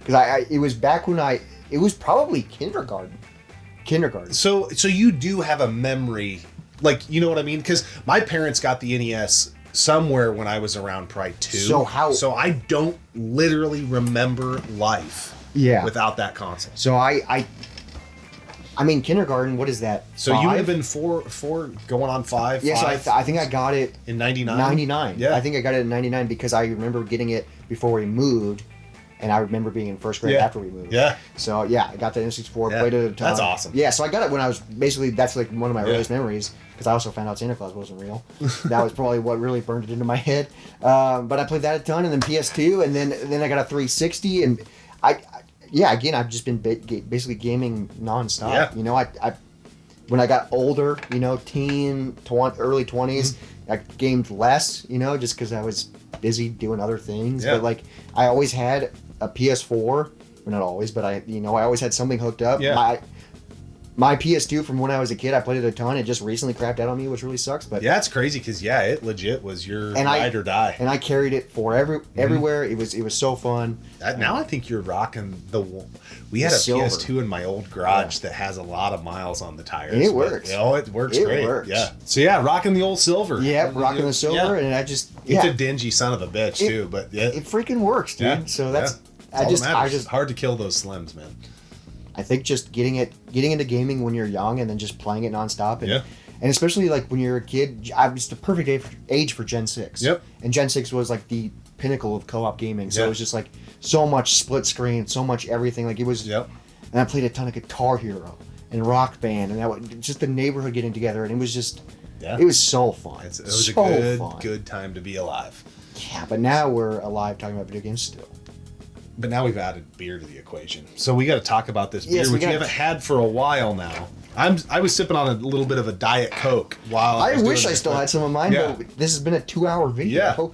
because it was back when it was probably kindergarten. So you do have a memory, like, you know what I mean? Because my parents got the NES somewhere when I was around probably 2. So I don't literally remember life. Yeah. Without that console. So I mean kindergarten. What is that? So you 5? have been four going on 5. Yeah, 5, so I think I got it in 99. 99. Yeah. I think I got it in 99 because I remember getting it before we moved, and I remember being in first grade Yeah. after we moved. Yeah. So yeah, I got the N64, Yeah. played it a ton. That's awesome. Yeah, so I got it when I was basically that's like one of my Yeah. earliest memories because I also found out Santa Claus wasn't real. That was probably what really burned it into my head. But I played that a ton, and then PS2, and then I got a 360, and again I've just been basically gaming nonstop. Yeah. You know, I when I got older, you know, early 20s, Mm-hmm. I gamed less, you know, just because I was busy doing other things. Yeah. But like, I always had a PS4. Well, not always, but I always had something hooked up. Yeah. My PS2 from when I was a kid, I played it a ton. It just recently crapped out on me, which really sucks. But Yeah, it's crazy because it legit was your And ride or die. and I carried it for everywhere. It was so fun. Now I think you're rocking the. We had a Silver. PS2 in my old garage that has a lot of miles on the tires. And it but, works. it works It great. works. Yeah. So yeah, rocking the old silver. Yeah, rocking the silver, Yeah. and I just It's a dingy son of a bitch It- too, but yeah. it freaking works, dude. Yeah. So that's All that I matters. just It's hard to kill those slims, man. I think just getting into gaming when you're young and then just playing it nonstop. And, Yeah. and especially like when you're a kid, I was the perfect age for Gen 6. Yep. And Gen 6 was like the pinnacle of co-op gaming. So Yeah. it was just like so much split screen, so much everything. Like it was, Yep. and I played a ton of Guitar Hero and Rock Band and that was just the neighborhood getting together. And it was just, Yeah. it was so fun. It was so a fun. good time to be alive. Yeah, but now we're alive talking about video games still. But now we've added beer to the equation, so we got to talk about this beer, Yes, we which we gotta- haven't had for a while now. I was sipping on a little bit of a Diet Coke while I was wish doing I this, still but- had some of mine, Yeah. but this has been a 2-hour video.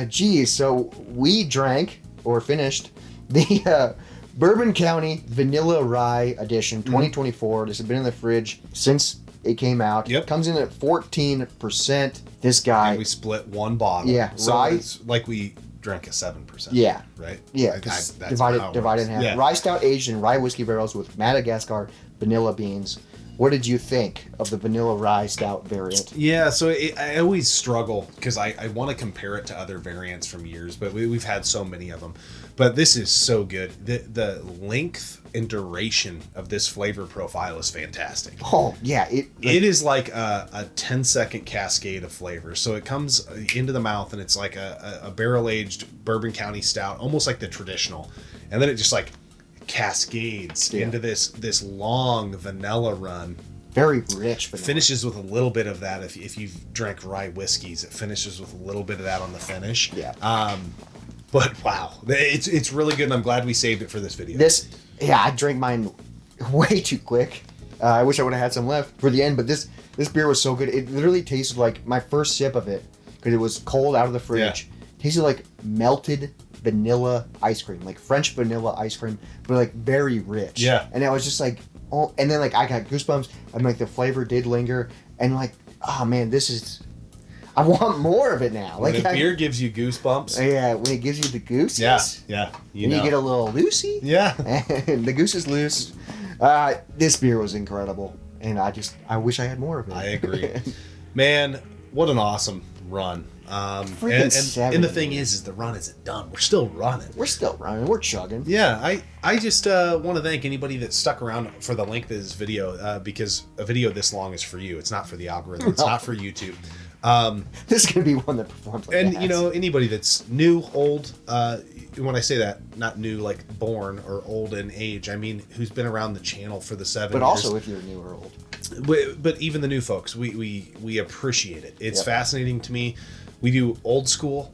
Geez, so we drank or finished the Bourbon County Vanilla Rye Edition 2024. This has been in the fridge since it came out. Yep. Comes in at 14%. This guy. And we split one bottle. Yeah, So rye. it's like we drank a 7%. Yeah. Right? Yeah, That's divide how it in half. Yeah. Rye stout aged in rye whiskey barrels with Madagascar vanilla beans. What did you think of the vanilla rye stout variant? Yeah, so I always struggle because I want to compare it to other variants from years, but we've had so many of them. But this is so good. The length and duration of this flavor profile is fantastic. Oh, yeah. It is like a 10-second cascade of flavor. So it comes into the mouth and it's like a barrel-aged Bourbon County stout, almost like the traditional. And then it just like cascades into this long vanilla run. Very rich. Vanilla. Finishes with a little bit of that. If you've drank rye whiskeys, it finishes with a little bit of that on the finish. Yeah. But wow, it's really good, and I'm glad we saved it for this video. I drank mine way too quick. I wish I would have had some left for the end, but this beer was so good. It literally tasted like my first sip of it, because it was cold out of the fridge. Tasted like melted vanilla ice cream, like French vanilla ice cream, but like very rich. Yeah. And I was just like, oh, and then like I got goosebumps, and like the flavor did linger, and like, oh man, I want more of it now. When Like a beer gives you goosebumps. Yeah, when it gives you the gooses. Yeah. You get a little loosey. Yeah. And the goose is loose. This beer was incredible, and I wish I had more of it. I agree. Man, what an awesome run. And the thing is the run isn't done. We're still running. We're still running. We're chugging. Yeah, I just want to thank anybody that stuck around for the length of this video, because a video this long is for you. It's not for the algorithm. It's not for YouTube. This is gonna be one that performs like and that. you know, anybody that's new, old, when I say that, not new like born or old in age, I mean who's been around the channel for the 7 But years. also if you're new or old. But even the new folks, we appreciate it. It's fascinating to me. We do old school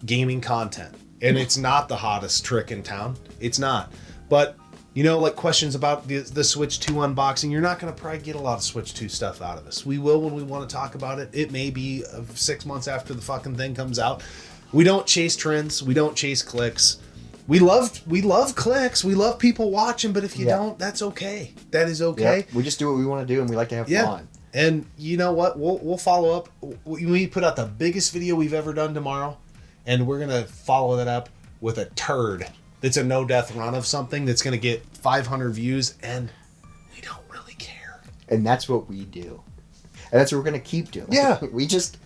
gaming content, and it's not the hottest trick in town. It's not. But you know, like questions about the Switch 2 unboxing, you're not going to probably get a lot of Switch 2 stuff out of us. We will when we want to talk about it. It may be 6 months after the fucking thing comes out. We don't chase trends. We don't chase clicks. We love clicks. We love people watching, but if you don't, that's okay. That is okay. Yep. We just do what we want to do, and we like to have fun. And you know what? We'll follow up. We put out the biggest video we've ever done tomorrow, and we're going to follow that up with a turd. That's a no-death run of something that's going to get 500 views, and we don't really care. And that's what we do. And that's what we're going to keep doing. Yeah. we're just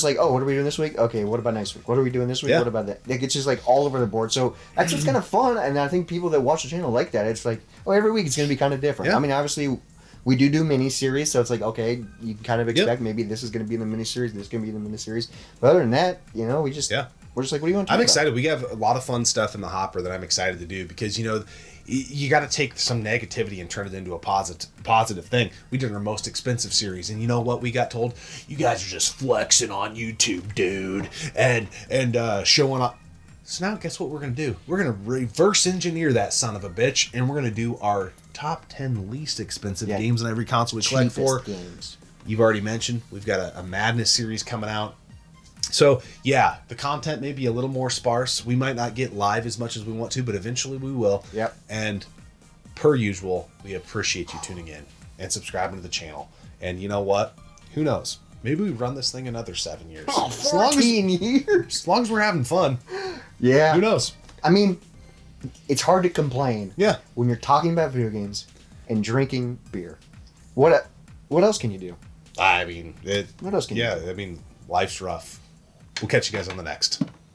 like, oh, what are we doing this week? Okay, what about next week? What are we doing this week? Yeah. What about that? Like, it's just like all over the board. So that's just kind of fun, and I think people that watch the channel like that. It's like, oh, every week it's going to be kind of different. Yeah. I mean, obviously, we do mini-series, so it's like, okay, you can kind of expect maybe this is going to be in the mini-series, this is going to be in the mini-series. But other than that, you know, we're just like, what do you want to talk I'm about? excited. We have a lot of fun stuff in the hopper that I'm excited to do because, you know, you got to take some negativity and turn it into a positive thing. We did our most expensive series, and you know what we got told? You guys are just flexing on YouTube, dude, and showing up. So now guess what we're going to do? We're going to reverse engineer that son of a bitch, and we're going to do our top 10 least expensive games on every console we collect for. Games. You've already mentioned we've got a Madness series coming out. So, yeah, the content may be a little more sparse. We might not get live as much as we want to, but eventually we will. Yep. And per usual, we appreciate you tuning in and subscribing to the channel. And you know what? Who knows? Maybe we run this thing another 7 years. Oh, 14 years. As long as we're having fun. Yeah. Who knows? I mean, it's hard to complain. Yeah. When you're talking about video games and drinking beer. What else can you do? I mean, What else can you do? I mean, life's rough. We'll catch you guys on the next.